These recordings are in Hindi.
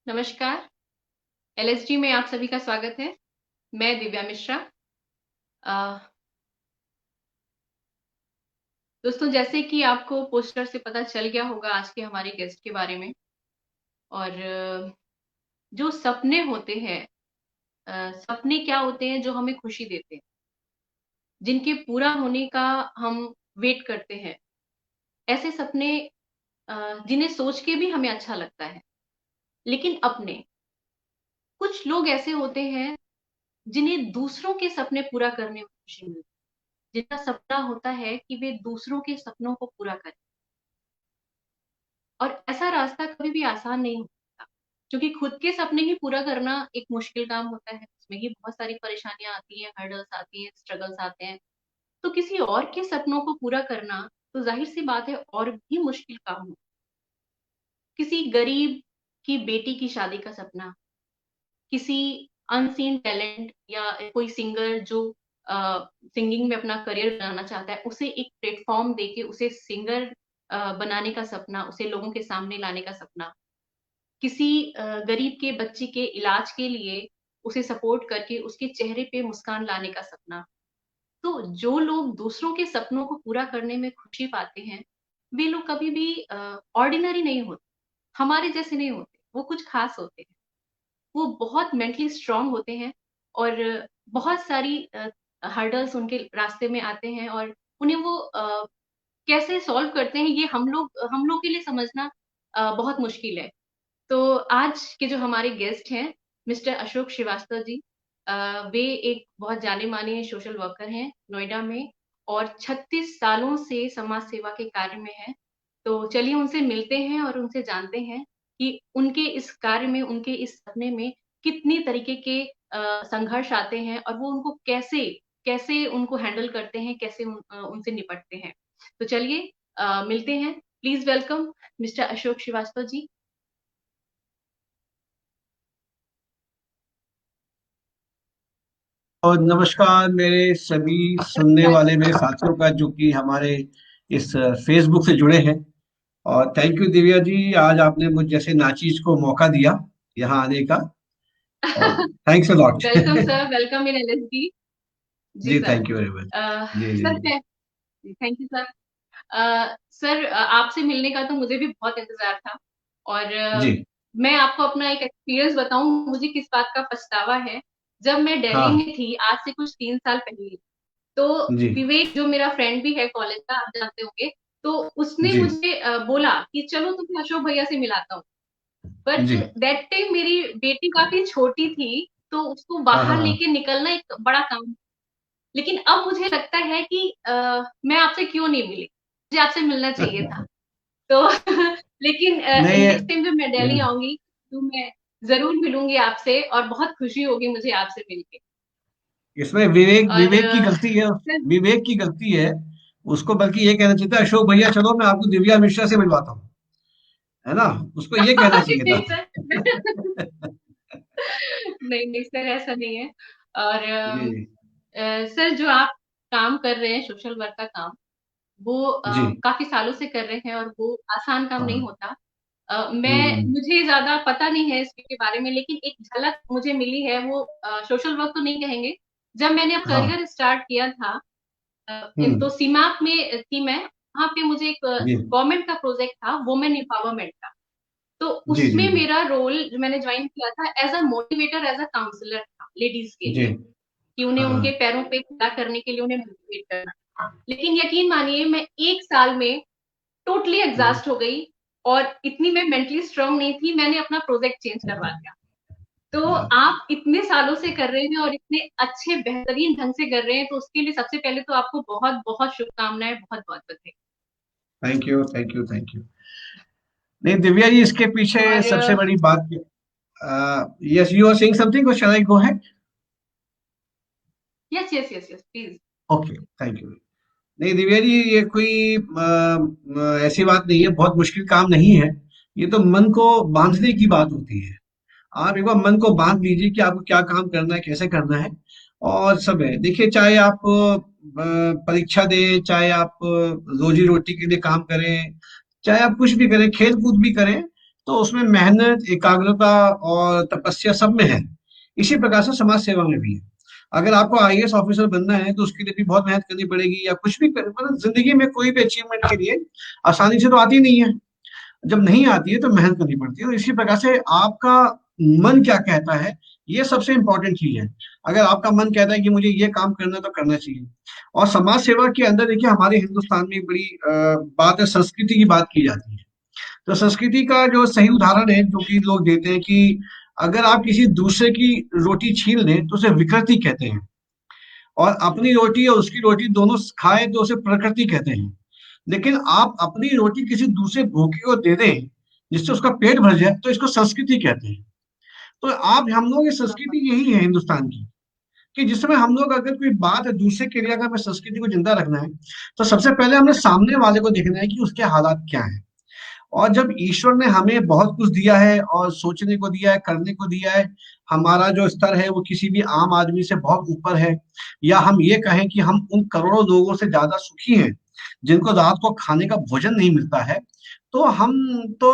नमस्कार। एलएसडी में आप सभी का स्वागत है। मैं दिव्या मिश्रा। अ, दोस्तों, जैसे कि आपको पोस्टर से पता चल गया होगा आज के हमारे गेस्ट के बारे में। और जो सपने होते हैं, सपने क्या होते हैं जो हमें खुशी देते हैं, जिनके पूरा होने का हम वेट करते हैं। ऐसे सपने जिन्हें सोच के भी हमें अच्छा लगता है। लेकिन अपने कुछ लोग ऐसे होते हैं जिन्हें दूसरों के सपने पूरा करने में खुशी मिलती है, जिनका सपना होता है कि वे दूसरों के सपनों को पूरा करें। और ऐसा रास्ता कभी भी आसान नहीं होता, क्योंकि खुद के सपने ही पूरा करना एक मुश्किल काम होता है। उसमें ही बहुत सारी परेशानियां आती हैं, हर्डल्स आती हैं, स्ट्रगल्स आते हैं। तो किसी और के सपनों को पूरा करना तो जाहिर सी बात है और भी मुश्किल काम हो। किसी गरीब की बेटी की शादी का सपना, किसी अनसीन टैलेंट या कोई सिंगर जो सिंगिंग में अपना करियर बनाना चाहता है, उसे एक प्लेटफॉर्म देके उसे सिंगर बनाने का सपना, उसे लोगों के सामने लाने का सपना। किसी गरीब के बच्चे के इलाज के लिए उसे सपोर्ट करके उसके चेहरे पे मुस्कान लाने का सपना। तो जो लोग दूसरों के सपनों को पूरा करने में खुशी पाते हैं, वे लोग कभी भी ऑर्डिनरी नहीं होते, हमारे जैसे नहीं होते, वो कुछ खास होते हैं। वो बहुत मेंटली स्ट्रांग होते हैं और बहुत सारी हर्डल्स उनके रास्ते में आते हैं, और उन्हें वो कैसे सॉल्व करते हैं, ये हम लोग के लिए समझना बहुत मुश्किल है। तो आज के जो हमारे गेस्ट हैं, मिस्टर अशोक श्रीवास्तव जी, वे एक बहुत जाने माने सोशल वर्कर हैं नोएडा में, और 36 सालों से समाज सेवा के कार्य में हैं। तो चलिए उनसे मिलते हैं और उनसे जानते हैं कि उनके इस कार्य में, उनके इस सपने में कितनी तरीके के संघर्ष आते हैं, और वो उनको कैसे कैसे उनको हैंडल करते हैं, कैसे उनसे निपटते हैं। तो चलिए मिलते हैं। Please welcome mister Ashok Shrivastava ji. और नमस्कार मेरे सभी सुनने वाले मेरे साथियों का जो कि हमारे इस फेसबुक से जुड़े हैं। और थैंक यू दिव्या जी, आज आपने मुझ जैसे नाचीज को मौका दिया यहाँ आने का। और thanks a lot. Welcome sir, welcome in LSD. जी जी sir. Thank you very much. जी जी सर, जी। Thank you sir. सर, आपसे मिलने का तो मुझे भी बहुत इंतजार था। और जी मैं आपको अपना एक एक्सपीरियंस बताऊं, मुझे किस बात का पछतावा है। जब मैं दिल्ली हाँ। में थी आज से कुछ 3 साल पहले, तो जी विवेक जो मेरा फ्रेंड भी है कॉलेज का, आप जानते होंगे, तो उसने जी मुझे बोला कि चलो तुम्हें अशोक भैया से मिलाता हूँ। But ji. दैट टाइम मेरी बेटी काफी छोटी थी, तो उसको हाँ हाँ बाहर हाँ। लेके निकलना एक बड़ा काम। लेकिन अब मुझे लगता है कि मैं आपसे क्यों नहीं मिली, मुझे आपसे मिलना चाहिए था। तो लेकिन नहीं। नेक्स्ट टाइम जब मैं दिल्ली आऊंगी तो मैं जरूर मिलूंगी आपसे, और बहुत खुशी होगी मुझे आपसे मिलके। इसमें विवेक और विवेक की गलती है। सर, विवेक की गलती है। उसको बल्कि ये कहना चाहिए था, अशोक भैया चलो मैं आपको दिव्या मिश्रा से मिलवाता हूँ। है ना? उसको ये कहना चाहिए था। नहीं सर। नहीं नहीं सर, ऐसा नहीं है। और जी सर, जो आप काम कर रहे हैं, सोशल वर्क का काम, वो जी। काफी सालों से कर रहे हैं, और वो आसान काम नहीं हाँ। होता। मुझे ज्यादा पता नहीं है इसके बारे में, लेकिन एक झलक मुझे मिली है। वो सोशल वर्क तो नहीं कहेंगे। जब मैंने अब हाँ। करियर स्टार्ट किया था, हम्म। तो सीमाप में थी मैं। वहां पे मुझे एक जी गवर्नमेंट का प्रोजेक्ट था, वुमेन एम्पावरमेंट का। तो जी जी उसमें जी मेरा रोल जो मैंने ज्वाइन किया था, as a motivator, as a counsellor था लेडीज के जी। लिए, कि उन्हें हाँ हाँ। उनके पैरों पे खड़ा करने के लिए उन्हें मोटिवेट करना। लेकिन यकीन मानिए, मैं 1 साल में टोटली हम्म। एग्जॉस्ट हो गई, और इतनी मैं मेंटली स्ट्रांग नहीं थी, मैंने अपना प्रोजेक्ट चेंज करवा दिया। तो हाँ। आप इतने सालों से कर रहे हैं और इतने अच्छे बेहतरीन ढंग से कर रहे हैं, तो उसके लिए सबसे पहले तो आपको बहुत बहुत शुभकामनाएं, बहुत बहुत बधाई। Thank you thank you thank you. नहीं दिव्या जी, इसके पीछे सबसे और बड़ी बात, yes you are saying something और शैल आई गो है? Yes yes yes yes, please. Okay thank you. नहीं दिव्या जी, ये कोई ऐसी बात नहीं है, बहुत मुश्किल काम नहीं है। ये तो मन को बांधने की बात होती है। आप एक बार मन को बांध लीजिए कि आपको क्या काम करना है, कैसे करना है। और सब है। देखिए, चाहे आप परीक्षा दें, चाहे आप रोजी रोटी के लिए काम करें, चाहे आप कुछ भी करें, खेल कूद भी करें, तो उसमें मेहनत, एकाग्रता और तपस्या सब में है। इसी प्रकार से समाज सेवा में भी है। अगर आपको आईएएस ऑफिसर बनना है तो उसके लिए भी बहुत मेहनत करनी पड़ेगी, या कुछ भी मतलब जिंदगी में कोई भी अचीवमेंट के लिए आसानी से तो आती नहीं है। जब नहीं आती है तो मेहनत करनी पड़ती है। और इसी प्रकार से आपका मन क्या कहता है, ये सबसे इंपॉर्टेंट चीज है। अगर आपका मन कहता है कि मुझे ये काम करना है तो करना चाहिए। और समाज सेवा के अंदर देखिए, हमारे हिंदुस्तान में एक बड़ी बात है, संस्कृति की बात की जाती है। तो संस्कृति का जो सही उदाहरण है जो कि लोग देते हैं कि अगर आप किसी दूसरे की रोटी छीन लें तो उसे विकृति कहते हैं, और अपनी रोटी और उसकी रोटी दोनों खाएं तो उसे प्रकृति कहते हैं। लेकिन आप अपनी रोटी किसी दूसरे भूखे को दे दें जिससे उसका पेट भर जाए तो इसको संस्कृति कहते हैं। तो आप हम लोग, ये संस्कृति यही है हिंदुस्तान की, कि जिस समय हम लोग अगर कोई बात है दूसरे के लिए, अगर हमें संस्कृति को जिंदा रखना है तो सबसे पहले हमें सामने वाले को देखना है कि उसके हालात क्या है। और जब ईश्वर ने हमें बहुत कुछ दिया है और सोचने को दिया है, करने को दिया है, हमारा जो स्तर है वो किसी भी आम आदमी से बहुत ऊपर है, या हम ये कहें कि हम उन करोड़ों लोगों से ज्यादा सुखी हैं जिनको रात को खाने का भोजन नहीं मिलता है, तो हम तो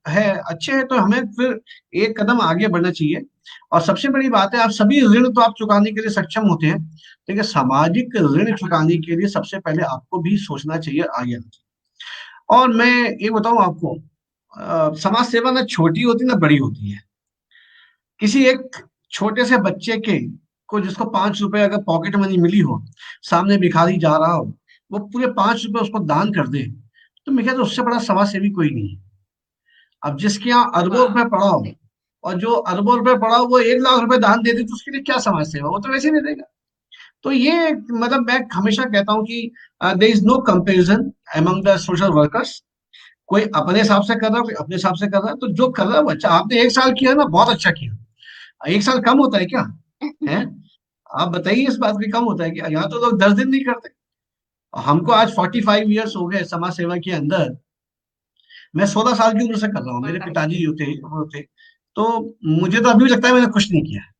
है अच्छे हैं, तो हमें फिर एक कदम आगे बढ़ना चाहिए। और सबसे बड़ी बात है, आप सभी ऋण तो आप चुकाने के लिए सक्षम होते हैं, लेकिन सामाजिक ऋण चुकाने के लिए सबसे पहले आपको भी सोचना चाहिए, आगे आना चाहिए। और मैं ये बताऊं आपको, समाज सेवा ना छोटी होती ना बड़ी होती है। किसी एक छोटे से बच्चे के को, जिसको 5 रुपए अगर पॉकेट मनी मिली हो, सामने भिखारी जा रहा हो, वो पूरे 5 रुपए उसको दान कर दे, तो मेरे ख्याल से उससे बड़ा समाज सेवी कोई नहीं है। अब जिसके यहाँ अरबों वाह। रुपए पड़ा हो, और जो अरबों रुपए पड़ा हो वो 1 लाख रुपए दान दे दे, तो उसके लिए क्या समाज सेवा, वो तो वैसे ही नहीं देगा। तो ये मतलब मैं हमेशा कहता हूँ कि there is no comparison among the social workers. कोई अपने हिसाब से कर रहा है, कोई अपने हिसाब से कर रहा है, तो जो कर रहा है वो अच्छा। आपने 1 साल किया ना, बहुत अच्छा किया। 1 साल कम होता है क्या? है, आप बताइए, इस बात पे कम होता है क्या? यहाँ तो लोग 10 दिन नहीं करते। हमको आज 45 ईयर्स हो गए समाज सेवा के अंदर। मैं 16 साल की उम्र से कर रहा हूँ, मेरे बताइए। पिताजी जो थे वो थे। तो मुझे तो अभी भी लगता है मैंने कुछ नहीं किया है।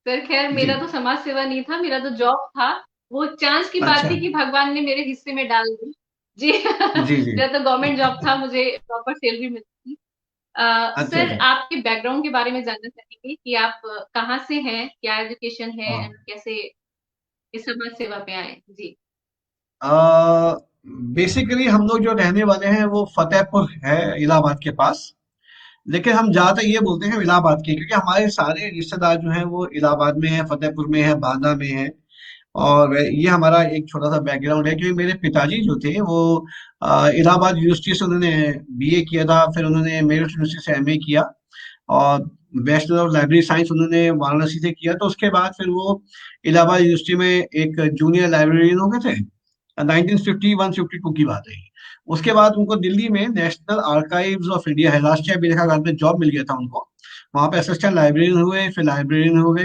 फिर खैर, जी, मेरा तो समाज सेवा नहीं था, मेरा तो जॉब था। वो चांस की बात अच्छा, थी कि भगवान ने मेरे हिस्से में डाल दी। जी। जी, जी, मेरा तो गवर्नमेंट जॉब था, मुझे प्रॉपर सैलरी मिलती थी। अच्छा, सर, अच्छा, आपके बैकग्राउंड के बारे में जानना चाहेंगे कि आप कहाँ से हैं, क्या एजुकेशन है, हाँ। एंड कैसे इस समाज सेवा पे आए? जी। बेसिकली हम लोग जो रहने वाले हैं वो फतेहपुर है, इलाहाबाद के पास। लेकिन हम ज्यादातर ये बोलते हैं इलाहाबाद के, क्योंकि हमारे सारे रिश्तेदार जो हैं वो इलाहाबाद में है, फतेहपुर में है, बांदा में है। और ये हमारा एक छोटा सा बैकग्राउंड है, क्योंकि मेरे पिताजी जो थे वो इलाहाबाद यूनिवर्सिटी से उन्होंने बीए किया था, फिर उन्होंने मेरठ यूनिवर्सिटी से एमए किया, और बैचलर ऑफ लाइब्रेरी साइंस उन्होंने वाराणसी से किया। तो उसके बाद फिर वो इलाहाबाद यूनिवर्सिटी में एक जूनियर लाइब्रेरियन हो गए थे। 1951-52 की बात है। उसके बाद उनको दिल्ली में नेशनल आर्काइव्स ऑफ इंडिया है, राष्ट्रीय अभिलेखागार में जॉब मिल गया था उनको। वहां पे असिस्टेंट लाइब्रेरियन हुए, फिर लाइब्रेरियन हो गए।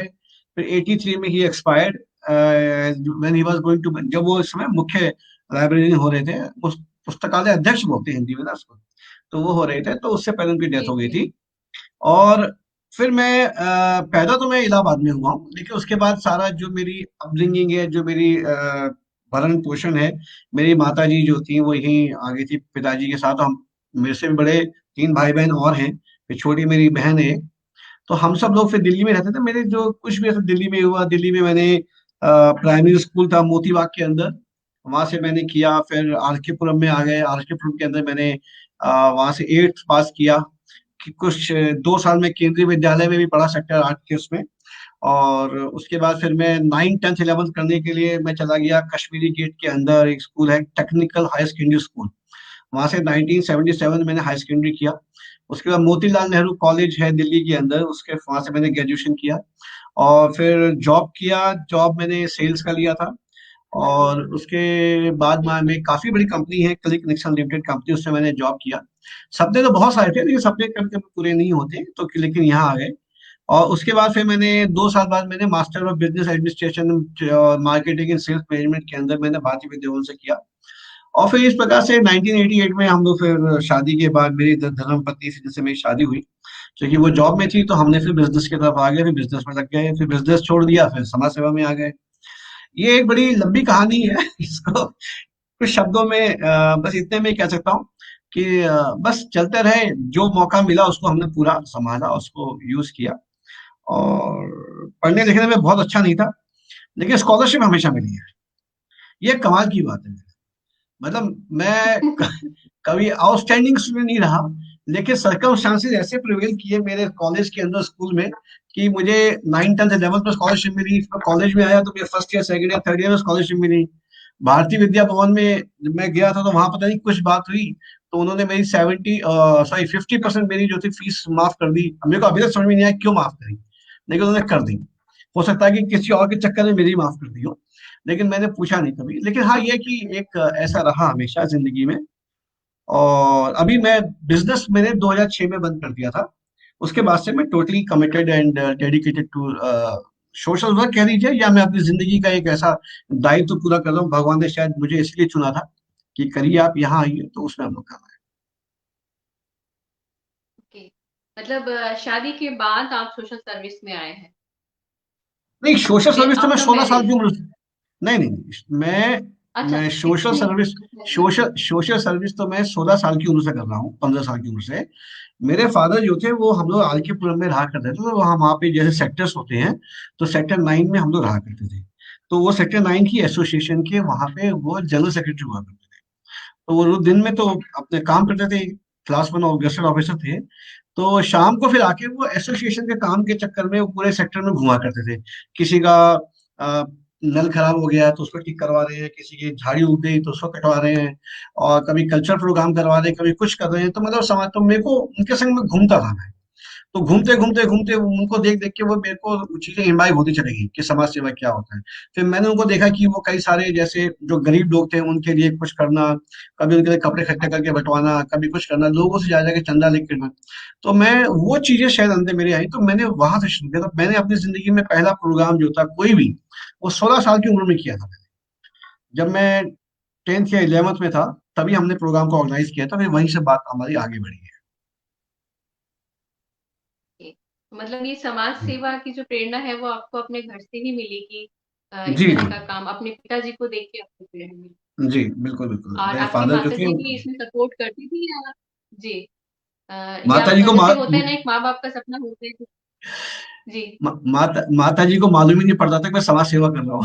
फिर 83 में ही expired, when he was going to, जब वो इस समय मुख्य लाइब्रेरियन हो रहे थे, उस पुस्तकालय अध्यक्ष बोलते हैं हिंदी में ना उसको, तो वो हो रहे थे, तो उससे पहले उनकी डेथ जी। हो गई जी। थी। और फिर मैं पैदा तो मैं इलाहाबाद में हुआ हूँ, लेकिन उसके बाद सारा जो मेरी अपब्रिंगिंग है, जो मेरी भरण पोषण है, मेरी माता जी जो थी वो यहीं आ गई थी पिताजी के साथ। हम, मेरे से भी बड़े 3 भाई बहन और हैं, फिर छोटी मेरी बहन है। तो हम सब लोग फिर दिल्ली में रहते थे। मेरे जो कुछ भी ऐसा दिल्ली में हुआ, दिल्ली में मैंने प्राइमरी स्कूल था मोती बाग के अंदर, वहां से मैंने किया। फिर आर के पुरम में आ गए, आर के पुरम के अंदर मैंने वहां से 8th पास किया। कि कुछ 2 साल में केंद्रीय विद्यालय में भी पढ़ा, सेक्टर 8 के उसमें। और उसके बाद फिर मैं 9th 10th 11th करने के लिए मैं चला गया कश्मीरी गेट के अंदर, एक स्कूल है टेक्निकल हाई सेकेंडरी स्कूल। वहां से 1977 में मैंने हाई सेकेंडरी किया। उसके बाद मोतीलाल नेहरू कॉलेज है दिल्ली के अंदर, उसके वहां से मैंने ग्रेजुएशन किया। और फिर जॉब किया, जॉब मैंने सेल्स का लिया था। और उसके बाद में काफी बड़ी कंपनी है क्लिक निक्सन लिमिटेड कंपनी, उससे मैंने जॉब किया। सपने तो बहुत सारे थे, लेकिन सपने कभी कभी पूरे नहीं होते, तो लेकिन यहाँ आ गए। और उसके बाद फिर मैंने 2 साल बाद मैंने मास्टर ऑफ बिजनेस एडमिनिस्ट्रेशन और मार्केटिंग एंड सेल्स मैनेजमेंट के अंदर मैंने भारतीय विद्याभवन से किया। और फिर इस प्रकार से 1988 में हम लोग फिर शादी के बाद मेरी धर्म पत्नी से जिससे मेरी शादी हुई, क्योंकि वो जॉब में थी, तो हमने फिर बिजनेस की तरफ आ गए, फिर बिजनेस में लग गए, फिर बिजनेस छोड़ दिया, फिर समाज सेवा में आ गए। ये एक बड़ी लंबी कहानी है। इसको कुछ शब्दों में बस इतने में ही कह सकता हूँ कि बस चलते रहे, जो मौका मिला उसको हमने पूरा संभाला, उसको यूज किया। और पढ़ने लिखने में बहुत अच्छा नहीं था, लेकिन स्कॉलरशिप हमेशा मिली है। ये कमाल की बात है। मतलब मैं कभी आउटस्टैंडिंग स्टूडेंट नहीं रहा, लेकिन सर्कमस्टांसेस ऐसे प्रिवेल किए मेरे कॉलेज के अंदर, स्कूल में, कि मुझे 9th 10th 11th में स्कॉलरशिप मिली। फिर कॉलेज में आया तो मुझे first year, second year, third year में स्कॉलरशिप मिली। भारतीय विद्या भवन में जब मैं गया था तो वहां पता नहीं कुछ बात हुई, तो उन्होंने मेरी 50% मेरी जो थी फीस माफ कर दी। अब मेरे को अभी तक समझ में नहीं आया क्यों माफ करी, लेकिन उन्होंने कर दी। हो सकता है कि किसी और के चक्कर में मेरी माफ कर दी हो, लेकिन मैंने पूछा नहीं कभी। लेकिन हाँ, ये कि एक ऐसा रहा हमेशा जिंदगी में। और अभी मैं बिजनेस मैंने 2006 में बंद कर दिया था। उसके बाद से मैं totally committed and dedicated to social work कह लीजिए, या मैं अपनी जिंदगी का एक ऐसा दायित्व पूरा कर रहा हूँ। भगवान ने शायद मुझे इसलिए चुना था कि करिए आप यहाँ आइए, तो उसमें हम लोग कर रहे हैं। ओके, मतलब शादी के बाद आप सोशल सर्विस में आए हैं? नहीं, सोशल सर्विस तो मैं आफ्टर 16 साल की मैरिज? उम्र से। नहीं नहीं नहीं, अच्छा, मैं सोशल इतनी? सर्विस, सोशल सर्विस तो मैं 16 साल की उम्र से कर रहा हूँ, 15 साल की उम्र से। मेरे फादर जो थे वो, हम लोग आर के पुरम में रहा करते थे, तो वहाँ पे जैसे सेक्टर्स होते हैं, तो सेक्टर 9 में हम लोग रहा करते थे। तो वो सेक्टर 9 की एसोसिएशन के वहाँ पे वो जनरल सेक्रेटरी हुआ करते थे। तो वो रोज दिन में तो अपने काम करते थे, क्लास 1 और गेस्टेड ऑफिसर थे। तो शाम को फिर आके वो एसोसिएशन के काम के चक्कर में वो पूरे सेक्टर में घुमा करते थे। किसी का अ, नल खराब हो गया है तो उसको ठीक करवा रहे हैं, किसी की झाड़ी उग गई तो उसको कटवा रहे हैं, और कभी कल्चर प्रोग्राम करवा रहे हैं, कभी कुछ कर रहे हैं। तो मतलब समाज, तो मेरे को उनके संग में घूमता था मैं। तो घूमते घूमते घूमते उनको देख देख के वो मेरे को चीजें इम्बाइब होती चलेगी कि समाज सेवा क्या होता है। फिर मैंने उनको देखा कि वो कई सारे जैसे जो गरीब लोग थे उनके लिए कुछ करना, कभी उनके लिए कपड़े इकट्ठे करके बंटवाना, कभी कुछ करना, लोगों से जा जाके चंदा लेके करना। तो मैं, वो चीजें शायद अंदर मेरे आई, तो मैंने वहां से शुरू किया था। मैंने अपनी जिंदगी में पहला प्रोग्राम जो था कोई भी, वो 16 साल की उम्र में किया था। जब मैं 10th या 11th में था, तभी हमने प्रोग्राम को ऑर्गेनाइज किया था। फिर वहीं से बात हमारी आगे बढ़ी ओके, मतलब ये समाज है। सेवा की जो प्रेरणा है वो आपको अपने घर से ही मिली कि इस जी तरह जी का काम अपने पिताजी को देख के आपको प्रेरणा मिली? जी, बिल्कुल बिल्कुल, और मेरे आपकी फादर जो माता थे। जी भी इसमें सपोर्ट करती थी या? जी। अ, माता या जी को जैसे होता है ना, एक माँ बाप का सपना होता है जी। माता जी को मालूम ही नहीं पड़ता था कि मैं समाज सेवा कर रहा हूँ।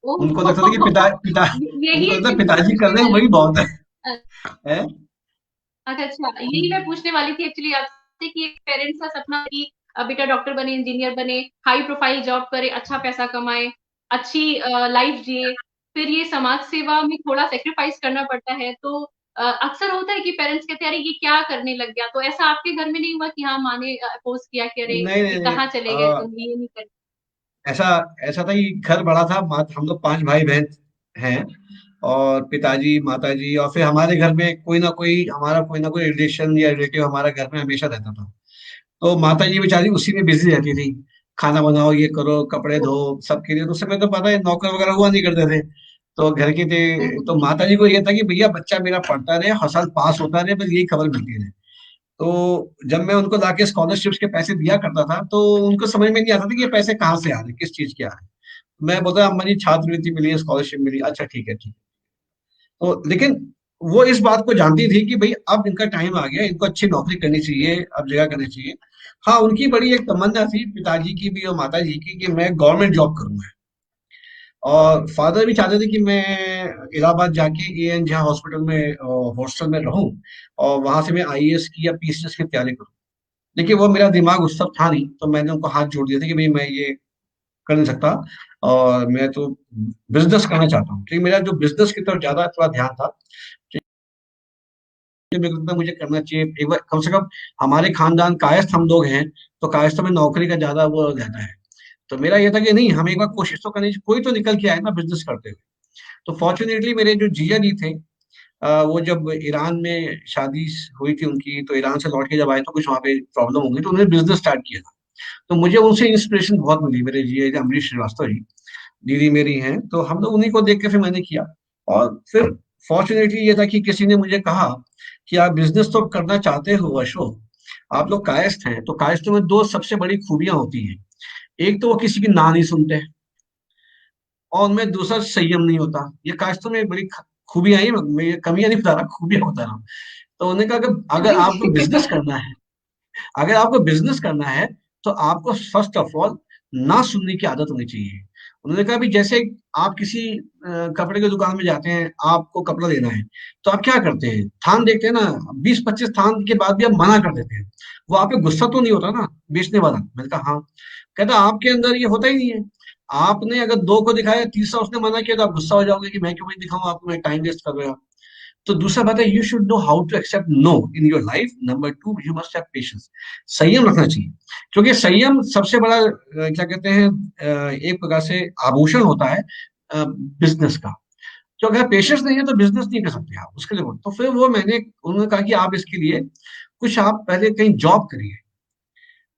ओह! उनको लगता था कि यही उनको लगता एक्चुअली मैं पिताजी कर पूछने रहे हैं वाली वही थी। बहुत अ, है। अच्छा, अच्छा, यही मैं पूछने वाली थी एक्चुअली आपसे कि एक पेरेंट्स का सपना है कि बेटा डॉक्टर बने, इंजीनियर बने, हाई प्रोफाइल जॉब करे, अच्छा पैसा कमाए, अच्छी लाइफ जिए। फिर ये समाज सेवा में थोड़ा सैक्रिफाइस करना पड़ता है, तो अक्सर होता है कि पेरेंट्स कहते हैं, "अरे! ये क्या करने लग गया?" तो ऐसा आपके घर में नहीं हुआ कि हाँ, माँ ने अपोज़ किया कि "अरे! नहीं नहीं ये नहीं, कहाँ चले गए तुम, ये नहीं कर"? ऐसा ऐसा था कि घर बड़ा था, हम लोग 5 भाई बहन हैं। और पिताजी, माताजी, और फिर हमारे घर में कोई ना कोई, हमारा कोई ना कोई रिलेशन या रिलेटिव हमारा घर में हमेशा रहता था। तो माता जी बेचारी उसी में बिजी रहती थी, खाना बनाओ, ये करो, कपड़े धो, सबके लिए। तो उस समय तो पता है नौकर वगैरह हुआ नहीं करते थे, तो घर के थे। तो माता जी को ये था कि भैया बच्चा मेरा पढ़ता रहे, हर साल पास होता रहे, बस यही खबर मिलती रहे। तो जब मैं उनको लाके स्कॉलरशिप्स के पैसे दिया करता था, तो उनको समझ में नहीं आता था कि ये पैसे कहाँ से आ रहे हैं, किस चीज के आ रहे हैं। मैं बोलता अम्मा जी छात्रवृत्ति मिली है, स्कॉलरशिप मिली, अच्छा ठीक है ठीक है। तो लेकिन वो इस बात को जानती थी कि भाई अब इनका टाइम आ गया, इनको अच्छी नौकरी करनी चाहिए, अब जगह करनी चाहिए। हाँ, उनकी बड़ी एक तमन्ना थी, पिताजी की भी और माता जी की, कि मैं गवर्नमेंट जॉब करूंगा। और फादर भी चाहते थे कि मैं इलाहाबाद जाके एएन जहाँ हॉस्पिटल में हॉस्टल में रहूं, और वहां से मैं आईएएस की या पीसीएस की तैयारी करूं। देखिए वो मेरा दिमाग उस सब था नहीं, तो मैंने उनको हाथ जोड़ दिया था कि भाई मैं ये कर नहीं सकता, और मैं तो बिजनेस करना चाहता हूँ, क्योंकि मेरा जो बिजनेस की तरफ ज्यादा थोड़ा ध्यान था। मेरे को लगता है मुझे करना चाहिए एक बार कम से कम। हमारे खानदान कायस्थ हम लोग हैं, तो कायस्थ में नौकरी का ज्यादा वो रहता है। तो मेरा ये था कि नहीं, हमें एक बार कोशिश तो करनी चाहिए, कोई तो निकल के आए ना बिजनेस करते हुए। तो फॉर्चुनेटली मेरे जो जीजा जी थे, वो जब ईरान में शादी हुई थी उनकी, तो ईरान से लौट के जब आए तो कुछ वहाँ पे प्रॉब्लम हो गई, तो उन्होंने बिजनेस स्टार्ट किया था। तो मुझे उनसे इंस्पिरेशन बहुत मिली, मेरे जीजा जी अमरीश श्रीवास्तव जी, दीदी मेरी हैं, तो हम लोग उन्हीं को देख के फिर मैंने किया। और फिर फॉर्चुनेटली ये था कि किसी ने मुझे कहा कि आप बिजनेस तो करना चाहते हो अशोक, आप लोग कायस्थ हैं, तो कायस्थों में दो सबसे बड़ी खूबियां होती हैं। एक तो वो किसी की ना नहीं सुनते, और उनमें दूसरा संयम नहीं होता। ये कायस्थों में एक बड़ी खूबियां ही, मैं कमियां नहीं बता रहा, खूबियां बता रहा हूँ। तो उन्होंने कहा कि अगर आपको जी। बिजनेस करना है, अगर आपको बिजनेस करना है, तो आपको फर्स्ट ऑफ ऑल ना सुनने की आदत होनी चाहिए। उन्होंने कहा भी जैसे आप किसी कपड़े की दुकान में जाते हैं, आपको कपड़ा लेना है, तो आप क्या करते हैं, थान देखते हैं ना, 20-25 थान के बाद भी आप मना कर देते हैं। वो आप पे गुस्सा तो नहीं होता ना बेचने वाला? मैंने कहा हाँ। कहता आपके अंदर ये होता ही नहीं है। आपने अगर दो को दिखाया, तीसरा उसने मना किया, तो आप गुस्सा हो जाओगे कि मैं क्यों नहीं दिखाऊं आपको, मैं टाइम वेस्ट कर रहे हो। तो दूसरा बात है, you should know how to accept no in your life. Number two, you must have patience. संयम रखना चाहिए, क्योंकि संयम सबसे बड़ा क्या कहते हैं, एक प्रकार से आभूषण होता है बिजनेस का। तो अगर पेशेंस नहीं है तो बिजनेस नहीं कर सकते आप उसके लिए। तो फिर वो मैंने उन्होंने कहा कि आप इसके लिए कुछ आप पहले कहीं जॉब करिए।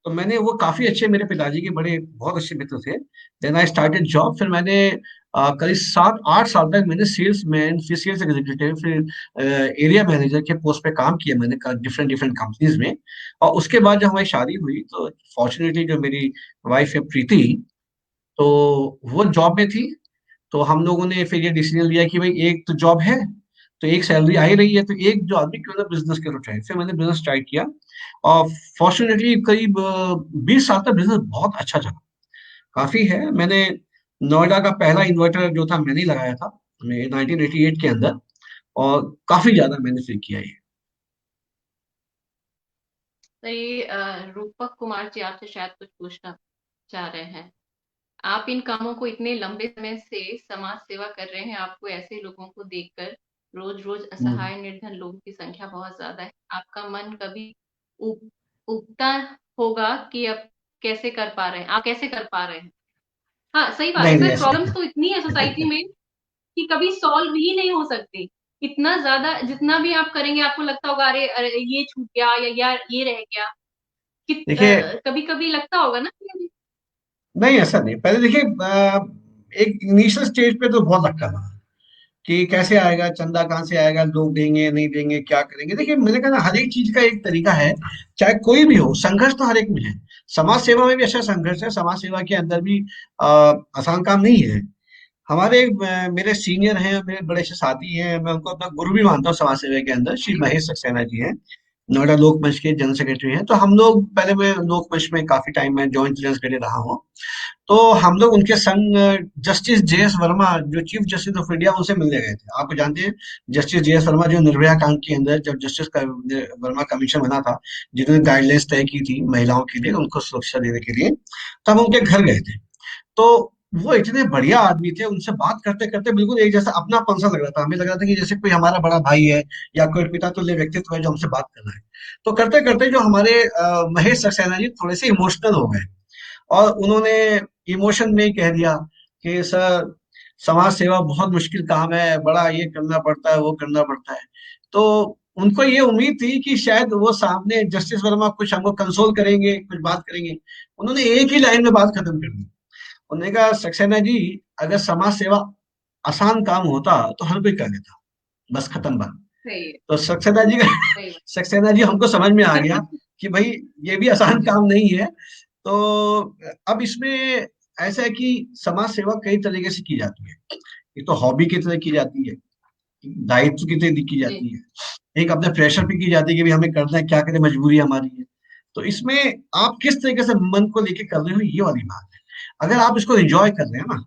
तो मैंने वो काफी अच्छे, मेरे पिताजी के बड़े बहुत अच्छे मित्र थे। Then I started job. फिर मैंने करीब 7-8 साल तक मैंने सेल्स मैन, फिर सेल्स एग्जीक्यूटिव, फिर एरिया मैनेजर के पोस्ट पे काम किया मैंने डिफरेंट डिफरेंट कंपनीज में। और उसके बाद जब हमारी शादी हुई, तो फॉर्चुनेटली जो मेरी वाइफ है प्रीति, तो वो जॉब में थी। तो हम लोगों ने फिर ये डिसीजन लिया कि भाई एक तो जॉब है, तो एक सैलरी आ ही रही है, तो एक जो आदमी क्यों ना बिजनेस के उठाए। फिर मैंने बिजनेस स्टार्ट किया, और फॉर्चुनेटली करीब 20 साल तक बिजनेस बहुत अच्छा चला। काफी है। मैंने नोएडा का पहला इन्वर्टर जो था मैंने ही लगाया था, 1988 के अंदर। और काफी ज्यादा मैंने फिर किया ये। तो ये रूपक कुमार जी आपसे शायद कुछ पूछना चाह रहे हैं। आप इन कामों को इतने लंबे समय से समाज सेवा कर रहे हैं, आपको ऐसे लोगों को देखकर रोज रोज हम्म। असहाय निर्धन लोगों की संख्या बहुत ज्यादा है, आपका मन कभी उब उबता होगा कि अब कैसे कर पा रहे हैं, आप कैसे कर पा रहे हैं? हाँ, सही बात है नहीं नहीं, सर, ऐसा प्रॉब्लम्स तो इतनी है सोसाइटी में कि कभी सॉल्व ही नहीं हो सकती। इतना ज्यादा जितना भी आप करेंगे आपको लगता होगा अरे अरे ये छूट गया या यार ये रह गया। देखिए, कभी कभी लगता होगा ना कि नहीं ऐसा नहीं। पहले देखिए, एक इनिशियल स्टेज पे तो बहुत लगता था कि कैसे आएगा चंदा, कहाँ से आएगा, लोग देंगे नहीं देंगे, क्या करेंगे। देखिए मैंने कहा ना, हर एक चीज का एक तरीका है, चाहे कोई भी हो। संघर्ष तो हर एक में है। समाज सेवा में भी अच्छा संघर्ष है, समाज सेवा के अंदर भी आसान काम नहीं है। हमारे मेरे सीनियर हैं, मेरे बड़े अच्छे साथी हैं, मैं उनको अपना गुरु भी मानता हूँ समाज सेवा के अंदर, श्री महेश सक्सेना जी हैं, नोएडा लोकमंच के जनरल सेक्रेटरी हैं। तो हम लोग पहले, मैं लोकमंच में काफी टाइम में जॉइंट जनरल सेक्रेटरी रहा हूँ। तो हम लोग उनके संग जस्टिस जे एस वर्मा, जो चीफ जस्टिस ऑफ इंडिया, उनसे मिलने गए थे। आपको जानते हैं जस्टिस जे एस वर्मा, जो निर्भया कांड के अंदर जब जस्टिस का वर्मा कमीशन बना था, जिन्होंने गाइडलाइंस तय की थी महिलाओं के लिए, उनको सुरक्षा देने के लिए, तब उनके घर गए थे। तो वो इतने बढ़िया आदमी थे, उनसे बात करते करते बिल्कुल एक जैसा अपनापन सा लग रहा था। हमें लग रहा था कि जैसे कोई हमारा बड़ा भाई है, या कोई पिता तुल्य व्यक्तित्व है जो हमसे बात कर रहा है। तो करते करते जो हमारे महेश सक्सेना जी थोड़े से इमोशनल हो गए, और उन्होंने इमोशन में ही कह दिया कि सर, समाज सेवा बहुत मुश्किल काम है, बड़ा ये करना पड़ता है, वो करना पड़ता है। तो उनको ये उम्मीद थी कि शायद वो सामने जस्टिस वर्मा कुछ हमको कंसोल करेंगे, कुछ बात करेंगे। उन्होंने एक ही लाइन में बात खत्म कर दी। उन्होंने कहा सक्सेना जी, अगर समाज सेवा आसान काम होता तो हर कोई कर लेता, बस खत्म बात। सही है, तो सक्सेना जी का सही सक्सेना जी हमको समझ में आ गया बात। कि भाई ये भी आसान काम नहीं है। तो अब इसमें ऐसा है कि समाज सेवा कई तरीके से की जाती है। एक तो हॉबी की तरह की जाती है, दायित्व की तरह की जी। जाती है, एक अपने प्रेशर पे की जाती है कि भाई हमें करना है, क्या करें, मजबूरी हमारी है। तो इसमें आप किस तरीके से मन को लेके कर रहे हो, ये वाली बात है। अगर आप इसको एंजॉय कर रहे हैं ना,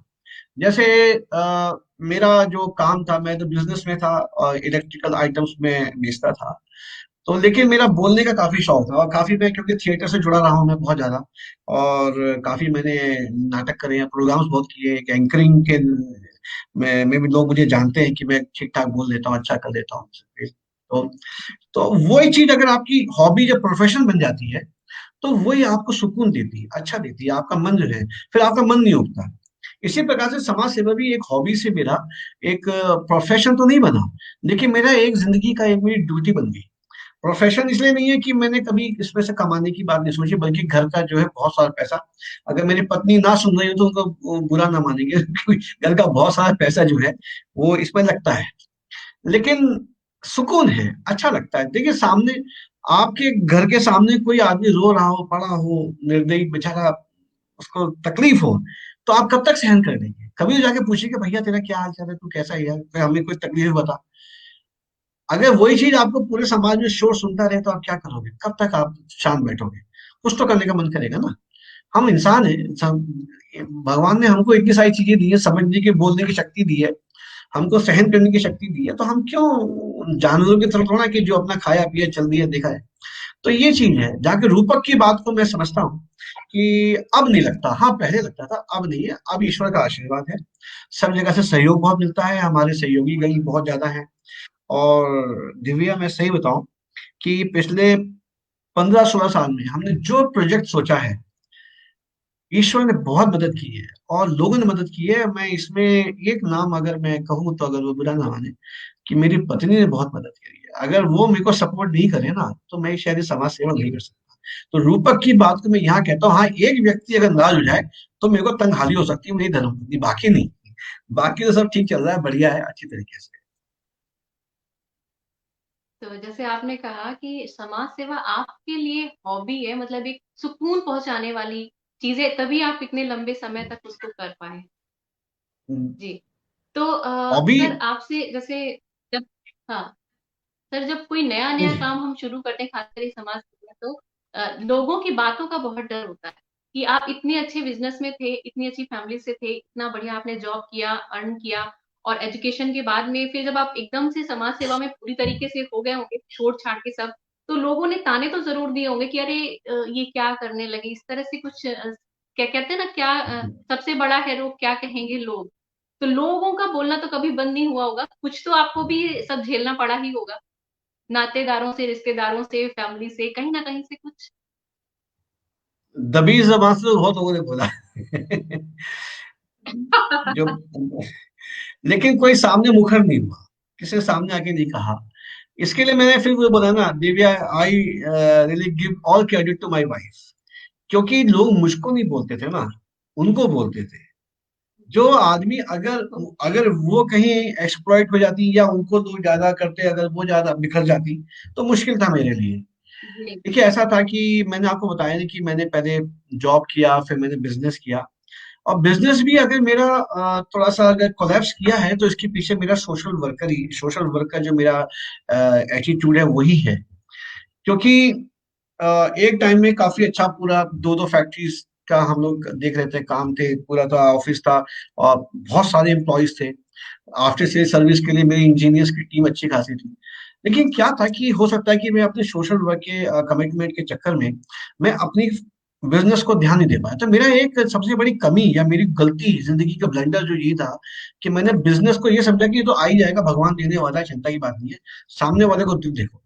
जैसे मेरा जो काम था, मैं तो बिजनेस में था और इलेक्ट्रिकल आइटम्स में बेचता था। तो लेकिन मेरा बोलने का काफी शौक था, और काफी मैं, क्योंकि थिएटर से जुड़ा रहा हूँ मैं बहुत ज्यादा, और काफी मैंने नाटक करे हैं, प्रोग्राम्स बहुत किए, एक एंकरिंग के में भी लोग मुझे जानते हैं कि मैं ठीक ठाक बोल लेता हूँ, अच्छा कर देता हूँ। तो वही चीज अगर आपकी हॉबी जब प्रोफेशन बन जाती है, तो वही आपको सुकून देती है, अच्छा देती है, आपका मन जो है, फिर आपका मन नहीं उठता। इसी प्रकार से समाज सेवा भी एक हॉबी से मेरा एक प्रोफेशन तो नहीं बना, लेकिन मेरा एक जिंदगी का, एक मेरी ड्यूटी बन गई। प्रोफेशन इसलिए नहीं है कि मैंने कभी इसमें से कमाने की बात नहीं सोची, बल्कि घर का जो है बहुत सारा पैसा, अगर मेरी पत्नी ना सुन रही हो तो उनको वो बुरा ना मानेंगे क्योंकि घर का बहुत सारा पैसा जो है वो इसमें लगता है। लेकिन सुकून है, अच्छा लगता है। देखिए सामने, आपके घर के सामने कोई आदमी रो रहा हो, पड़ा हो, निर्दयी बेचारा, उसको तकलीफ हो, तो आप कब तक सहन कर लेंगे? कभी तो जाके पूछिए कि भैया तेरा क्या हाल चाल है, तू कैसा है यार, कोई हमें कोई तकलीफ बता। अगर वही चीज आपको पूरे समाज में शोर सुनता रहे तो आप क्या करोगे, कब तक आप शांत बैठोगे? कुछ तो करने का मन करेगा ना। हम इंसान हैं भगवान ने हमको इतनी सारी चीजें दी है, समझने की बोलने की शक्ति दी है, हमको सहन करने की शक्ति दी है, तो हम क्यों जानवरों की तरह थोड़ा कि जो अपना खाया पिया चल दिया देखा है। तो ये चीज है, जाके रूपक की बात को मैं समझता हूँ कि अब नहीं लगता, हाँ पहले लगता था, अब नहीं है, अब ईश्वर का आशीर्वाद है, सब जगह से सहयोग बहुत मिलता है, हमारे सहयोगी गण बहुत ज्यादा है। और दिव्या मैं सही बताऊं कि पिछले 15-16 साल में हमने जो प्रोजेक्ट सोचा है, ईश्वर ने बहुत मदद की है और लोगों ने मदद की है। मैं इसमें एक नाम अगर मैं कहूँ तो, अगर वो बुरा ना माने, कि मेरी पत्नी ने बहुत मदद करी है। अगर वो मेरे को सपोर्ट नहीं करे ना तो मैं शायद ये समाज सेवा नहीं कर सकता। तो रूपक की बात को मैं यहाँ कहता हूँ, हाँ एक व्यक्ति अगर नाराज हो जाए तो मेरे को तंगहाली हो सकती है, मेरी धर्मपत्नी, बाकी नहीं। बाकी तो सब ठीक चल रहा है, बढ़िया है, अच्छी तरीके से। तो जैसे आपने कहा कि समाज सेवा आपके लिए हॉबी है, मतलब एक सुकून पहुंचाने वाली चीज है, तभी आप इतने लंबे समय तक उसको कर पाए। जी। तो हॉबी। सर आपसे जैसे, जब, हाँ सर, जब कोई नया नया काम हम शुरू करते हैं, खासकर ये समाज सेवा, तो लोगों की बातों का बहुत डर होता है कि आप इतने अच्छे बिजनेस में थे, इतनी अच्छी फैमिली से थे, इतना बढ़िया आपने जॉब किया, अर्न किया, और एजुकेशन के बाद में फिर जब आप एकदम से समाज सेवा में पूरी तरीके से हो गए होंगे, छोड़ छाड़ के सब, तो लोगों ने ताने तो जरूर दिए होंगे कि अरे ये क्या करने लगे, इस तरह से कुछ, क्या कहते हैं ना, क्या सबसे बड़ा है रोग, क्या कहेंगे लोग। तो लोगों का बोलना तो कभी बंद नहीं हुआ होगा, कुछ तो आपको भी सब झेलना पड़ा ही होगा, नातेदारों से, रिश्तेदारों से, फैमिली से, कहीं ना कहीं से कुछ। दबी जबान से तो बहुत लोगों ने बोला जो, लेकिन कोई सामने मुखर नहीं हुआ, किसी ने सामने आके नहीं कहा। इसके लिए मैंने फिर वो बोला ना Divya, I really give all credit to my wife. क्योंकि लोग मुझको नहीं बोलते थे ना, उनको बोलते थे। जो आदमी अगर अगर वो कहीं एक्सप्लॉइट हो जाती या उनको लोग ज्यादा करते, अगर वो ज्यादा बिखर जाती तो मुश्किल था मेरे लिए। जी। देखिए ऐसा था कि मैंने आपको बताया ना कि मैंने पहले जॉब किया, फिर मैंने बिजनेस किया। और बिजनेस भी अगर मेरा थोड़ा सा अगर कोलैप्स किया है तो इसके पीछे मेरा सोशल वर्क का जो मेरा एटीट्यूड है वही है। क्योंकि एक टाइम में काफी अच्छा, पूरा दो दो फैक्ट्रीज का हम लोग देख रहे थे, काम थे, पूरा था, ऑफिस था, और बहुत सारे एम्प्लॉयज थे। आफ्टर सेल सर्विस के लिए मेरी इंजीनियर्स की टीम अच्छी खासी थी। लेकिन क्या था कि हो सकता है कि मैं अपने सोशल वर्क के कमिटमेंट के चक्कर में मैं अपनी बिजनेस को ध्यान नहीं दे पाया। तो मेरा एक सबसे बड़ी कमी या मेरी गलती, जिंदगी का ब्लंडर जो ये था कि मैंने बिजनेस को ये समझा कि ये तो आ ही जाएगा, भगवान देने वाला है, चिंता की बात नहीं है, सामने वाले को दिल देखो।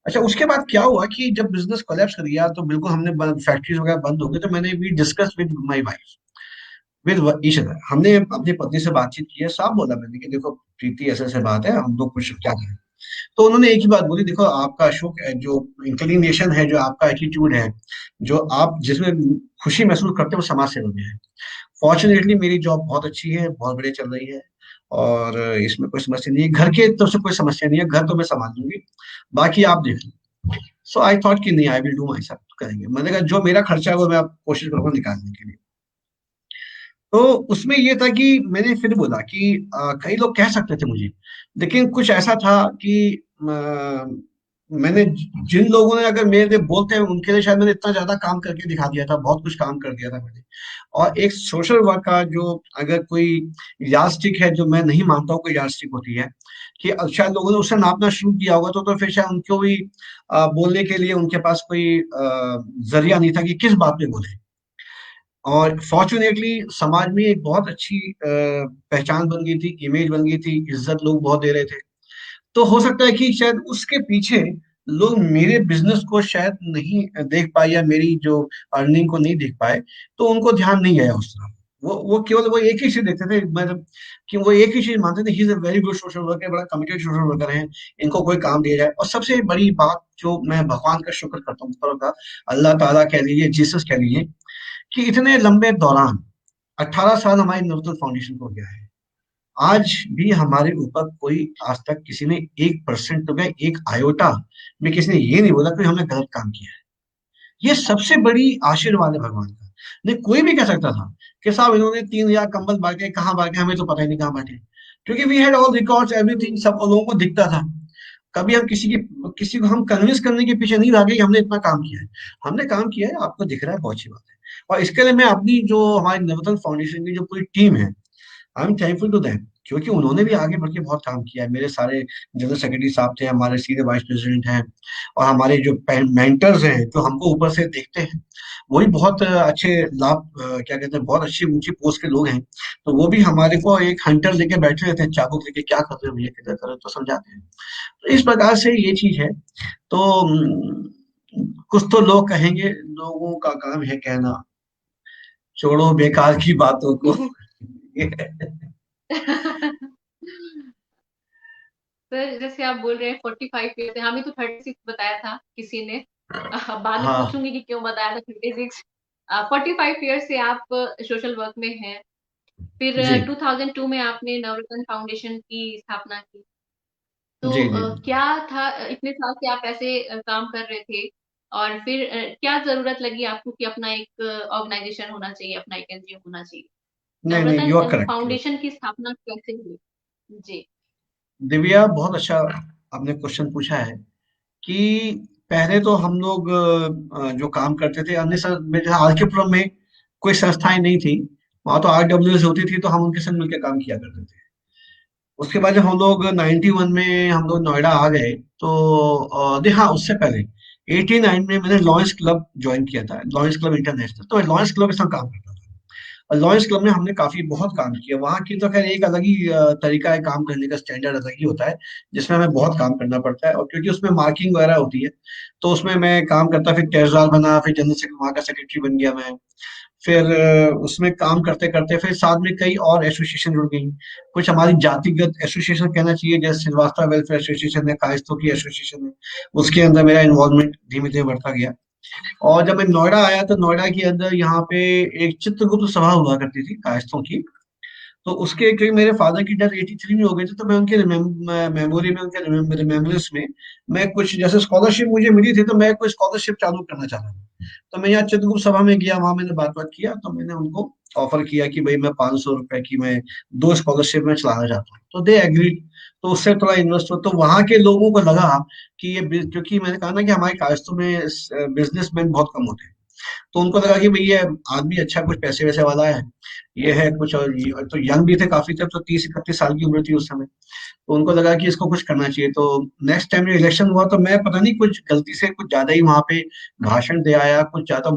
अच्छा, उसके बाद क्या हुआ कि जब बिजनेस कोलैप्स कर गया तो बिल्कुल हमने फैक्ट्रीज वगैरह बंद हो गई, तो मैंने we discuss with my wife, with each other. हमने अपनी पत्नी से बातचीत की है, साफ बोला मैंने कि देखो प्रीति, ऐसे ऐसे बात है, हम लोग कुछ क्या करें। तो उन्होंने एक ही बात बोली, देखो आपका अशोक जो इंक्लिनेशन है, जो आपका एटीट्यूड है, जो आप जिसमें खुशी महसूस करते हो, वो समाज सेवा में है। फॉर्चुनेटली मेरी जॉब बहुत अच्छी है, बहुत बढ़िया चल रही है, और इसमें कोई समस्या नहीं है, घर के तरफ से कोई समस्या नहीं है, घर तो मैं संभाल लूंगी, बाकी आप देख लो। सो आई थॉट कि नहीं, I will do my self, करेंगे। मैंने कहा जो मेरा खर्चा है वो मैं आप कोशिश करूंगा निकालने के लिए। तो उसमें ये था कि मैंने फिर बोला कि कई लोग कह सकते थे मुझे, लेकिन कुछ ऐसा था कि मैंने जिन लोगों ने अगर मेरे लिए बोलते हैं उनके लिए शायद मैंने इतना ज्यादा काम करके दिखा दिया था, बहुत कुछ काम कर दिया था मैंने। और एक सोशल वर्क का जो अगर कोई यार्डस्टिक है, जो मैं नहीं मानता हूँ कोई यार्डस्टिक होती है, कि शायद लोगों ने उससे नापना शुरू किया होगा, तो फिर शायद उनको भी बोलने के लिए उनके पास कोई जरिया नहीं था कि किस बात पे बोले। और फॉर्चुनेटली समाज में एक बहुत अच्छी पहचान बन गई थी, इमेज बन गई थी, इज्जत लोग बहुत दे रहे थे। तो हो सकता है कि शायद उसके पीछे लोग मेरे बिजनेस को शायद नहीं देख पाए, या मेरी जो अर्निंग को नहीं देख पाए, तो उनको ध्यान नहीं गया उस तरफ। वो केवल वो एक ही चीज देखते थे, मतलब कि वो एक ही चीज मानते थे, he is a very good social worker, बड़ा कमिटेड सोशल वर्कर है, इनको कोई काम दिया जाए। और सबसे बड़ी बात जो मैं भगवान का शुक्र करता हूँ, ऊपर का अल्लाह ताला कह लीजिए, जीसस कह लीजिए, कि इतने लंबे दौरान 18 साल हमारी नवतल फाउंडेशन को हो गया है, आज भी हमारे ऊपर कोई आज तक किसी ने 1% तो क्या, एक आयोटा में किसी ने ये नहीं बोला कि हमने गलत काम किया है। ये सबसे बड़ी आशीर्वाद है भगवान का। नहीं, कोई भी कह सकता था कि साहब इन्होंने 3,000 कंबल बांटे, कहाँ बांटे हमें तो पता ही नहीं कहाँ बांटे, क्योंकि we had all records everything, सब लोगों को दिखता था। कभी हम किसी को हम कन्विंस करने के पीछे नहीं भागे कि हमने इतना काम किया है। हमने काम किया है, आपको दिख रहा है, बहुत अच्छी बात है। और इसके लिए मैं अपनी जो हमारी नवरत्न फाउंडेशन की जो पूरी टीम है, I am thankful to them, क्योंकि उन्होंने भी आगे बढ़ के बहुत काम किया है। मेरे सारे जनरल सेक्रेटरी साहब थे, हमारे सीनियर वाइस प्रेसिडेंट हैं, और हमारे जो मेंटर्स हैं जो हमको ऊपर से देखते हैं, वही बहुत अच्छे लाभ, क्या कहते हैं, बहुत अच्छी ऊंची पोस्ट के लोग हैं। तो वो भी हमारे को एक हंटर लेके बैठे रहते हैं, चाबुक लेके, क्या कर रहे हो भैया, किधर कर रहे हो, तो समझाते हैं। तो इस प्रकार से ये चीज है। तो कुछ तो लोग कहेंगे, लोगों का काम है कहना, छोड़ो बेकार की बातों को। सर जैसे आप बोल रहे हैं 45 ईयर, हमें तो 36 बताया था किसी ने। बाद में हाँ पूछूंगी कि क्यों बताया था 36। 45 ईयर से आप सोशल वर्क में हैं। फिर जी 2002 में आपने नवरत्न फाउंडेशन की स्थापना की। तो जी जी। क्या था, इतने साल से आप ऐसे काम कर रहे थे, और फिर क्या जरूरत लगी आपको कि अपना एक ऑर्गेनाइजेशन होना चाहिए, अपना एक एनजीओ होना चाहिए? नहीं नहीं, you are Navratna correct. Foundation की स्थापना कैसे हुई? जी। दिव्या, बहुत अच्छा आपने क्वेश्चन पूछा है कि पहले तो हम लोग जो काम करते थे, अन्य मेरे आरकेपुरम में कोई संस्थाएं नहीं थी। वहां तो RWS होती थी, तो हम उनके संग मिलकर काम किया करते थे। उसके बाद जब हम लोग 91 में हम लोग नोएडा आ गए, तो हाँ, उससे पहले 89 में मैंने लॉयंस क्लब ज्वाइन किया था, लॉयंस क्लब इंटरनेशनल। तो लॉयंस क्लब के साथ काम करता था, और लॉयंस क्लब में हमने काफी बहुत काम किया। वहाँ की तो खैर एक अलग ही तरीका है काम करने का, स्टैंडर्ड अलग ही होता है, जिसमें हमें बहुत काम करना पड़ता है। और क्योंकि उसमें मार्किंग वगैरह होती है, तो उसमें मैं काम करता, फिर कैशदार बना, फिर जनरल सेक्रेटरी, वहाँ का सेक्रेटरी बन गया मैं। फिर उसमें काम करते करते फिर साथ में कई और एसोसिएशन जुड़ गई। कुछ हमारी जातिगत एसोसिएशन कहना चाहिए, जैसे श्रीवास्तव वेलफेयर एसोसिएशन है, कायस्थों की एसोसिएशन है, उसके अंदर मेरा इन्वॉल्वमेंट धीमे धीमे बढ़ता गया। और जब मैं नोएडा आया, तो नोएडा के अंदर यहाँ पे एक चित्रगुप्त सभा हुआ करती थी कायस्थों की। तो उसके, क्योंकि मेरे फादर की डेथ 83 में हो गई थी, तो मैं उनके मेमोरी में, उनके रिमेम्बरेंस में, मैं कुछ जैसे स्कॉलरशिप मुझे मिली थी, तो मैं कोई स्कॉलरशिप चालू करना चाह रहा था। तो मैं यहाँ चित्रगुप्त सभा में गया, वहां मैंने बात बात किया, तो मैंने उनको ऑफर किया कि भाई मैं 500 रुपए की मैं 2 स्कॉलरशिप में चलाना चाहता हूँ, तो दे एग्री। तो उससे थोड़ा इन्वेस्ट हो, तो वहां के लोगों को लगा कि क्योंकि मैंने कहा ना कि हमारे कायस्थों में बिजनेसमैन बहुत कम होते हैं, तो उनको लगा कि भई ये आदमी अच्छा, कुछ पैसे वैसे वाला है, ये है कुछ। और तो यंग भी थे काफी, तब तो 30-31 साल की उम्र थी उस समय। तो उनको लगा कि इसको कुछ करना चाहिए। तो नेक्स्ट टाइम जब इलेक्शन हुआ, तो मैं पता नहीं कुछ गलती से कुछ ज्यादा ही वहां पे भाषण दे आया, कुछ ज्यादा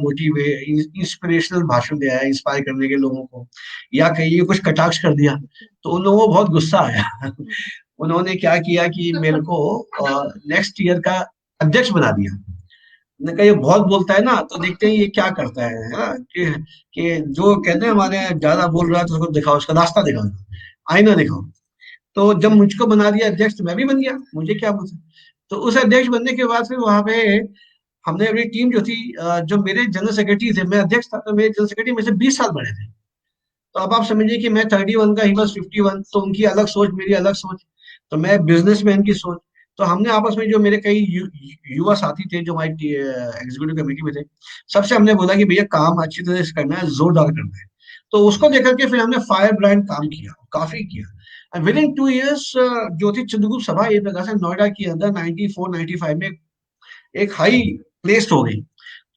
इंस्पिरेशनल भाषण दे आया, इंस्पायर करने के लोगों को, या कहिए कुछ कटाक्ष कर दिया। तो उन लोगों को बहुत गुस्सा आया। उन्होंने क्या किया कि मेरे को नेक्स्ट ईयर का अध्यक्ष बना दिया। ने कहा ये बहुत बोलता है ना, तो देखते हैं ये क्या करता है ना, कि जो कहते हैं हमारे यहाँ, ज्यादा बोल रहा है तो उसको दिखाओ, उसका रास्ता दिखाओ, आईना दिखाओ। तो जब मुझको बना दिया अध्यक्ष, तो मैं भी बन गया, मुझे क्या पूछा। तो उस अध्यक्ष बनने के बाद फिर वहां पे हमने अपनी टीम जो थी, जो मेरे जनरल सेक्रेटरी थे, मैं अध्यक्ष था, तो मेरे जनरल सेक्रेटरी में से 20 साल बड़े थे। तो अब आप समझिए कि मैं 31 का, ही बस 51, तो उनकी अलग सोच, मेरी अलग सोच, तो मैं बिजनेसमैन की सोच। तो हमने आपस में, जो मेरे कई युवा साथी थे जो हमारी एग्जीक्यूटिव कमेटी में थे, सबसे हमने बोला कि भैया काम अच्छी तरह से करना है, जोरदार करना है। तो उसको लेकर के फिर हमने फायर ब्रांड काम किया, काफी किया। विद इन 2 इयर्स जो थी चित्रगुप्त सभा, एक प्रकार से नोएडा के अंदर 94-95 में एक हाई प्लेस हो गई।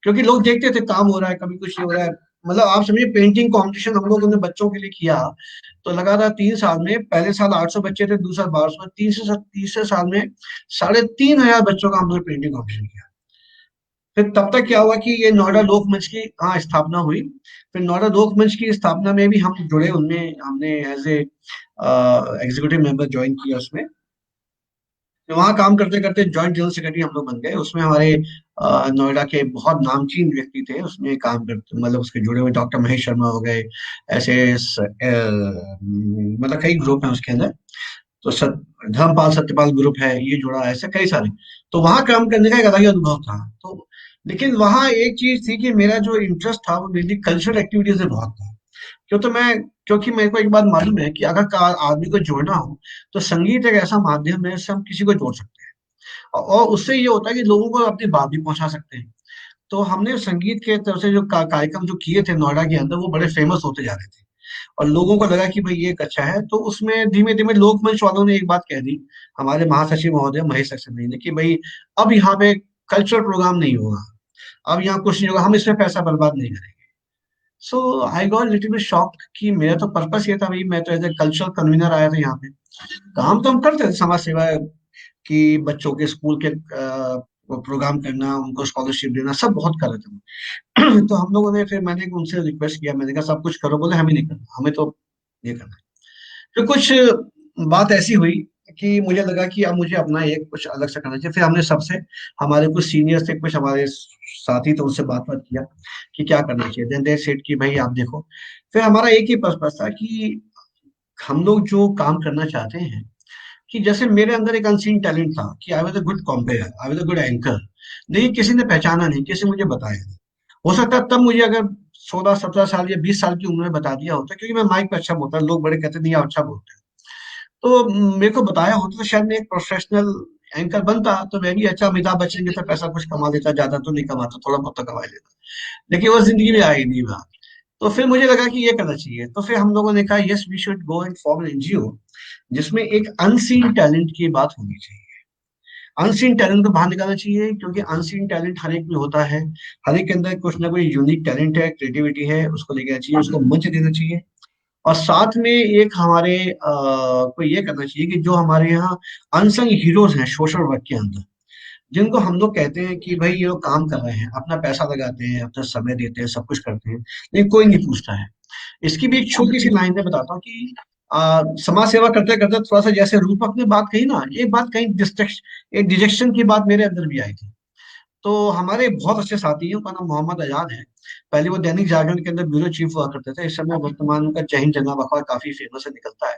क्योंकि लोग देखते थे काम हो रहा है, कभी कुछ नहीं हो रहा है। मतलब आप समझिए, पेंटिंग कंपटीशन हम लोगों ने बच्चों के लिए किया। तो लगातार 3 साल में, पहले साल 800 बच्चे थे, दूसरा 1200, तीसरे साल में 3,500 बच्चों का हम लोग पेंटिंग कंपटीशन किया। फिर तब तक क्या हुआ कि ये नोएडा लोक मंच की, हाँ, स्थापना हुई। फिर नोएडा लोक मंच की स्थापना में भी हम जुड़े, उनमें हमने as a executive member join किया उसमें। तो वहाँ काम करते करते जॉइंट जनरल सेक्रेटरी हम लोग बन गए। उसमें हमारे नोएडा के बहुत नामचीन व्यक्ति थे उसमें काम करते, मतलब उसके जुड़े हुए डॉक्टर महेश शर्मा हो गए, ऐसे मतलब कई ग्रुप हैं उसके अंदर। तो धर्मपाल सत्यपाल ग्रुप है, ये जुड़ा है, ऐसे कई सारे। तो वहाँ काम करने का एक अलग ही अनुभव था। तो लेकिन वहाँ एक चीज थी कि मेरा जो इंटरेस्ट था वो मेनली कल्चरल एक्टिविटीज में बहुत था। क्योंकि मेरे को एक बात मालूम है कि अगर आदमी को जोड़ना हो, तो संगीत एक ऐसा माध्यम है जिससे हम किसी को जोड़ सकते हैं। और उससे ये होता है कि लोगों को अपनी बात भी पहुंचा सकते हैं। तो हमने संगीत के तरफ से जो कार्यक्रम जो किए थे नोएडा के अंदर, वो बड़े फेमस होते जा रहे थे। और लोगों को लगा कि भाई ये एक अच्छा है, तो उसमें धीमे धीमे लोकमंच वालों ने एक बात कह दी, हमारे महासचिव महोदय महेश सक्सेना ने, कि भाई अब यहाँ पे कल्चरल प्रोग्राम नहीं होगा, अब यहाँ कुछ नहीं होगा, हम इसमें पैसा बर्बाद नहीं करेंगे। So I got little bit shock कि मेरा तो पर्पस ये था भाई, मैं तो एज ए कल्चरल कन्वीनर आया था यहाँ पे। काम तो हम करते थे समाज सेवा कि बच्चों के स्कूल के प्रोग्राम करना, उनको स्कॉलरशिप देना, सब बहुत कर रहे थे। तो हम लोगों ने फिर मैंने उनसे रिक्वेस्ट किया, मैंने कहा सब कुछ करो, बोले हमें नहीं करना, हमें तो ये करना है। फिर कुछ बात ऐसी हुई कि मुझे लगा कि अब मुझे अपना एक कुछ अलग से करना चाहिए। फिर हमने सबसे, हमारे कुछ सीनियर्स थे, कुछ हमारे साथी, तो उनसे बात बात किया कि क्या करना चाहिए। देन दे सेड कि भाई आप देखो। फिर हमारा एक ही पर्पस था कि हम लोग जो काम करना चाहते हैं, कि जैसे मेरे अंदर एक अनसीन टैलेंट था कि I was a good compare, I was a good anchor, लेकिन किसी ने पहचाना नहीं, किसी ने मुझे बताया नहीं। हो सकता है तब मुझे अगर 16-17 साल या 20 साल की उम्र में बता दिया होता, क्योंकि मैं माइक पे अच्छा बोलता, लोग बड़े कहते नहीं आप अच्छा बोलते हैं, तो मेरे को बताया होता तो शायद मैं एक प्रोफेशनल एंकर बनता, तो मैं भी अच्छा अमिताभ बच्चन की तरह पैसा कुछ कमा लेता, ज्यादा तो नहीं कमाता, थोड़ा बहुत तो कमा लेता, लेकिन वो जिंदगी में आई नहीं बात। तो फिर मुझे लगा कि ये करना चाहिए, तो फिर हम लोगों ने कहा yes we should go and form an NGO, जिसमें एक अनसीन टैलेंट की बात होनी चाहिए। अनसीन टैलेंट को बाहर निकालना चाहिए, क्योंकि अनसीन टैलेंट हर एक में होता है, हर एक के अंदर कुछ ना कोई यूनिक टैलेंट है, क्रिएटिविटी है, उसको लेके आना चाहिए, उसको मंच देना चाहिए। और साथ में एक हमारे को ये करना चाहिए कि जो हमारे यहाँ अनसंग हीरोज हैं सोशल वर्क के अंदर, जिनको हम लोग कहते हैं कि भाई ये लोग काम कर रहे हैं, अपना पैसा लगाते हैं, अपना समय देते हैं, सब कुछ करते हैं, लेकिन कोई नहीं पूछता है। इसकी भी एक छोटी सी लाइन में बताता हूँ कि समाज सेवा करते करते थोड़ा सा, जैसे रूपक ने बात कही ना, ये बात कहीं डिस्ट्रक्शन, एक डिजेक्शन की बात मेरे अंदर भी आई थी। तो हमारे बहुत अच्छे साथी हैं, उनका नाम मोहम्मद आजाद है। पहले वो दैनिक जागरण के अंदर ब्यूरो चीफ हुआ करते थे, इस समय वर्तमान उनका जय हिंद जनाब अखबार काफी फेमस है, निकलता है।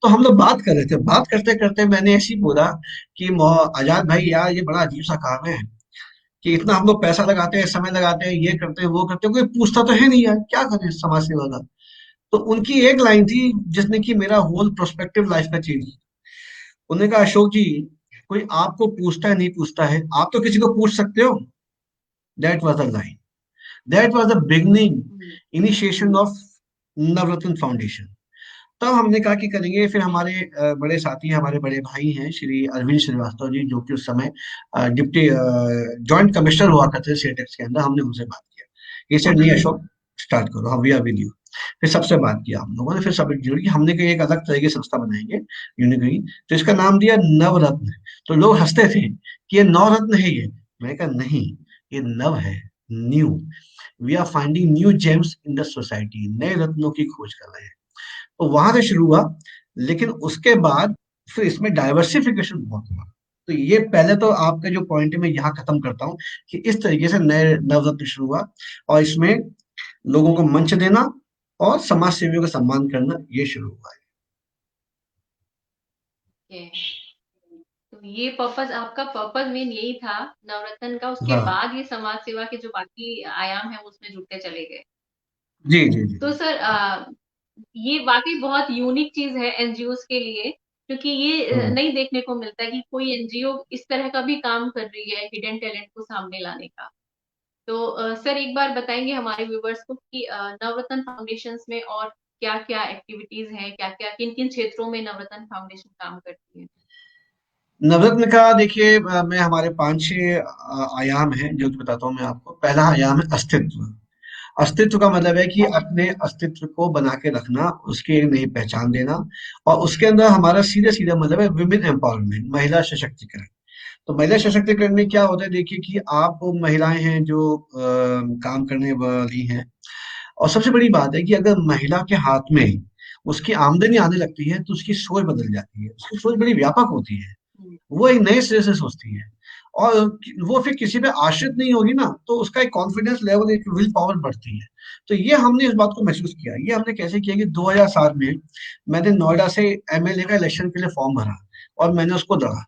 तो हम लोग बात कर रहे थे, बात करते करते मैंने ऐसे ही बोला कि आजाद भाई यार ये बड़ा अजीब सा काम है, कि इतना हम लोग पैसा लगाते हैं, समय लगाते हैं, ये करते हैं, वो करते हैं, कोई पूछता तो है नहीं यार, क्या करें समाज सेवा का। तो उनकी एक लाइन थी जिसने कि मेरा होल प्रोस्पेक्टिव लाइफ का चेंज। उन्होंने कहा अशोक जी, कोई आपको पूछता है नहीं पूछता है, आप तो किसी को पूछ सकते हो। That was the line, that was the beginning, hmm. Initiation of Navratna foundation. तब हमने कहा कि करेंगे। फिर हमारे बड़े साथी, हमारे बड़े भाई हैं श्री अरविंद श्रीवास्तव जी, जो कि उस समय डिप्टी जॉइंट कमिश्नर हुआ करते थे सेटेक्स के अंदर, हमने उनसे बात किया। ये सेड नहीं अशोक, स्टार्ट करो, हम वी आर विद यू। फिर सबसे बात किया हम लोगों ने, फिर सब जुड़ के हमने कहा एक अलग तरह की संस्था बनाएंगे, यूनिक, तो इसका नाम दिया नवरत्न। तो लोग हंसते थे कि ये नवरत्न है ये, मैंने कहा नहीं, ये नव है, new. We are finding new gems in the society, नए रत्नों की खोज कर रहे हैं। तो वहां से शुरू हुआ, लेकिन उसके बाद फिर इसमें डाइवर्सिफिकेशन बहुत हुआ। तो ये पहले तो आपका जो पॉइंट है मैं यहाँ खत्म करता हूँ, कि इस तरीके से नए नवरत्न शुरू हुआ, और इसमें लोगों को मंच देना और समाज सेवियों का सम्मान करना, ये शुरू हुआ है। ये तो ये पर्पस, आपका पर्पस मेन यही था नवरत्न का, उसके हाँ, बाद ये समाज सेवा के जो बाकी आयाम है उसमें जुड़ते चले गए। जी जी जी तो सर ये वाकई बहुत यूनिक चीज है एनजीओ के लिए, क्योंकि ये हम्म। नहीं देखने को मिलता है कि कोई एनजीओ इस तरह का भी काम कर रही है हिडन टैलेंट को सामने लाने का। तो सर एक बार बताएंगे हमारे व्यूवर्स को कि नवरत्न फाउंडेशन में और क्या क्या एक्टिविटीज हैं, क्या क्या किन किन क्षेत्रों में नवरत्न फाउंडेशन काम करती है। नवरत्न का देखिए, मैं हमारे 5-6 आयाम हैं जो कि बताता हूँ मैं आपको। पहला आयाम है अस्तित्व। अस्तित्व का मतलब है कि अपने अस्तित्व को बना के रखना, उसकी एक नई पहचान देना, और उसके अंदर हमारा सीधा सीधा मतलब है विमेन एम्पावरमेंट, महिला सशक्तिकरण। तो महिला सशक्तिकरण में क्या होता है, देखिए कि आप महिलाएं हैं जो काम करने वाली हैं, और सबसे बड़ी बात है कि अगर महिला के हाथ में उसकी आमदनी आने लगती है, तो उसकी सोच बदल जाती है, उसकी सोच बड़ी व्यापक होती है, हम्म। वो एक नए सिरे से सोचती है। और वो फिर किसी पे आश्रित नहीं होगी ना, तो उसका एक कॉन्फिडेंस लेवल, एक विल पावर बढ़ती है। तो ये हमने इस बात को महसूस किया। ये हमने कैसे किया कि 2007 में मैंने नोएडा से एमएलए का इलेक्शन के लिए फॉर्म भरा, और मैंने उसको लड़ा,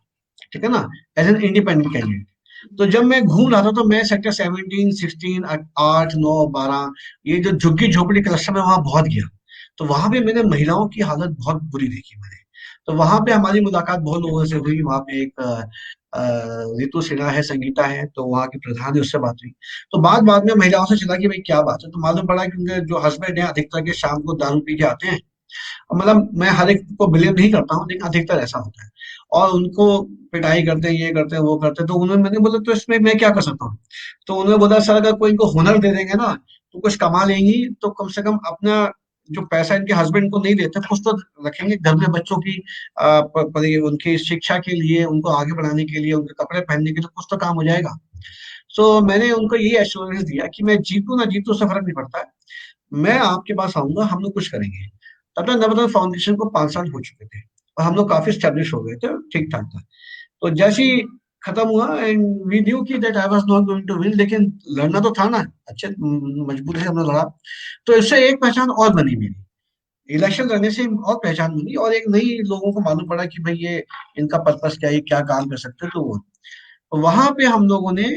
ठीक है ना, एज एन इंडिपेंडेंट कैंडिडेट। तो जब मैं घूम रहा था, तो मैं सेक्टर 17, 16, 8, 9, 12, ये जो झुग्गी झोपड़ी क्लस्टर में, वहां बहुत गया। तो वहां पे मैंने महिलाओं की हालत बहुत बुरी देखी मैंने। तो वहां पे हमारी मुलाकात बहुत लोगों से हुई। वहां पे एक रितु सिन्हा है, संगीता है, तो वहाँ की प्रधान है, उससे बात हुई। तो बात बाद में महिलाओं से चला कि भाई क्या बात है, तो मालूम पड़ा कि उनके जो हस्बैंड है अधिकतर के शाम को दारू पी के आते हैं। मतलब मैं हर एक को ब्लेम नहीं करता हूँ, लेकिन अधिकतर ऐसा होता है। और उनको पिटाई करते हैं, ये करते हैं, वो करते हैं। तो उन्होंने, मैंने बोला तो इसमें मैं क्या कर सकता हूँ? तो उन्होंने बोला सर अगर कोई इनको हुनर दे देंगे ना तो कुछ कमा लेंगी, तो कम से कम अपना जो पैसा इनके हस्बैंड को नहीं देते कुछ तो रखेंगे घर में, बच्चों की उनकी शिक्षा के लिए, उनको आगे बढ़ाने के लिए, उनके कपड़े पहनने के लिए कुछ तो काम हो जाएगा। सो मैंने उनको ये एश्योरेंस दिया कि मैं जीतू ना जीतू उससे फर्क नहीं पड़ता है, मैं आपके पास आऊंगा, हम लोग कुछ करेंगे। तब तक नवरत्न फाउंडेशन को 5 साल हो चुके थे और हम लोग काफी स्टेब्लिश हो गए थे, ठीक ठाक था। तो जैसे ही खत्म हुआ एंड वी न्यू कि that I was not going to win, लेकिन लड़ना तो था ना, अच्छे मजबूत से हमने लड़ा। तो इससे एक पहचान और बनी मेरी, इलेक्शन लड़ने से और पहचान बनी, और एक नई लोगों को मालूम पड़ा कि भाई ये इनका पर्पस क्या है, ये क्या काम कर सकते हैं। तो वो वहां पे हम लोगों ने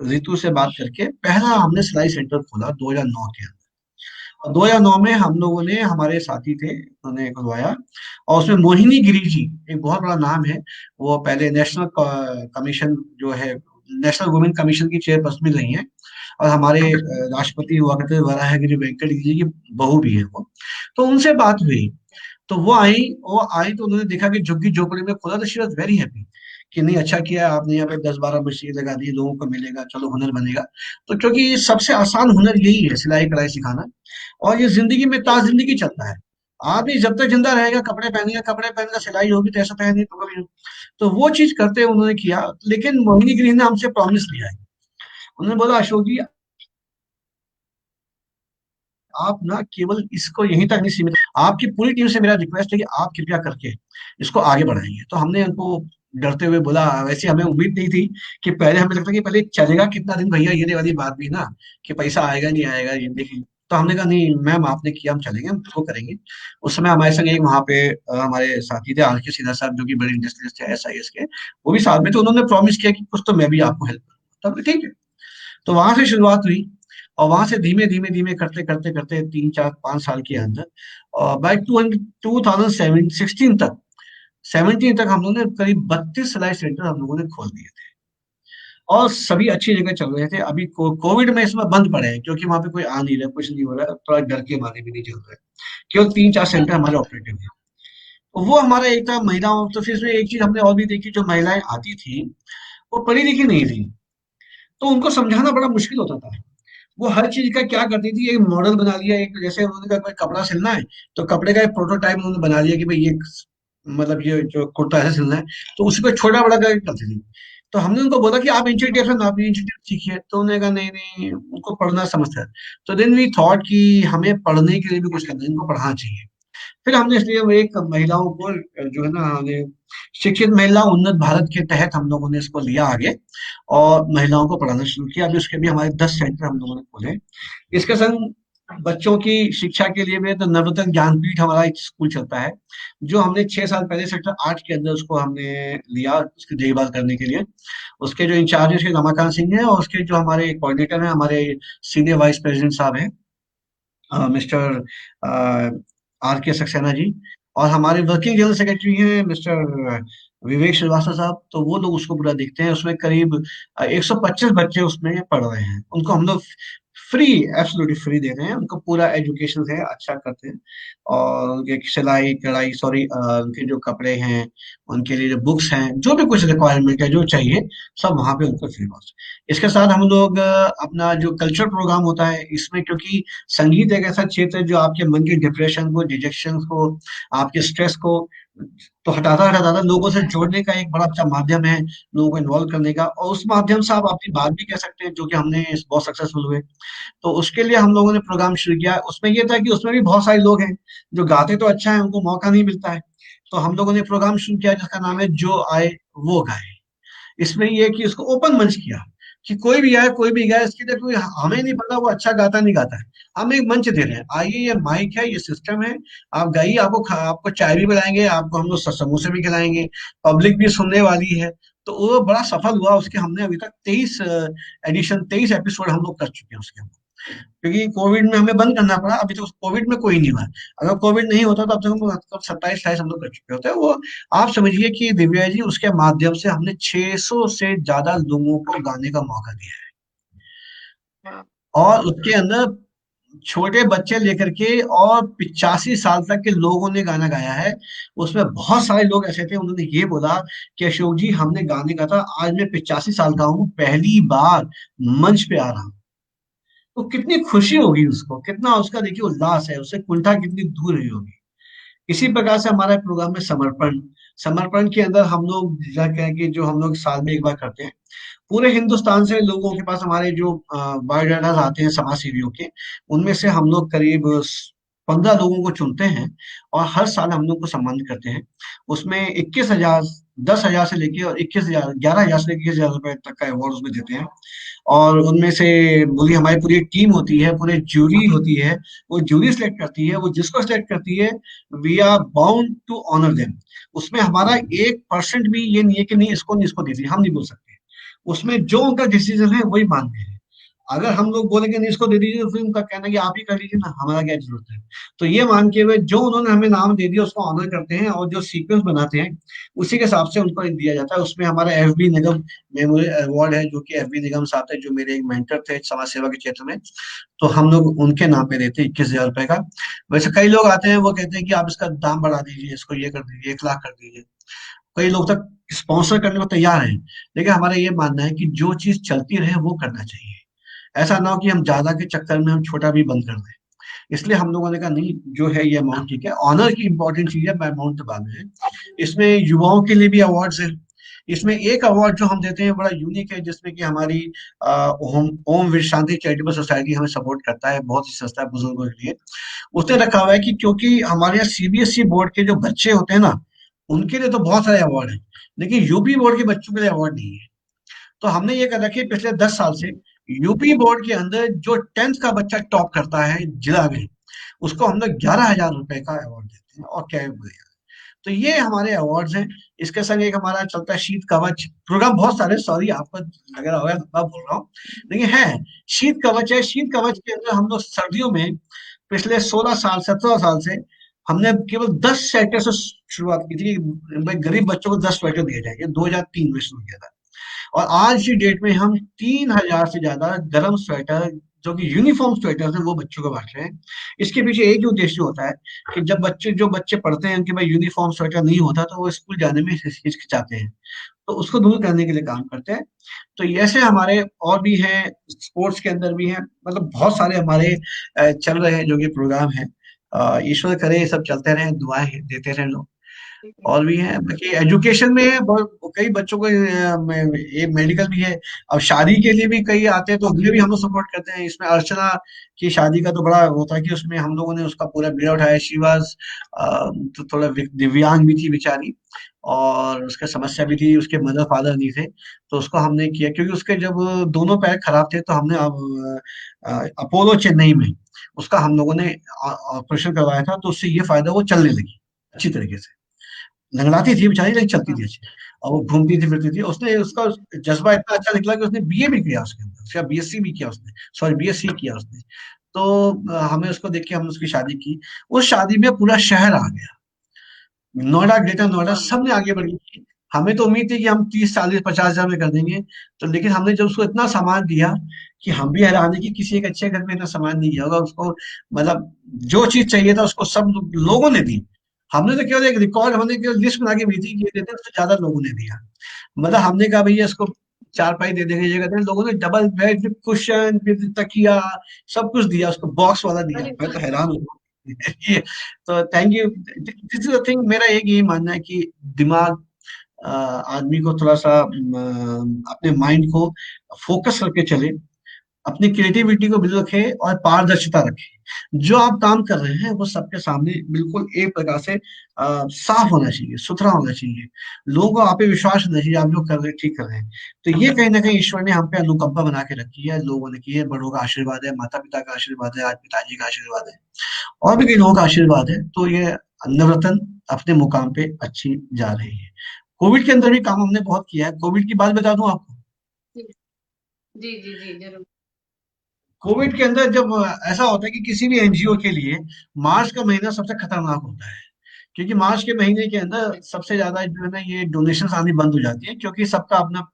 रितु से बात करके पहला हमने सिलाई सेंटर खोला 2009 के अंदर। और 2009 में हम लोगों ने, हमारे साथी थे, उन्होंने खुलवाया। और उसमें मोहिनी गिरी जी, एक बहुत बड़ा नाम है, वो पहले नेशनल कमीशन जो है, नेशनल वुमेन कमीशन की चेयरपर्सन भी रही हैं, और हमारे राष्ट्रपति हुआ करते वराहगिरी वेंकट जी की बहू भी है वो। तो उनसे बात हुई, तो वो आई तो उन्होंने देखा कि झुग्गी झोपड़ी में खोला, तो शी वॉज वेरी हैप्पी कि नहीं अच्छा किया आपने, यहाँ पे 10-12 मशीन लगा दी, लोगों को मिलेगा, चलो हुनर बनेगा। तो क्योंकि सबसे आसान हुनर यही है, सिलाई कढ़ाई सिखाना। और ये जिंदगी में ता जिंदगी चलता है, आदमी जब तक जिंदा रहेगा कपड़े पहनेगा, कपड़े पहनेगा, सिलाई होगी तो ऐसा तो है नहीं, तो कभी नहीं। तो वो चीज करते हुए उन्होंने किया। लेकिन मोहिनी गिरी ने हमसे प्रॉमिस लिया है, उन्होंने बोला अशोक जी आप ना केवल इसको यहीं तक नहीं सीमित, आपकी पूरी टीम से मेरा रिक्वेस्ट है कि आप कृपया करके इसको आगे बढ़ाएंगे। तो हमने उनको डरते हुए बोला, वैसे हमें उम्मीद नहीं थी कि पहले हमें लगता कि पहले चलेगा कितना दिन भैया, ये वाली बात भी ना कि पैसा आएगा नहीं आएगा ये देखिए। तो हमने कहा नहीं मैम आपने किया, हम चलेंगे, हम वो करेंगे। उस समय हमारे संग एक वहाँ पे हमारे साथी थे आर के सिन्हा साहब, जो कि बड़े इंडस्ट्रियलिस्ट थे SIS के, वो भी साथ में थे। उन्होंने प्रॉमिस किया कि कुछ तो मैं भी आपको हेल्प करूंगा। तब ठीक है, तो वहां से शुरुआत हुई। और वहां से धीमे धीमे धीमे करते करते करते 3-4-5 साल के अंदर, और बाई 2016 तक, 17 तक हम लोगों ने करीब 32 सिलाई सेंटर हम लोगों ने खोल दिए थे। और सभी अच्छी जगह चल रहे थे। अभी कोविड में इसमें बंद पड़े हैं, क्योंकि वहां पे कोई आ नहीं रहा, कुछ नहीं हो रहा है, थोड़ा डर के मारे भी नहीं चल रहा है। केवल 3-4 सेंटर हमारे ऑपरेटिव है। तो वो हमारा एक था महिलाओं। तो फिर इसमें एक चीज हमने और भी देखी, जो महिलाएं आती थी वो पढ़ी लिखी नहीं थी, तो उनको समझाना बड़ा मुश्किल होता था। वो हर चीज का क्या करती थी, एक मॉडल बना लिया, एक जैसे उन्होंने कहा कोई कपड़ा सिलना है, तो कपड़े का एक प्रोटोटाइप उन्होंने बना लिया कि भाई ये मतलब ये जो कुर्ता ऐसे सिलना है, तो उसी को छोटा बड़ा करके करती थी। तो हमने उनको बोला कि आप इंची टेप से नापिए, इंची टेप सीखिए। तो उन्होंने कहा नहीं नहीं, उनको पढ़ना समझता है। तो देन वी थॉट कि हमें पढ़ने के लिए भी कुछ करना है, इनको पढ़ाना चाहिए। फिर हमने इसलिए वो एक महिलाओं को जो है ना, हमने शिक्षित महिला उन्नत भारत के तहत हम लोगों ने इसको लिया आगे, और महिलाओं को पढ़ाना शुरू किया। अभी उसके भी हमारे 10 सेंटर हम लोगों ने खोले। इसके संग बच्चों की शिक्षा के लिए भी तो नवरत्न ज्ञानपीठ हमारा एक स्कूल चलता है, जो हमने 6 साल पहले सेक्टर 8 के अंदर उसको हमने लिया, उसकी देखभाल करने के लिए। उसके जो इंचार्ज है श्री रमाकांत सिंह है, और उसके जो हमारे कोऑर्डिनेटर हैं, हमारे सीनियर वाइस प्रेसिडेंट साहब हैं, मिस्टर RK सक्सेना जी। और हमारे वर्किंग जनरल सेक्रेटरी हैं मिस्टर विवेक श्रीवास्तव साहब। तो वो लोग उसको पूरा देखते हैं। उसमें करीब 125 बच्चे उसमें पढ़ रहे हैं, उनको हम लोग फ्री, एब्सोल्युटली फ्री दे रहे हैं, उनको पूरा एजुकेशन है, अच्छा करते हैं। और उनके सिलाई कढ़ाई, सॉरी, उनके जो कपड़े हैं, उनके लिए जो बुक्स हैं, जो भी कुछ रिक्वायरमेंट है जो चाहिए, सब वहाँ पे उनको फ्री कॉस्ट। इसके साथ हम लोग अपना जो कल्चर प्रोग्राम होता है इसमें, क्योंकि संगीत एक ऐसा क्षेत्र है जो आपके मन के डिप्रेशन को, डिजेक्शन को, आपके स्ट्रेस को तो हटाता हटाता लोगों से जोड़ने का एक बड़ा अच्छा माध्यम है, लोगों को इन्वॉल्व करने का। और उस माध्यम से आप अपनी बात भी कह सकते हैं, जो कि हमने बहुत सक्सेसफुल हुए। तो उसके लिए हम लोगों ने प्रोग्राम शुरू किया। उसमें ये था कि उसमें भी बहुत सारे लोग हैं जो गाते तो अच्छा है, उनको मौका नहीं मिलता है। तो हम लोगों ने प्रोग्राम शुरू किया जिसका नाम है जो आए वो गाए। इसमें ये है कि इसको ओपन मंच किया, कि कोई भी आए कोई भी गाए, इसके लिए कोई हमें नहीं पता वो अच्छा गाता नहीं गाता है, हम एक मंच दे रहे हैं, आइए ये माइक है, ये सिस्टम है, आप गाइए, आपको चाय भी पिलाएंगे, आपको हम लोग समोसे भी खिलाएंगे, पब्लिक भी सुनने वाली है। तो वो बड़ा सफल हुआ। उसके हमने अभी तक 23 एडिशन, 23 एपिसोड हम लोग कर चुके हैं उसके। क्योंकि कोविड में हमें बंद करना पड़ा। अभी तो कोविड में कोई नहीं हुआ। अगर कोविड नहीं होता तो अब तक हम 27-28 हम लोग कर चुके होते हैं वो। आप समझिए कि दिव्या जी, उसके माध्यम से हमने 600 से ज्यादा लोगों को गाने का मौका दिया है। वाह। और उसके अंदर छोटे बच्चे लेकर के और 85 साल तक के लोगों ने गाना गाया है। उसमें बहुत सारे लोग ऐसे थे, उन्होंने ये बोला कि अशोक जी, हमने गाने का था, आज मैं 85 साल का हूँ, पहली बार मंच पे आ रहा हूँ। तो कितनी खुशी होगी उसको, कितना उसका देखिए उल्लास है, उससे कुंठा कितनी दूर हुई होगी। इसी प्रकार से हमारे प्रोग्राम में समर्पण, समर्पण के अंदर हम लोग क्या कहें कि जो हम लोग साल में एक बार करते हैं, पूरे हिंदुस्तान से लोगों के पास हमारे जो बायोडाटाज आते हैं समाज सेवियों के, उनमें से हम लोग करीब 15 लोगों को चुनते हैं और हर साल हम लोग को सम्मानित करते हैं। उसमें 21,000, 10,000 से लेके और 21,000, 11,000 से लेके 21,000 रुपए तक का अवार्ड उसमें देते हैं। और उनमें से पूरी हमारी पूरी टीम होती है, पूरे जूरी होती है, वो जूरी सिलेक्ट करती है, वो जिसको सिलेक्ट करती है, we are bound to honour them. उसमें हमारा 1% भी ये नहीं है कि नहीं इसको नहीं, इसको दीजिए, हम नहीं बोल सकते। उसमें जो उनका डिसीजन है वही मानते हैं। अगर हम लोग बोलेंगे नहीं इसको दे दीजिए, तो फिर उनका कहना है कि आप ही कर लीजिए ना, हमारा क्या जरूरत है। तो ये मान के हुए जो उन्होंने हमें नाम दे दिया उसको ऑनर करते हैं, और जो सीक्वेंस बनाते हैं उसी के हिसाब से उनको दिया जाता है। उसमें हमारा एफबी निगम मेमोरियल अवार्ड है, जो कि एफबी निगम साहब थे, जो मेरे एक मेंटर थे समाज सेवा के क्षेत्र में। तो हम लोग उनके नाम पे देते हैं 21,000 रुपए का। वैसे कई लोग आते हैं, वो कहते हैं कि आप इसका दाम बढ़ा दीजिए, इसको ये कर दीजिए, 1 लाख कर दीजिए। कई लोग तक स्पॉन्सर करने को तैयार हैं। लेकिन हमारा ये मानना है कि जो चीज चलती रहे वो करना चाहिए। ऐसा ना हो कि हम ज्यादा के चक्कर में हम छोटा भी बंद कर दें। इसलिए हम लोगों ने कहा नहीं, जो है ये अमाउंट ठीक है, ऑनर की इंपॉर्टेंट चीज है, अमाउंट तो बाद में है। इसमें युवाओं के लिए भी अवार्ड्स है। इसमें एक अवार्ड जो हम देते हैं बड़ा यूनिक है, जिसमें कि हमारी ओम ओम वीर शांति चैरिटेबल सोसाइटी हमें सपोर्ट करता है, बहुत ही संस्था है बुजुर्गों के लिए। उसने रखा हुआ है कि क्योंकि हमारे यहाँ सीबीएसई बोर्ड के जो बच्चे होते हैं ना, उनके लिए तो बहुत सारे अवार्ड हैं, लेकिन यूपी बोर्ड के बच्चों के लिए अवार्ड नहीं है। तो हमने ये कर रखी है पिछले 10 साल से, यूपी बोर्ड के अंदर जो 10th का बच्चा टॉप करता है जिला में, उसको हम लोग 11,000 रुपए का अवार्ड देते हैं और कैब देते हैं। तो ये हमारे अवार्ड्स हैं। इसके संग एक हमारा चलता है शीत कवच प्रोग्राम, बहुत सारे, सॉरी आपको लग रहा होगा मैं बोल रहा हूँ, लेकिन है। शीत कवच है, शीत कवच के अंदर हम लोग सर्दियों में पिछले 16 साल 17 साल से हमने केवल 10 स्वेटर से शुरुआत की थी कि भाई गरीब बच्चों को 10 स्वेटर दिए जाएंगे, 2003 में शुरू किया था। और आज की डेट में हम 3,000 से ज्यादा गर्म स्वेटर, जो कि यूनिफॉर्म स्वेटर है, वो बच्चों को बांट रहे हैं। इसके पीछे एक ही उद्देश्य होता है कि जब बच्चे जो बच्चे पढ़ते हैं उनके पास यूनिफॉर्म स्वेटर नहीं होता, तो वो स्कूल जाने में हिचकिचाते हैं। तो उसको दूर करने के लिए काम करते हैं। तो ऐसे हमारे और भी हैं, स्पोर्ट्स के अंदर भी हैं, मतलब बहुत सारे हमारे चल रहे हैं जो कि प्रोग्राम है। ईश्वर करे ये सब चलते रहे, दुआएं देते रहे लोग। और भी है बाकी एजुकेशन में कई बच्चों को ये मेडिकल भी है। अब शादी के लिए भी कई आते हैं, तो उन्हें भी हम लोग सपोर्ट करते हैं। इसमें अर्चना की शादी का तो बड़ा होता है कि उसमें हम लोगों ने उसका पूरा बीड़ा उठाया। शी वाज तो थोड़ा दिव्यांग भी थी बेचारी, और उसका समस्या भी थी, उसके मदर फादर नहीं थे। तो उसको हमने किया, क्योंकि उसके जब दोनों पैर खराब थे, तो हमने अब अपोलो चेन्नई में उसका हम लोगों ने ऑपरेशन करवाया था। तो उससे ये फायदा, वो चलने लगी अच्छी तरीके से। लंगड़ाती थी बेचारी, लेकिन चलती थी अच्छी। और वो घूमती थी फिरती थी। उसने उसका जज्बा इतना अच्छा निकला कि उसने बीए भी किया उसके अंदर, उसका बीएससी भी किया उसने, सॉरी बीएससी किया उसने। तो हमें उसको देख के हमने उसकी शादी की। उस शादी में पूरा शहर आ गया, नोएडा, ग्रेटर नोएडा, हाँ। सबने आगे बढ़ गई। हमें तो उम्मीद थी कि हम 30, 40, 50 हजार में कर देंगे। तो लेकिन हमने जब उसको इतना सामान दिया कि हम भी हैरान है कि किसी एक अच्छे घर में इतना सामान नहीं दिया होगा उसको। मतलब जो चीज चाहिए था उसको सब लोगों ने दी। हमने तो केवल एक रिकॉर्ड, हमने केवल लिस्ट बना के भेजी कि ये देते हैं, उससे ज्यादा लोगों ने दिया। मतलब हमने कहा भैया इसको चारपाई दे देंगे, ये कहते हैं, लोगों ने double bed with cushion with तकिया सब कुछ दिया उसको, बॉक्स वाला दिया। अरे मैं वाह। तो हैरान हूँ। ये तो thank you. This is the thing, मेरा एक यही मानना है कि दिमाग, आदमी को थोड़ा सा अपने माइंड को फोकस करके चले, अपनी क्रिएटिविटी को बिल्कुल रखे और पारदर्शिता रखे। जो आप काम कर रहे हैं वो सबके सामने बिल्कुल एक प्रकार से साफ होना चाहिए, सुथरा होना चाहिए। लोगों को आप पे विश्वास होना चाहिए, आप जो कर रहे हैं ठीक कर रहे हैं। तो ये कहीं ना कहीं ईश्वर ने हम पे अनुकंपा बना के रखी है, लोगों ने की है, बड़ों का आशीर्वाद है, माता पिता का आशीर्वाद है, आज पिताजी का आशीर्वाद है, और भी कई लोगों का आशीर्वाद है। तो ये नवरत्न अपने मुकाम पे अच्छी जा रही है। कोविड के अंदर भी काम हमने बहुत किया है। कोविड की बात बता दूं आपको। जी जी जी जी, जरूर। कोविड के अंदर जब ऐसा होता है कि किसी भी एनजीओ के लिए मार्च का महीना सबसे खतरनाक होता है, क्योंकि मार्च के महीने के अंदर सबसे ज्यादा जो है ना ये डोनेशन आनी बंद हो जाती है, क्योंकि सबका अपना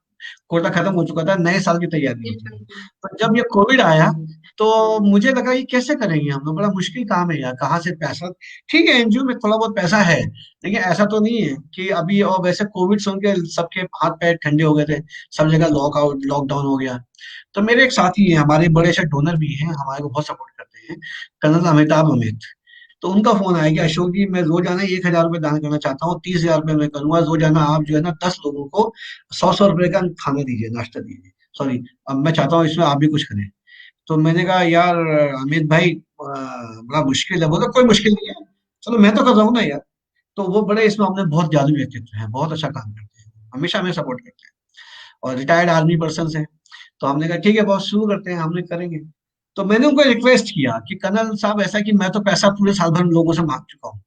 कोटा खत्म हो चुका था, नए साल की तैयारी जी, होती थी। बिल्कुल। पर जब ये कोविड आया तो मुझे लगा ये कैसे करेंगे हम लोग, बड़ा मुश्किल काम है यार, कहाँ से पैसा। ठीक है, एनजीओ में थोड़ा बहुत पैसा है, लेकिन ऐसा तो नहीं है कि अभी, और वैसे कोविड सुन के सबके हाथ पैर ठंडे हो गए थे, सब जगह लॉकआउट लॉकडाउन हो गया। तो मेरे एक साथी हैं, हमारे बड़े से डोनर भी हैं, हमारे को बहुत सपोर्ट करते हैं, कर्नल अमिताभ अमित। तो उनका फोन आया कि अशोक जी, मैं रोजाना 1,000 रुपये दान करना चाहता हूँ, 30,000 रुपये मैं करूंगा रोजाना, आप जो है ना 10 लोगों को 100-100 रुपए का खाना दीजिए, नाश्ता दीजिए, सॉरी, अब मैं चाहता हूँ इसमें आप भी कुछ करें। तो मैंने कहा यार अमित भाई, बड़ा मुश्किल है। बोला कोई मुश्किल नहीं है, चलो मैं तो कर रहा हूँ ना यार। तो वो बड़े इसमें अपने बहुत जादू व्यक्तित्व है, बहुत अच्छा काम करते हैं, हमेशा हमें सपोर्ट करते हैं, और रिटायर्ड आर्मी पर्सन है। तो हमने कहा ठीक है बॉस, शुरू करते हैं, हमने करेंगे। तो मैंने उनको रिक्वेस्ट किया कि कर्नल साहब, ऐसा कि मैं तो पैसा पूरे साल भर में लोगों से मांग चुका हूँ,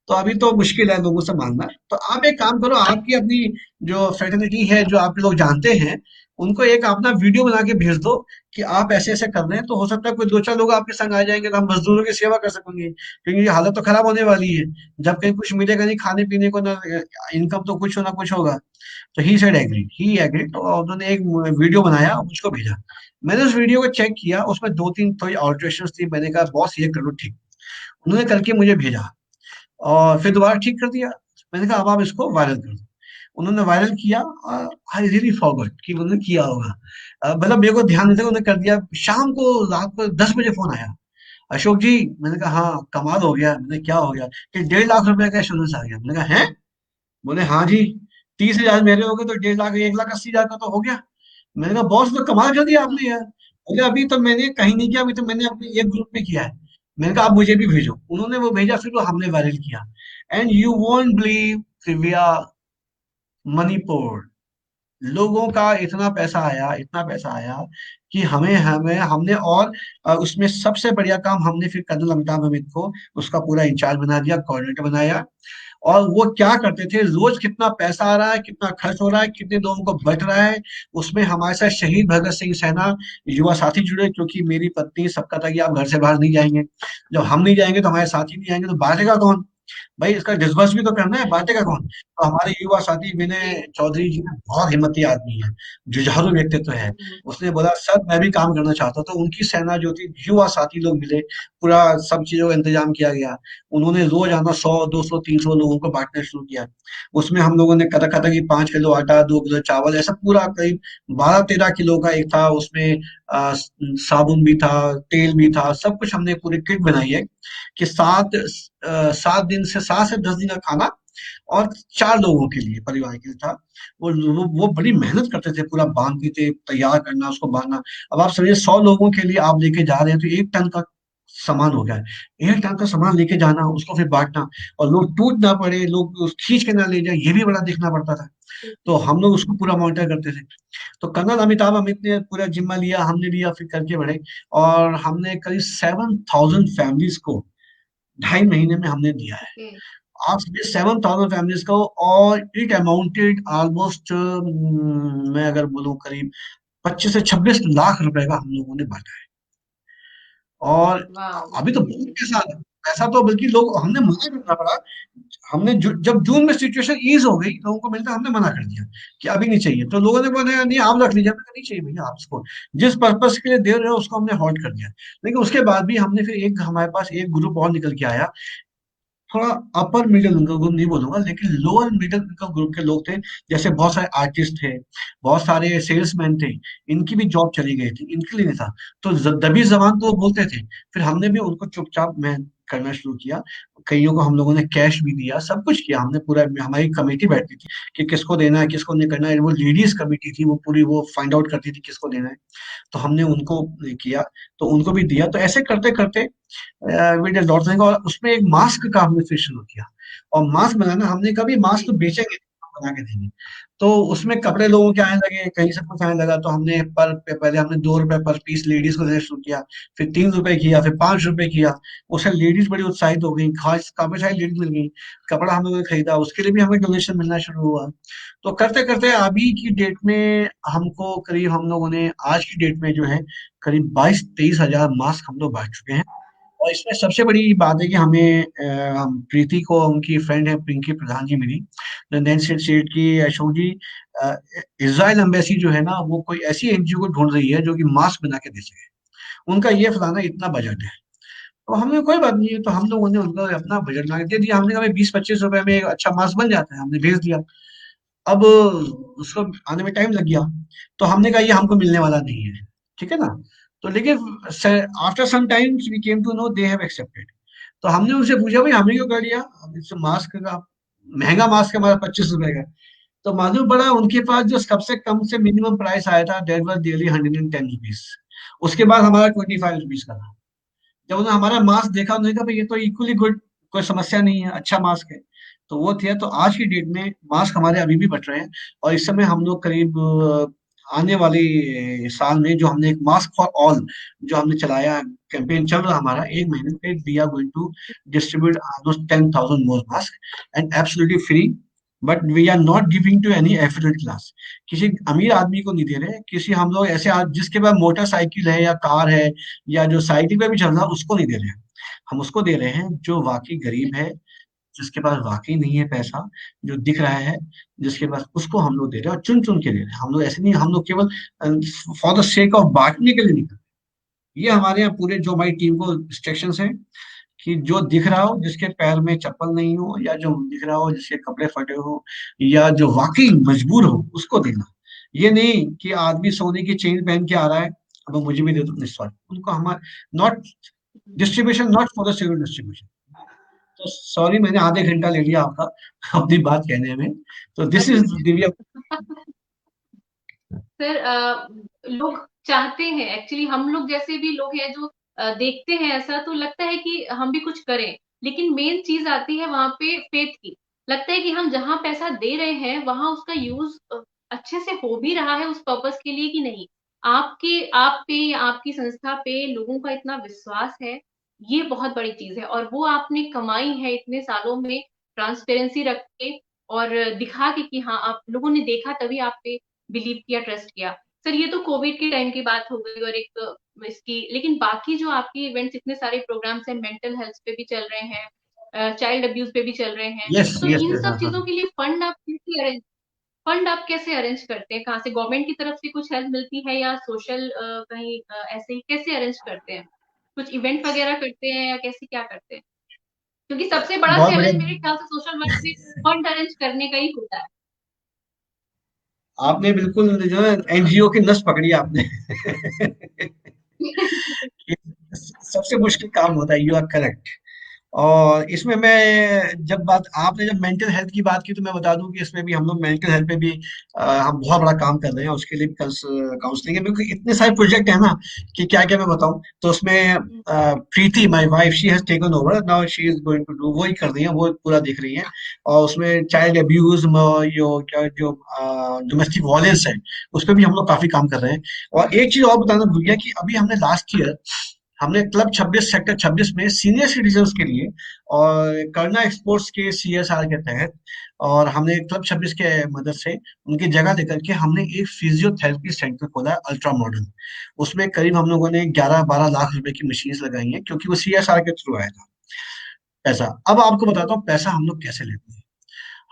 तो अभी तो मुश्किल है लोगों से मांगना, तो आप एक काम करो, आपकी अपनी जो फैसिलिटी है, जो आप लोग जानते हैं, उनको एक अपना वीडियो बना के भेज दो कि आप ऐसे ऐसे कर रहे हैं, तो हो सकता है कोई दो चार लोग आपके संग आ जाएंगे, तो हम मजदूरों की सेवा कर सकेंगे, क्योंकि ये हालत तो खराब होने वाली है, जब कहीं कुछ मिलेगा नहीं खाने पीने को ना, इनकम तो कुछ ना कुछ होगा। तो he said agree, he agree, तो उन्होंने एक वीडियो बनाया, मुझको भेजा। मैंने उस वीडियो को चेक किया, उसमें दो तीन थोड़ी ऑल्ट्रेशंस थी, मैंने कहा बॉस ये करो ठीक। उन्होंने करके मुझे भेजा, और फिर दोबारा ठीक कर दिया। मैंने कहा अब आप इसको वायरल कर दो। उन्होंने वायरल किया, आई रियली फॉरगॉट कि उन्होंने किया होगा, मतलब मेरे को ध्यान नहीं था, उन्होंने कर दिया। शाम को रात को 10 बजे फोन आया, अशोक जी। मैंने कहा हाँ, कमाल हो गया। मैंने क्या हो गया, कि 1.5 लाख रुपए का इंश्योरेंस आ गया। मैंने कहा है? बोले हाँ जी, 30,000 मेरे हो गए तो 1.5 लाख, 1,80,000 का तो हो गया। मैंने कहा बॉस, तो कमाल कर दिया हाँ, आपने यार। बोले अभी तो मैंने कहीं नहीं किया, अभी तो मैंने अपने एक ग्रुप में किया है। मैंने कहा आप मुझे भी भेजो। उन्होंने वो भेजा, फिर वो हमने वायरल किया। And you won't believe Divya, Manipur, लोगों का इतना पैसा आया, इतना पैसा आया कि हमें हमें हमने, और उसमें सबसे बढ़िया काम हमने फिर कर्नल अमिताभ अमित को उसका पूरा इंचार्ज बना दिया, कोऑर्डिनेटर बनाया। और वो क्या करते थे, रोज कितना पैसा आ रहा है, कितना खर्च हो रहा है, कितने लोगों को बट रहा है, उसमें हमारे साथ शहीद भगत सिंह सेना युवा साथी जुड़े, क्योंकि मेरी पत्नी सबका था कि आप घर से बाहर नहीं जाएंगे, जब हम नहीं जाएंगे तो हमारे साथी नहीं आएंगे, तो बांटेगा कौन? भाई इसका डिस्बर्स भी तो करना है, बांटेगा कौन? तो हमारे युवा साथी विनय जी। चौधरी जी ने, बहुत हिम्मती आदमी है, जुझारू व्यक्तित्व है। हुँ, उसने बोला सर मैं भी काम करना चाहता हूँ, तो उनकी सेना जो थी, युवा साथी लोग मिले, पूरा सब चीजों का इंतजाम किया गया। उन्होंने रोज आना 100, 200, 300 लोगों को बांटना शुरू किया। उसमें हम लोगों ने कथा कथा की 5 किलो आटा, 2 किलो चावल, ऐसा पूरा करीब 12-13 किलो का एक था उसमें। साबुन भी था, तेल भी था, सब कुछ हमने पूरी किट बनाई है कि 7 दिन से 7 से 10 दिन का खाना, और 4 लोगों के लिए, परिवार के लिए था। वो बड़ी मेहनत करते थे, पूरा बांधते थे, तैयार करना, उसको बांधना। अब आप समझिए 100 लोगों के लिए आप लेके जा रहे हैं, तो 1 टन का सामान हो गया है। 1 टन का सामान लेके जाना, उसको फिर बांटना, और लोग टूट ना पड़े, लोग खींच के ना ले जाए, ये भी बड़ा देखना पड़ता था। तो बिल्कुल। हम लोग उसको पूरा मॉनिटर करते थे। तो कर्नल अमिताभ अमित ने पूरा जिम्मा लिया, हमने लिया, फिर करके बढ़े। और हमने करीब 7,000 फैमिलीज को 2.5 महीने में हमने दिया है। ओके। आप समझिए 7,000 फैमिलीज को, और इट अमाउंटेड ऑलमोस्ट, मैं अगर बोलूं करीब 25 से 26 लाख रुपए का हम लोगों ने बांटा है। और वाओ! अभी तो बहुत पैसा आ रहा, पैसा तो बल्कि लोग, हमने मना करना पड़ा। हमने जब जून में सिचुएशन ईज हो गई, लोगों को मिलता, हमने मना कर दिया कि अभी नहीं चाहिए। तो लोगों ने बोला नहीं आप रख लीजिए। हमने कहा नहीं चाहिए भैया, आप इसको जिस पर्पस के लिए दे रहे हो उसको हमने हॉल्ट कर दिया। लेकिन उसके बाद भी हमने फिर एक, हमारे पास एक ग्रुप और निकल के आया, थोड़ा अपर मिडिल इनकम ग्रुप नहीं बोलूंगा, लेकिन लोअर मिडिल इनकम ग्रुप के लोग थे। जैसे बहुत सारे आर्टिस्ट थे, बहुत सारे सेल्समैन थे, इनकी भी जॉब चली गई थी, इनके लिए नहीं था। तो दबी जबान तो वो बोलते थे, फिर हमने भी उनको चुपचाप मैं करना शुरू किया। कईयों को हम लोगों ने कैश भी दिया, सब कुछ किया हमने, पूरा हमारी कमेटी बैठती थी कि किसको देना है, किसको नहीं करना है। वो लेडीज कमेटी थी, वो पूरी वो फाइंड आउट करती थी किसको देना है। तो हमने उनको किया, तो उनको भी दिया। तो ऐसे करते करते वी डिड लॉट थिंग, और उसमें एक मास्क का हमने फिर शुरू किया। और मास्क बनाना, हमने कभी मास्क जी। तो बेचेंगे, बना के देंगे। तो उसमें कपड़े लोगों के आने लगे, कहीं सब कुछ आने लगा, तो हमने पहले हमने 2 रुपए पर पीस लेडीज को देना शुरू किया, फिर 3 रुपए किया, फिर 5 रुपए किया। उससे लेडीज बड़ी उत्साहित हो गई, खास काफी सारी लेडीज मिल गई। कपड़ा हम लोगों ने खरीदा, उसके लिए भी हमें डोनेशन मिलना शुरू हुआ। तो करते करते अभी की डेट में हमको करीब, हम लोगों ने आज की डेट में जो है करीब 22-23 हजार मास्क हम लोग बांट चुके हैं। और इसमें सबसे बड़ी बात है कि हमें प्रीति को, उनकी फ्रेंड है पिंकी प्रधान जी मेरी, लंदन से स्टेट की, अशोक जी, इजराइल एम्बेसी जो है ना, वो कोई ऐसी एनजीओ को ढूंढ रही है जो कि मास्क बना के दे सके। उनका ये फलाना इतना बजट है। तो हमने कोई बात नहीं है, तो हम लोगों ने उनको अपना बजट बना के दे दिया। हमने कहा भाई 20-25 रुपए में एक अच्छा मास्क बन जाता है, हमने भेज दिया। अब उसको आने में टाइम लग गया, तो हमने कहा ये हमको मिलने वाला नहीं है, ठीक है ना। तो लेकिन after some times we came to know they have accepted. तो हमने उनसे पूछा भाई हमने क्यों कर लिया, अब इस मास्क का महंगा मास्क है हमारा 25 रुपए का। तो मालूम पड़ा उनके पास जो सबसे कम से मिनिमम प्राइस आया था दैट वाज डेली 110 रुपीज। उसके बाद हमारा 25 रुपीज का था। जब उन्होंने हमारा मास्क देखा, उन्होंने कहा भाई ये तो इक्वली गुड, कोई समस्या नहीं है, अच्छा मास्क है। तो वो थे। तो आज की डेट में मास्क हमारे अभी भी बट रहे हैं। और इस समय हम लोग करीब आने वाले साल में जो हमने एक मास्क फॉर ऑल जो हमने चलाया, कैंपेन चल रहा हमारा 1 महीने पे, we are going to distribute almost 10,000 more mask and absolutely free. But we are not giving to any affluent class. किसी अमीर आदमी को नहीं दे रहे, किसी हम लोग ऐसे जिसके पास मोटरसाइकिल है या कार है या जो साइकिल पे भी चल रहा है उसको नहीं दे रहे हैं। हम उसको दे रहे हैं जो वाकई गरीब है, जिसके पास वाकई नहीं है पैसा, जो दिख रहा है, जिसके पास, उसको हम लोग दे रहे हैं। और चुन चुन के दे रहे हैं। हम लोग ऐसे नहीं, हम लोग केवल फॉर द सेक ऑफ बांटने के लिए नहीं करते। ये हमारे यहाँ पूरे जो हमारी टीम को इंस्ट्रक्शंस हैं कि जो दिख रहा हो, जिसके पैर में चप्पल नहीं हो, या जो दिख रहा हो जिसके कपड़े फटे हो, या जो वाकई मजबूर हो, उसको देना। ये नहीं कि आदमी सोने की चेन पहन के आ रहा है, अब मुझे भी दे दो, निस्वार्थ उनको हमारा, not distribution, not for the civil distribution. तो सॉरी मैंने आधे घंटा ले लिया आपका अपनी बात कहने में। तो दिस अरे इज दिव्या। सर, लोग चाहते हैं एक्चुअली, हम लोग जैसे भी लोग हैं जो देखते हैं ऐसा तो लगता है कि हम भी कुछ करें, लेकिन मेन चीज आती है वहां पे फेथ की। लगता है कि हम जहाँ पैसा दे रहे हैं वहां उसका यूज अच्छे से हो भी रहा है उस पर्पस के लिए कि नहीं। आपके आप पे या आपकी संस्था पे लोगों का इतना विश्वास है, ये बहुत बड़ी चीज है। और वो आपने कमाई है इतने सालों में, ट्रांसपेरेंसी रख के और दिखा के कि हाँ आप लोगों ने देखा तभी आप पे बिलीव किया, ट्रस्ट किया। सर ये तो कोविड के टाइम की बात हो गई और एक इसकी, लेकिन बाकी जो आपकी इवेंट्स, इतने सारे प्रोग्राम्स हैं, मेंटल हेल्थ पे भी चल रहे हैं, चाइल्ड अब्यूज पे भी चल रहे हैं, यस तो यस इन यस, सब हाँ हाँ। चीजों के लिए फंड आप कैसे अरेंज करते हैं? कहाँ से, गवर्नमेंट की तरफ से कुछ हेल्प मिलती है या सोशल कहीं ऐसे ही कैसे अरेंज करते हैं? कुछ इवेंट वगैरह करते हैं या कैसे क्या करते हैं? क्योंकि सबसे बड़ा बहुत बढ़िया। चैलेंज मेरे ख्याल से सोशल वर्क में फंड अरेंज करने का ही होता आपने बिल्कुल जो है एनजीओ की नस पकड़ी आपने। है। ये सबसे मुश्किल काम होता है, यू आर करेक्ट। और इसमें मैं जब बात, आपने जब मेंटल हेल्थ की बात की, तो मैं बता दूं कि इसमें भी हम लोग मेंटल हेल्थ पे भी हम बहुत बड़ा काम कर रहे हैं। उसके लिए काउंसलिंग है, क्योंकि इतने सारे प्रोजेक्ट है ना कि क्या क्या मैं बताऊं। तो उसमें Preeti my wife, she has taken over now, she is going to do, वो ही कर रही है, वो पूरा देख रही है। और उसमें चाइल्ड अब्यूज, जो क्या जो डोमेस्टिक वायलेंस है, उस पर भी हम लोग काफी काम कर रहे हैं। और एक चीज और बताना भूल गया कि अभी हमने लास्ट ईयर हमने क्लब 26 सेक्टर 26 में सीनियर सिटीजन्स के लिए, और करना एक्सपोर्ट्स के सीएसआर के तहत, और हमने क्लब 26 के मदद से उनकी जगह लेकर के हमने एक फिजियोथेरेपी सेंटर खोला है, अल्ट्रा मॉडर्न। उसमें करीब हम लोगों ने 11-12 लाख रुपए की मशीन लगाई है, क्योंकि वो सीएसआर के थ्रू आया था पैसा। अब आपको बताता हूँ पैसा हम लोग कैसे लेते हैं।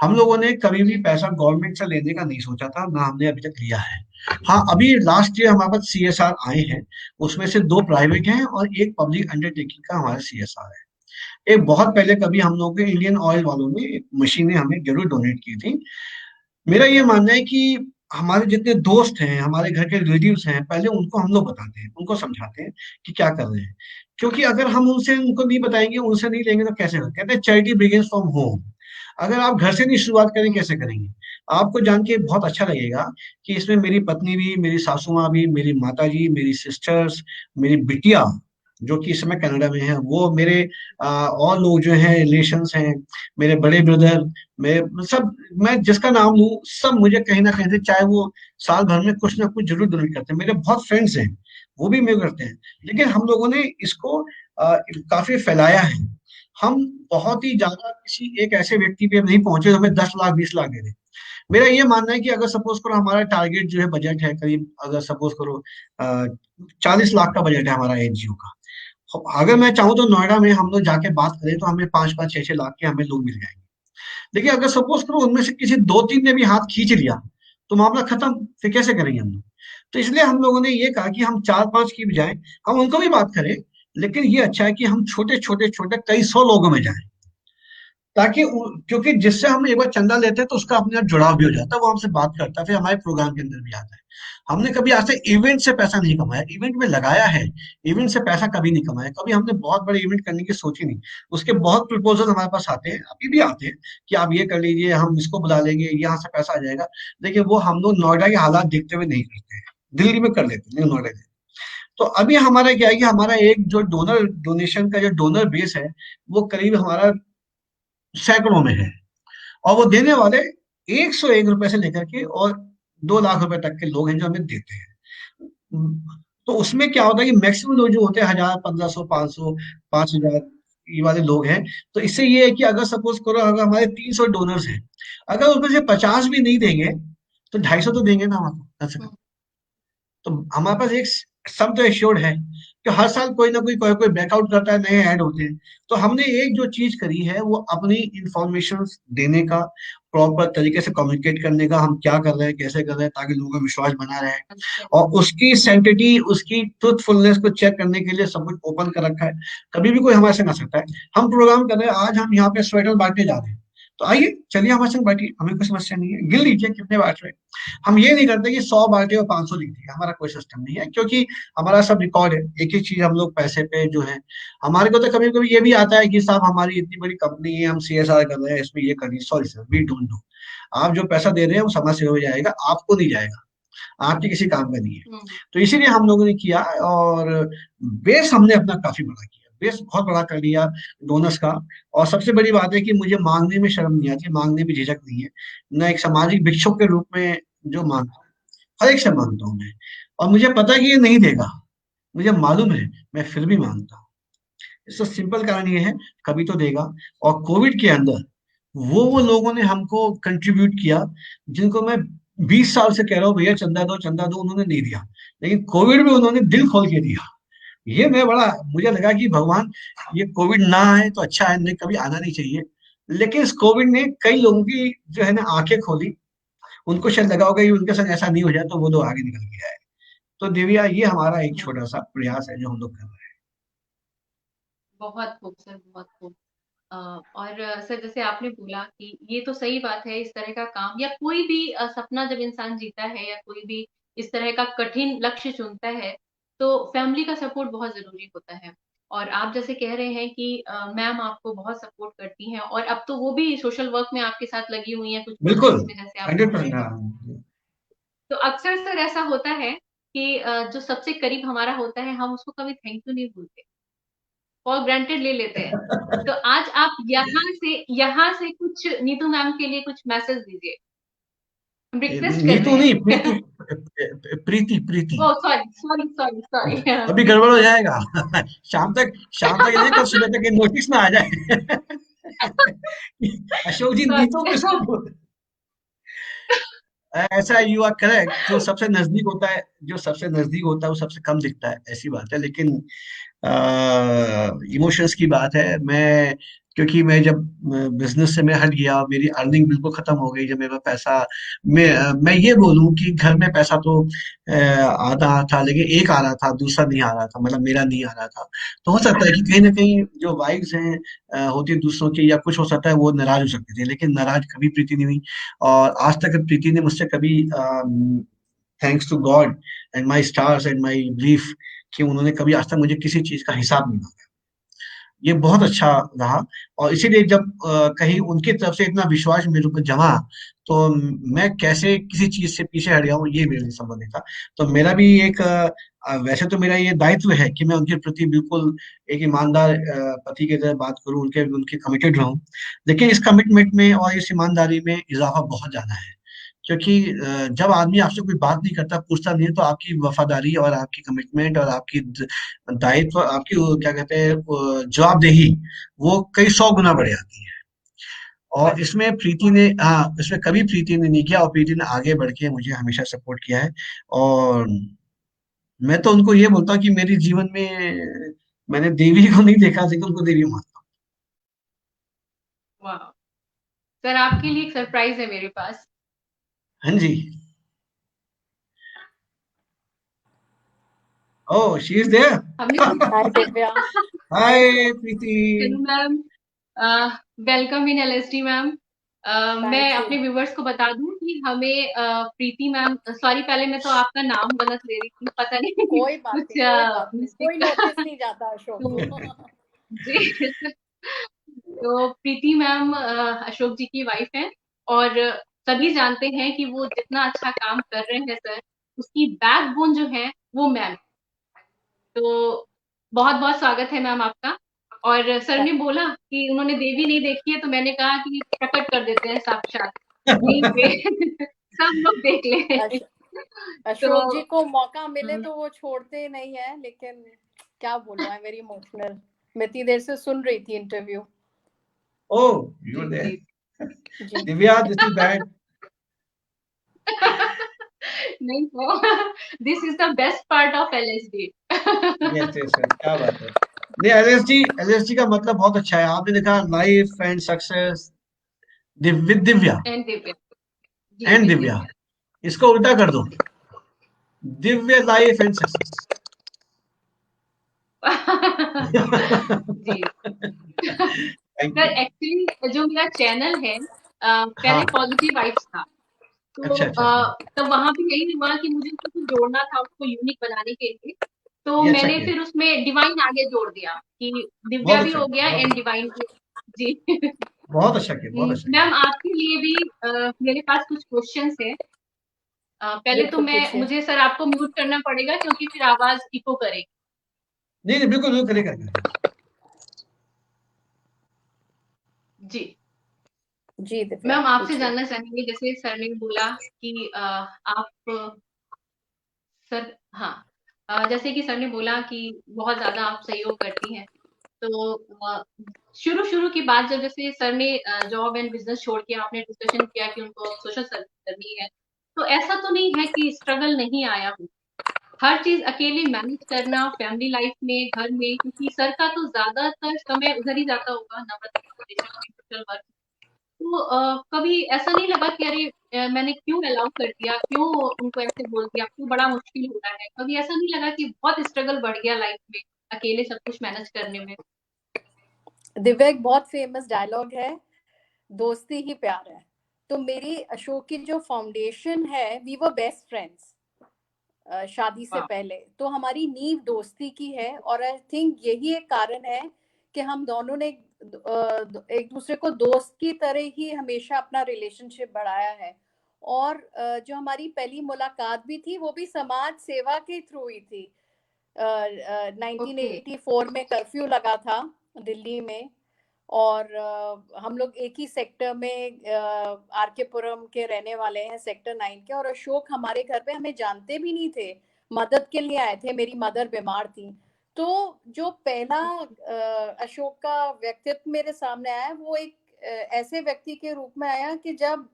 हम लोगों ने कभी भी पैसा गवर्नमेंट से लेने का नहीं सोचा था, ना हमने अभी तक लिया है। हाँ, अभी लास्ट ईयर हमारे पास सीएसआर आए हैं, उसमें से 2 प्राइवेट हैं और एक पब्लिक अंडरटेकिंग का हमारा सीएसआर है। एक बहुत पहले कभी हम लोग के इंडियन ऑयल वालों ने एक मशीनें हमें जरूर डोनेट की थी। मेरा ये मानना है कि हमारे जितने दोस्त हैं, हमारे घर के रिलेटिव्स हैं, पहले उनको हम लोग बताते हैं, उनको समझाते हैं कि क्या कर रहे हैं। क्योंकि अगर हम उनसे उनको नहीं बताएंगे, उनसे नहीं लेंगे, तो कैसे होगा? कहते हैं चैरिटी बिगिंस फ्रॉम होम। अगर आप घर से नहीं शुरुआत करें, कैसे करेंगे? आपको जान के बहुत अच्छा लगेगा कि इसमें मेरी पत्नी भी, मेरी सासू माँ भी, मेरी माता जी, मेरी सिस्टर्स, मेरी बिटिया, जो कि इस समय कनाडा में है, वो मेरे और लोग जो हैं रिलेशंस हैं, मेरे बड़े ब्रदर, मेरे सब, मैं जिसका नाम लूं सब मुझे कहीं ना कहीं से, चाहे वो साल भर में कुछ ना कुछ जरूर डोनेट करते हैं। मेरे बहुत फ्रेंड्स हैं, वो भी मेरे करते हैं। लेकिन हम लोगों ने इसको काफी फैलाया है। हम बहुत ही ज्यादा किसी एक ऐसे व्यक्ति पे नहीं पहुंचे जो हमें 10 लाख 20 लाख दे दे। मेरा ये मानना है कि अगर सपोज करो हमारा टारगेट जो है, बजट है करीब, अगर सपोज करो 40 लाख का बजट है हमारा एनजीओ का, अगर मैं चाहूँ तो नोएडा में हम लोग जाके बात करें तो हमें 5 5 6 6 लाख के हमें लोग मिल जाएंगे। लेकिन अगर सपोज करो उनमें से किसी 2 3 ने भी हाथ खींच लिया तो मामला खत्म, फिर कैसे करेंगे हम लोग? तो इसलिए हम लोगों ने ये कहा कि हम 4 5 की बजाय हम उनको भी बात करें, लेकिन ये अच्छा है कि हम छोटे छोटे छोटे कई सौ लोगों में जाएं, ताकि क्योंकि जिससे हम एक बार चंदा लेते हैं तो उसका अपने आप जुड़ाव भी हो जाता है, वो हमसे बात करता है, फिर हमारे प्रोग्राम के अंदर भी आता है। हमने कभी आज तक इवेंट से पैसा नहीं कमाया, इवेंट में लगाया है, इवेंट से पैसा कभी नहीं कमाया, कभी हमने बहुत बड़े इवेंट करने की सोची नहीं। उसके बहुत प्रपोजल हमारे पास आते हैं, अभी भी आते हैं कि आप ये कर लीजिए, हम इसको बुला लेंगे, यहाँ से पैसा आ जाएगा। लेकिन वो हम लोग नोएडा के हालात देखते हुए नहीं करते हैं, दिल्ली में कर लेते हैं लेकिन नोएडा में। तो अभी हमारा क्या है कि हमारा एक जो डोनेशन का जो डोनर बेस है, वो करीब हमारा सैकड़ों में है। और वो देने वाले 101 रुपए से लेकर के और 2 लाख रुपए तक के लोग हैं जो हमें देते हैं। तो उसमें क्या होता है कि मैक्सिमम लोग जो होते हैं 1000 1500 500 5000, ये वाले लोग हैं। तो इससे ये है कि अगर सपोज करो अगर हमारे 300 डोनर्स हैं, अगर उसमें से 50 भी नहीं देंगे तो 250 तो देंगे ना हमको। हम्म, तो हमारे पास एक सम तो एश्योर्ड है कि हर साल कोई ना कोई बैकआउट करता है, नए ऐड होते हैं। तो हमने एक जो चीज करी है वो अपनी इंफॉर्मेशन देने का, प्रॉपर तरीके से कम्युनिकेट करने का, हम क्या कर रहे हैं कैसे कर रहे हैं, ताकि लोगों का विश्वास बना रहे। अच्छा। और उसकी सेंटिटी, उसकी ट्रूथफुलनेस को चेक करने के लिए सब कुछ ओपन कर रखा है। कभी भी कोई हमारे से ना सकता है। हम प्रोग्राम कर रहे हैं, आज हम यहाँ पे स्वेटर बांटने जा रहे हैं, तो आइए चलिए हमारे संग बैठिए, हमें कोई समस्या नहीं है, गिन लीजिए कितने बांट रहे हैं। हम ये नहीं करते कि 100 बांटे और 500 लिख दिए, हमारा कोई सिस्टम नहीं है, क्योंकि हमारा सब रिकॉर्ड है, एक एक चीज हम लोग पैसे पे जो है। हमारे को तो कभी कभी ये भी आता है कि साहब हमारी इतनी बड़ी कंपनी है, हम सीएसआर कर रहे हैं, इसमें ये करिए, sorry sir we don't do. आप जो पैसा दे रहे हैं वो समाज सेवा में जाएगा, आपको नहीं जाएगा, आपके किसी काम का नहीं है। हम्म। तो इसीलिए हम लोगों ने किया, और बेस हमने अपना काफी बड़ा किया, बेस बहुत बड़ा कर लिया डोनर्स का। और सबसे बड़ी बात है कि मुझे मांगने में शर्म नहीं आती, मांगने में झिझक नहीं है। मैं एक सामाजिक भिक्षुक के रूप में जो मांगता हूँ, हर एक से मांगता हूँ मैं। और मुझे पता है कि ये नहीं देगा, मुझे मालूम है, मैं फिर भी मांगता हूँ। इसका सिंपल कारण ये है, कभी तो देगा। और कोविड के अंदर वो लोगों ने हमको कंट्रीब्यूट किया, जिनको मैं 20 साल से कह रहा हूँ भैया चंदा दो चंदा दो, उन्होंने नहीं दिया। लेकिन कोविड में उन्होंने दिल खोल के दिया। ये मैं बड़ा, मुझे लगा कि भगवान, ये कोविड ना आए तो अच्छा है, नहीं कभी आना नहीं चाहिए। लेकिन इस कोविड ने कई लोगों की जो है ना आंखें खोली। उनको शायद लगा होगा कि उनके संग ऐसा नहीं हो जाए, तो वो लोग आगे निकल के आए। तो दिव्या, ये हमारा एक हम्म, छोटा सा प्रयास है जो हम लोग कर रहे बहुत खूब सर, बहुत खूब। और सर जैसे आपने बोला कि ये तो सही बात है, इस तरह का काम या कोई भी सपना जब इंसान जीता है या कोई भी इस तरह का कठिन लक्ष्य चुनता है, तो फैमिली का सपोर्ट बहुत जरूरी होता है। और आप जैसे कह रहे हैं कि मैम आपको बहुत सपोर्ट करती हैं, और अब तो वो भी सोशल वर्क में आपके साथ लगी हुई हैं कुछ हैं। बिल्कुल, प्रोजेक्ट्स में, जैसे आप बोल रहे 100%। हैं। हाँ, तो अक्सर सर ऐसा होता है कि जो सबसे करीब हमारा होता है, हम उसको कभी थैंक यू नहीं बोलते, फॉर ग्रांटेड ले लेते हैं। तो आज आप यहाँ से कुछ नीतू मैम के लिए कुछ मैसेज दीजिए, हम रिक्वेस्ट कर नीतू रहे नहीं, प्रीति, हैं। प्रीति प्रीति। ओ सॉरी सॉरी सॉरी सॉरी, अभी प्रीति गड़बड़ हो मैम। जाएगा। शाम तक नहीं, कल सुबह तक ये नोटिस ना आ जाए। अशोक जी नीतू किसको सॉरी। बोल, ऐसा, यू आर करेक्ट। जो सबसे नजदीक होता है, जो सबसे नजदीक होता है वो सबसे कम दिखता है, ऐसी बात है। लेकिन इमोशंस की बात है। मैं, क्योंकि मैं जब बिजनेस से मैं हट गया, मेरी अर्निंग बिल्कुल खत्म हो गई, जब मेरा पैसा, मैं ये बोलूं कि घर में पैसा तो आधा था, लेकिन एक आ रहा था, दूसरा नहीं आ रहा था, मतलब मेरा नहीं आ रहा था। तो हो सकता है कि कहीं ना कहीं जो वाइफ्स हैं होती है दूसरों की, या कुछ हो सकता है वो नाराज हो सकती थी, लेकिन नाराज कभी प्रीति नहीं हुई। और आज तक प्रीति ने मुझसे कभी, thanks to God and my stars and my belief, कि उन्होंने कभी आज तक मुझे किसी चीज का हिसाब नहीं मांगा। ये बहुत अच्छा रहा। और इसीलिए जब कहीं उनकी तरफ से इतना विश्वास मेरे ऊपर जमा, तो मैं कैसे किसी चीज से पीछे हट जाऊं, ये मेरे लिए संभव नहीं था। तो मेरा भी एक वैसे तो मेरा ये दायित्व है कि मैं उनके प्रति बिल्कुल एक ईमानदार पति की तरह बात करूं, उनके उनके कमिटेड रहूं। लेकिन इस कमिटमेंट में और इस ईमानदारी में इजाफा बहुत ज्यादा है, क्योंकि जब आदमी आपसे कोई बात नहीं करता, पूछता नहीं है, तो आपकी वफादारी और आपकी कमिटमेंट और आपकी दायित्व, आपकी वो क्या कहते हैं, वो जवाबदेही, वो कई 100 गुना बढ़ जाती है। और बढ़िया। इसमें प्रीति ने, हाँ, इसमें कभी प्रीति ने नहीं किया, और प्रीति ने आगे बढ़ के मुझे हमेशा सपोर्ट किया है। और मैं तो उनको ये बोलता हूँ कि मेरे जीवन में मैंने देवी को नहीं देखा, लेकिन उनको देवी मानता वाह। सर आपके लिए एक सरप्राइज है मेरे पास। हूँ। हाँ जी। Oh, she is there. हमने hi Divya. Hi hi sir. Preeti. Hello ma'am, welcome in LSD ma'am. मैं थैंक यू। अपने व्यूवर्स को बता दूं कि हमें प्रीति मैम, सॉरी पहले मैं तो आपका नाम गलत ले रही थी, पता नहीं कोई बात नहीं, कुछ कोई बात नहीं, मिस्टेक कोई था। नोटिस नहीं जाता अशोक। तो जी, तो प्रीति मैम अशोक जी की वाइफ हैं, और सभी जानते हैं कि वो जितना अच्छा काम कर रहे हैं सर, उसकी बैकबोन जो है वो मैम। तो बहुत बहुत स्वागत है मैम आपका। और सर ने बोला कि उन्होंने देवी नहीं देखी है, तो मैंने कहा कि प्रकट कर देते हैं साक्षात यहीं पे। सब लोग देख ले। अश, अशोक जी तो को मौका मिले तो वो छोड़ते नहीं है, लेकिन क्या बोलूं, आई एम वेरी इमोशनल। मैं इतनी देर से सुन रही थी interview. Oh, you ji are there. जी। जी। Divya, this is bad. नहीं तो this is the best part of LSD. Yes yes yes, क्या बात है। नहीं, एलएसडी, एलएसडी का मतलब बहुत अच्छा है। आपने देखा, life and success with Divya and Divya. जी एंड विद दिव्या, दिव्या। इसको उल्टा कर दो, दिव्य लाइफ एंड सक्सेस। जी। Thank sir you. एक्चुअली जो मेरा चैनल है, हाँ, पहले पॉजिटिव वाइब्स था। तो अच्छा अच्छा अच्छा। तब वहां पे यही हुआ कि मुझे उसको कुछ जोड़ना था, उसको यूनिक बनाने के लिए। तो ये अच्छा मैंने किया। फिर उसमें डिवाइन आगे जोड़ दिया कि दिव्या बहुत भी अच्छा हो किया, गया बहुत एंड अच्छा। डिवाइन भी। जी। बहुत अच्छा किया, बहुत अच्छा किया। मैम आपके लिए भी मेरे पास कुछ क्वेश्चंस है। पहले तो बिल्कुल मैं पूछिए। मुझे सर आपको म्यूट करना पड़ेगा क्योंकि फिर आवाज इको करेगी। नहीं नहीं, बिल्कुल बिल्कुल करेगा करेगा। जी। जी दिव्या मैम आपसे पूछिए। जानना चाहेंगे, जैसे सर ने बोला कि आप सर, हाँ, जैसे कि सर ने बोला कि बहुत ज्यादा आप सहयोग करती हैं। तो शुरू शुरू की बात, जब जैसे सर ने जॉब एंड बिजनेस छोड़ के आपने डिस्कशन किया कि उनको सोशल सर्विस करनी है, तो ऐसा तो नहीं है कि स्ट्रगल नहीं आया हो? हर चीज अकेले मैनेज करना फैमिली लाइफ में, घर में, क्योंकि सर का तो ज्यादातर समय उधर ही जाता होगा, नवरात्रि फाउंडेशन में सोशल वर्क। तो कभी ऐसा नहीं लगा कि अरे मैंने क्यों अलाउ कर दिया, क्यों उनको ऐसे बोल दिया, क्यों बड़ा मुश्किल हो रहा है? कभी ऐसा नहीं लगा कि बहुत स्ट्रगल बढ़ गया लाइफ में अकेले सब कुछ मैनेज करने में? दिव्या, एक बहुत फेमस डायलॉग है, दोस्ती ही प्यार है। तो मेरी अशोक की जो फाउंडेशन है, वी वर बेस्ट फ्रेंड्स शादी से वाह। पहले। तो हमारी नींव दोस्ती की है, और आई थिंक यही एक कारण है कि हम दोनों ने एक दूसरे को दोस्त की तरह ही हमेशा अपना रिलेशनशिप बढ़ाया है। और जो हमारी पहली मुलाकात भी थी, वो भी समाज सेवा के थ्रू ही थी। ओके। 1984 में कर्फ्यू लगा था दिल्ली में, और हम लोग एक ही सेक्टर में, आर के पुरम के रहने वाले हैं, सेक्टर 9 के। और अशोक हमारे घर पे, हमें जानते भी नहीं थे, मदद के लिए आए थे, मेरी मदर बीमार थी। तो जो पहला अशोक का व्यक्तित्व मेरे सामने आया, वो एक ऐसे व्यक्ति के रूप में आया कि जब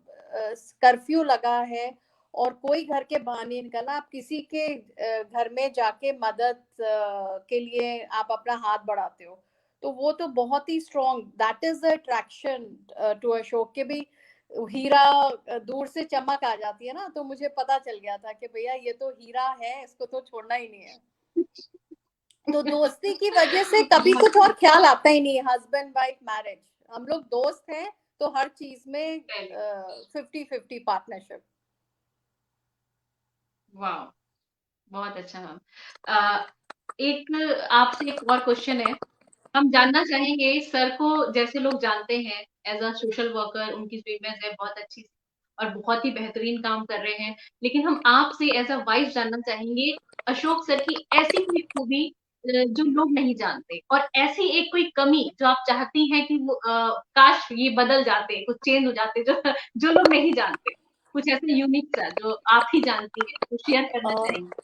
कर्फ्यू लगा है और कोई घर के बाहर नहीं निकला, आप किसी के घर में जाके मदद के लिए आप अपना हाथ बढ़ाते हो। तो वो तो बहुत ही strong, that is the attraction to Ashok के भी। हीरा दूर से चमक आ जाती है ना, तो मुझे पता चल गया था कि भैया ये तो हीरा है, इसको तो छोड़ना ही नहीं है। तो दोस्ती की वजह से कभी बहुत कुछ और ख्याल आता ही नहीं, हस्बैंड वाइफ मैरिज, हम लोग दोस्त हैं, तो हर चीज में पहले। 50-50 पार्टनरशिप। वाह। बहुत अच्छा मैम। एक आपसे एक और क्वेश्चन है। हम जानना चाहेंगे सर को, जैसे लोग जानते हैं एज अ सोशल वर्कर, उनकी जो इमेज है बहुत अच्छी और बहुत ही बेहतरीन काम कर रहे हैं, लेकिन हम आपसे एज अ वाइफ जानना चाहेंगे अशोक सर की ऐसी कोई खूबी जो लोग नहीं जानते, और ऐसी एक कोई कमी जो आप चाहती हैं कि वो काश ये बदल जाते, कुछ चेंज हो जाते, जो जो लोग नहीं जानते, कुछ ऐसा यूनिक सा जो आप ही जानती हैं, तो शेयर करना चाहेंगे।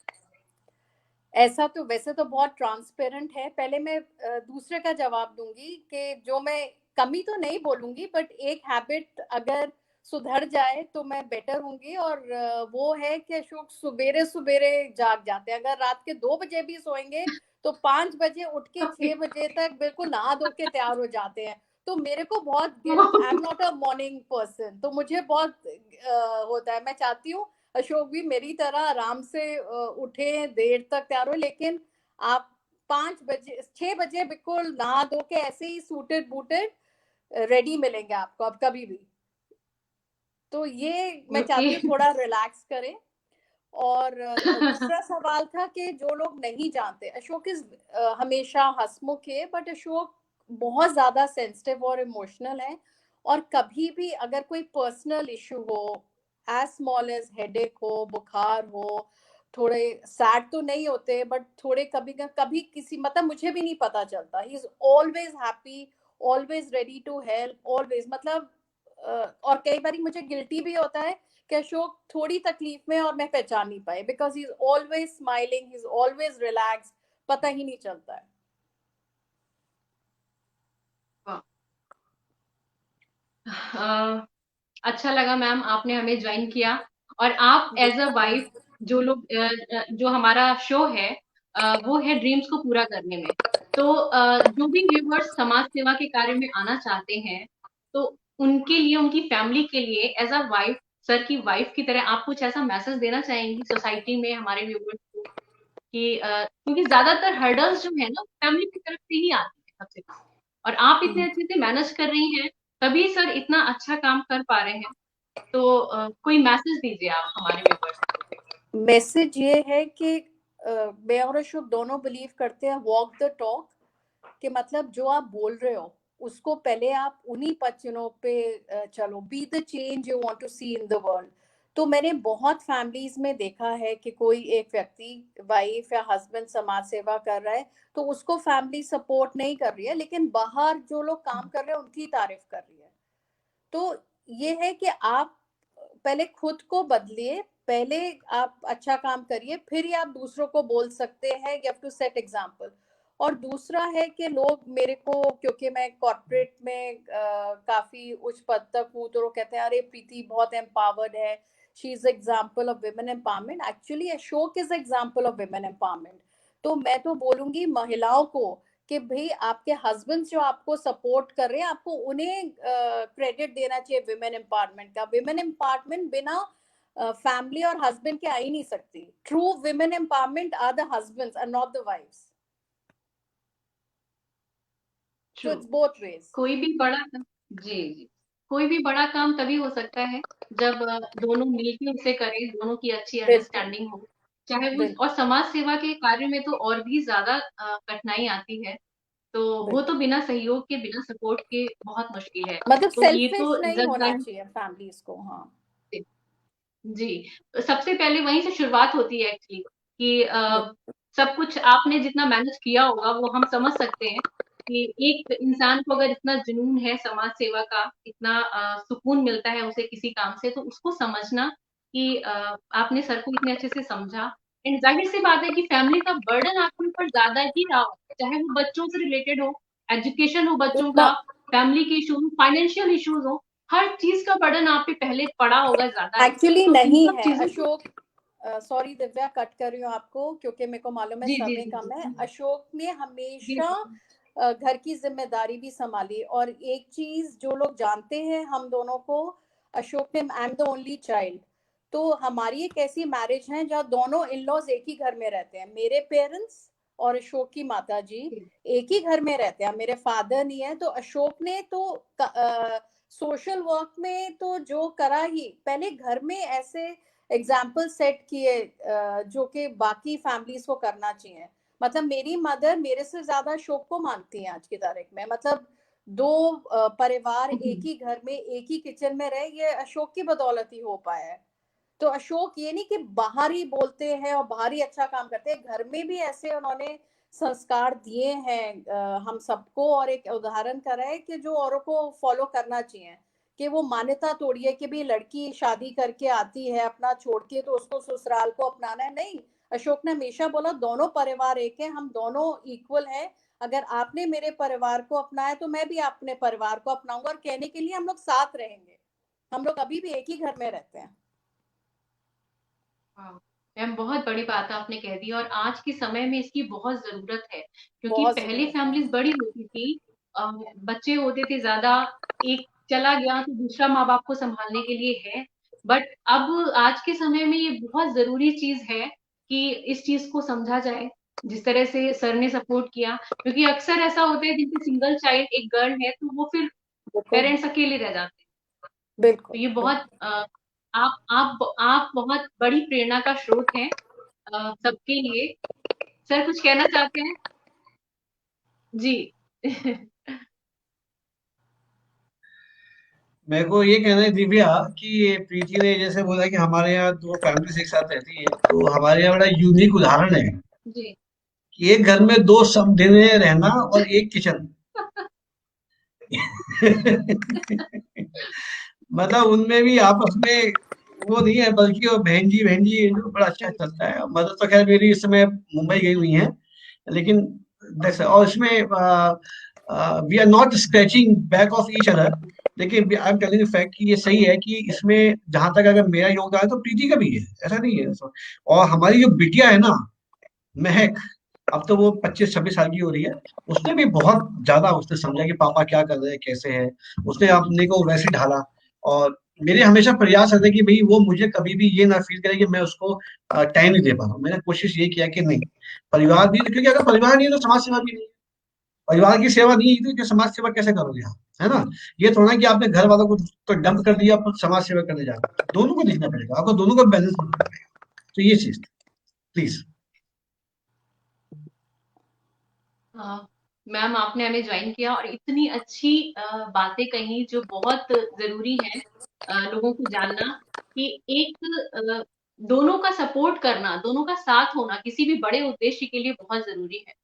ऐसा तो वैसे तो बहुत ट्रांसपेरेंट है। पहले मैं दूसरे का जवाब दूंगी कि जो मैं कमी तो नहीं बोलूंगी, बट एक हैबिट अगर सुधर जाए तो मैं बेटर होंगी, और वो है कि अशोक सवेरे सवेरे जाग जाते हैं। अगर रात के 2 बजे भी सोएंगे तो 5 बजे उठ के 6 बजे तक बिल्कुल नहा धो के तैयार हो जाते हैं। तो मेरे को बहुत guilt, I am not a morning person, तो मुझे बहुत होता है। मैं चाहती हूँ अशोक भी मेरी तरह आराम से उठे, देर तक तैयार हो, लेकिन आप 5 बजे 6 बजे बिल्कुल नहा धो के ऐसे ही सूटेड बूटेड रेडी मिलेंगे आपको अब कभी भी। तो ये मैं ओके। चाहती हूँ थोड़ा रिलैक्स करें। और दूसरा सवाल था कि जो लोग नहीं जानते, अशोक इज हमेशा हंसमुख है, बट अशोक बहुत ज्यादा सेंसिटिव और इमोशनल है। और कभी भी अगर कोई पर्सनल इशू हो, एज स्मॉल एज हेडेक हो, बुखार हो, थोड़े सैड तो नहीं होते बट थोड़े कभी कभी किसी, मतलब मुझे भी नहीं पता चलता, he is always happy, always ready to help, always, मतलब और कई बार मुझे गिल्टी भी होता है कि अशोक थोड़ी तकलीफ में और मैं पहचान नहीं पाए, because he is always smiling, he is always relax, पता ही नहीं चलता है। अच्छा लगा मैम आपने हमें ज्वाइन किया, और आप एज अ वाइफ, जो लोग जो हमारा शो है वो है ड्रीम्स को पूरा करने में, तो जो भी व्यूवर्स समाज सेवा के कार्य में आना चाहते हैं, तो उनके लिए, उनकी फैमिली के लिए एज अ वाइफ, सर की वाइफ की तरह आप कुछ ऐसा मैसेज देना चाहेंगी सोसाइटी में हमारे व्यूवर्स को कि क्योंकि ज्यादातर हर्डल्स जो है ना फैमिली की तरफ से ही आती है सबसे पहले, और आप इतने अच्छे से मैनेज कर रही हैं, तभी सर इतना अच्छा काम कर पा रहे हैं। तो कोई मैसेज दीजिए आप हमारे व्यूवर्स को। मैसेज ये है कि मैं और अशोक दोनों बिलीव करते हैं वॉक द टॉक, कि मतलब जो आप बोल रहे हो उसको पहले आप उन्हीं पचनों पे चलो, be the change you want to see in the world. तो मैंने बहुत फैमिलीज में देखा है कि कोई एक व्यक्ति, वाइफ या हस्बैंड समाज सेवा कर रहा है, तो उसको फैमिली सपोर्ट नहीं कर रही है, लेकिन बाहर जो लोग काम कर रहे हैं उनकी तारीफ कर रही है। तो ये है कि आप पहले खुद को बदलिए, पहले आप अच्छा काम करिए, फिर ही आप दूसरों को बोल सकते हैं, you have to set example. और दूसरा है कि लोग मेरे को, क्योंकि मैं कॉर्पोरेट में काफी उच्च पद तक हूँ, तो लोग कहते हैं अरे प्रीति बहुत एम्पावर्ड है, she is example of women empowerment. Actually Ashok is example of women empowerment. तो मैं तो बोलूंगी महिलाओं को कि भाई आपके हस्बैंड जो आपको सपोर्ट कर रहे हैं, आपको उन्हें क्रेडिट देना चाहिए विमेन एम्पावरमेंट का। विमेन एम्पावरमेंट बिना फैमिली और हस्बैंड के आ ही नहीं सकती। True women empowerment are the husbands and not the wifes. So true. It's both ways. कोई भी बड़ा जी जी, कोई भी बड़ा काम तभी हो सकता है जब दोनों मिलकर उसे करें, दोनों की अच्छी बिल्कुल अंडरस्टैंडिंग हो, चाहे वो, बिल्कुल और समाज सेवा के कार्य में तो और भी ज्यादा कठिनाई आती है, तो वो तो बिल्कुल, बिना सहयोग के, बिना सपोर्ट के बहुत मुश्किल है। मतलब तो ये तो सेल्फिश नहीं जग होना जाहिर चाहिए फैमिलीज को। हाँ जी, सबसे पहले वहीं से शुरुआत होती है एक्चुअली, कि बिल्कुल सब कुछ आपने जितना मैनेज किया होगा वो हम समझ सकते हैं, कि एक इंसान को अगर इतना जुनून है समाज सेवा का, इतना सुकून मिलता है उसे किसी काम से, तो उसको समझना कि आपने सर को इतने अच्छे से समझा, एंड जाहिर सी बात है कि फैमिली का बर्डन आपके ऊपर ज्यादा ही रहा हो, चाहे वो बच्चों से रिलेटेड हो, एजुकेशन हो बच्चों उतना। का, फैमिली के इश्यूज, फाइनेंशियल इश्यूज हो, हर चीज का बर्डन आप पे पहले पड़ा होगा ज्यादा ही, एक्चुअली तो इन नहीं सब है चीजों को। अशोक। सॉरी दिव्या, कट कर रही हूँ आपको क्योंकि मेरे को मालूम है जी जी समय जी कम है। जी अशोक ने जी हमेशा जी। घर की जिम्मेदारी भी संभाली। और एक चीज जो लोग जानते हैं हम दोनों को, अशोक ने, I am the only child, तो हमारी एक ऐसी मैरिज है जहाँ दोनों इन लॉज एक ही घर में रहते हैं। मेरे पेरेंट्स और अशोक की माता जी एक ही घर में रहते हैं, मेरे फादर नहीं है। तो अशोक ने तो सोशल वर्क में तो जो करा ही, पहले घर में ऐसे एग्जाम्पल सेट किए जो कि बाकी फैमिलीज को करना चाहिए। मतलब मेरी मदर मेरे से ज्यादा अशोक को मानती है आज की तारीख में। मतलब दो परिवार एक ही घर में एक ही किचन में रहे, ये अशोक की बदौलत ही हो पाया है। तो अशोक ये नहीं कि बाहर ही बोलते हैं और बाहर ही अच्छा काम करते हैं, घर में भी ऐसे उन्होंने संस्कार दिए हैं हम सबको, और एक उदाहरण करा है कि जो औरों को फॉलो करना चाहिए। कि वो मान्यता तोड़िए कि भी लड़की शादी करके आती है अपना छोड़ के तो उसको ससुराल को अपनाना है, नहीं। अशोक ने हमेशा बोला दोनों परिवार एक है, हम दोनों इक्वल हैं। अगर आपने मेरे परिवार को अपनाया तो मैं भी अपने परिवार को अपनाऊंगा, और कहने के लिए हम लोग साथ रहेंगे। हम लोग अभी भी एक ही घर में रहते हैं। हाँ, मैम बहुत बड़ी बात आपने कह दी, और आज के समय में इसकी बहुत ज़रूरत है, क्योंकि बहुत पहले जरूरत है। फैमिलीज़ बड़ी होती थी, बच्चे होते थे ज़्यादा, एक चला गया तो दूसरा माँ-बाप को सँभालने के लिए है। बट अब आज के समय में ये बहुत ज़रूरी चीज़ है कि इस चीज़ को समझा जाए, जिस तरह से सर ने सपोर्ट किया, क्योंकि अक्सर ऐसा होता है जिनकी सिंगल चाइल्ड एक गर्ल है, तो वो फिर बिल्कुल पेरेंट्स अकेले रह जाते हैं। तो बिल्कुल ये बहुत बिल्कुल। आप बहुत बड़ी प्रेरणा का स्रोत हैं सबके लिए। सर कुछ कहना चाहते हैं? जी। मेरे को ये कहना है दिव्या कि ये प्रीति ने जैसे बोला कि हमारे यहाँ दो फैमिलीज एक साथ रहती हैं, तो हमारे यहाँ बड़ा यूनिक उदाहरण है जी। कि एक घर में दो समधिने रहना और एक किचन। मतलब उनमें भी आपस में वो नहीं है, बल्कि वो बहन जी बड़ा अच्छा जी चलता है। मदर तो खैर मेरी इस समय मुंबई गई हुई है, लेकिन और इसमें we are not scratching back of each other. देखिए आई एम टेलिंग फैक्ट कि ये सही है कि इसमें जहां तक अगर मेरा योगदान है तो प्रीति का भी है, ऐसा नहीं है। और हमारी जो बिटिया है ना, महक, अब तो वो 25-26 साल की हो रही है। उसने भी बहुत ज्यादा उसने समझा कि पापा क्या कर रहे हैं, कैसे है। उसने अपने को वैसे ढाला। और मेरे हमेशा प्रयास रहता है कि भाई वो मुझे कभी भी ये ना फील करे कि मैं उसको टाइम नहीं दे पा रहा हूँ। मैंने कोशिश ये किया कि नहीं, परिवार भी, क्योंकि अगर परिवार नहीं है तो समाज सेवा भी नहीं है। परिवार की सेवा नहीं है तो समाज सेवा कैसे करोगे आप, है ना। ये थोड़ा कि आपने घर वालों को तो डंप कर दिया, आप समाज सेवा करने जा रहे हो। दोनों को देखना पड़ेगा आपको, दोनों को बैलेंस करना पड़ेगा। तो ये चीज प्लीज। मैम आपने हमें ज्वाइन किया और इतनी अच्छी बातें कही जो बहुत ज़रूरी है लोगों को जानना, कि एक दोनों का सपोर्ट करना, दोनों का साथ होना किसी भी बड़े उद्देश्य के लिए बहुत ज़रूरी है।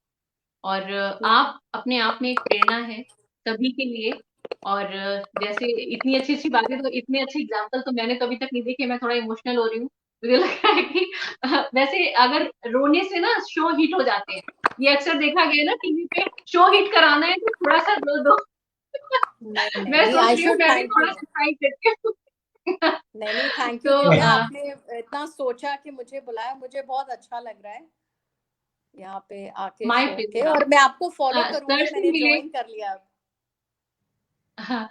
और आप अपने आप में एक प्रेरणा है सभी के लिए। और जैसे इतनी अच्छी-अच्छी बातें, तो इतने अच्छे एग्ज़ाम्पल तो मैंने कभी तक नहीं देखे, मैं थोड़ा इमोशनल हो रही हूँ। मुझे लग रहा है कि वैसे अगर रोने से ना शो हिट हो जाते हैं। ये अक्सर देखा गया है ना टीवी पे, शो हिट कराना है तो थोड़ा-सा रो दो। नहीं नहीं मैं नहीं, सोच रही आयशु हूँ मैं भी थैंक यू। थोड़ा सरप्राइज़ देती हूँ। नहीं नहीं, थैंक यू तो दिव्या, आपने इतना सोचा कि मुझे बुलाया, मुझे बहुत अच्छा लग रहा है यहाँ पे आके माय सुन के। प्लेज़र। और मैं आपको फॉलो सर करूंगी, से मैंने मिले। ज्वाइन कर लिया अब। हाँ,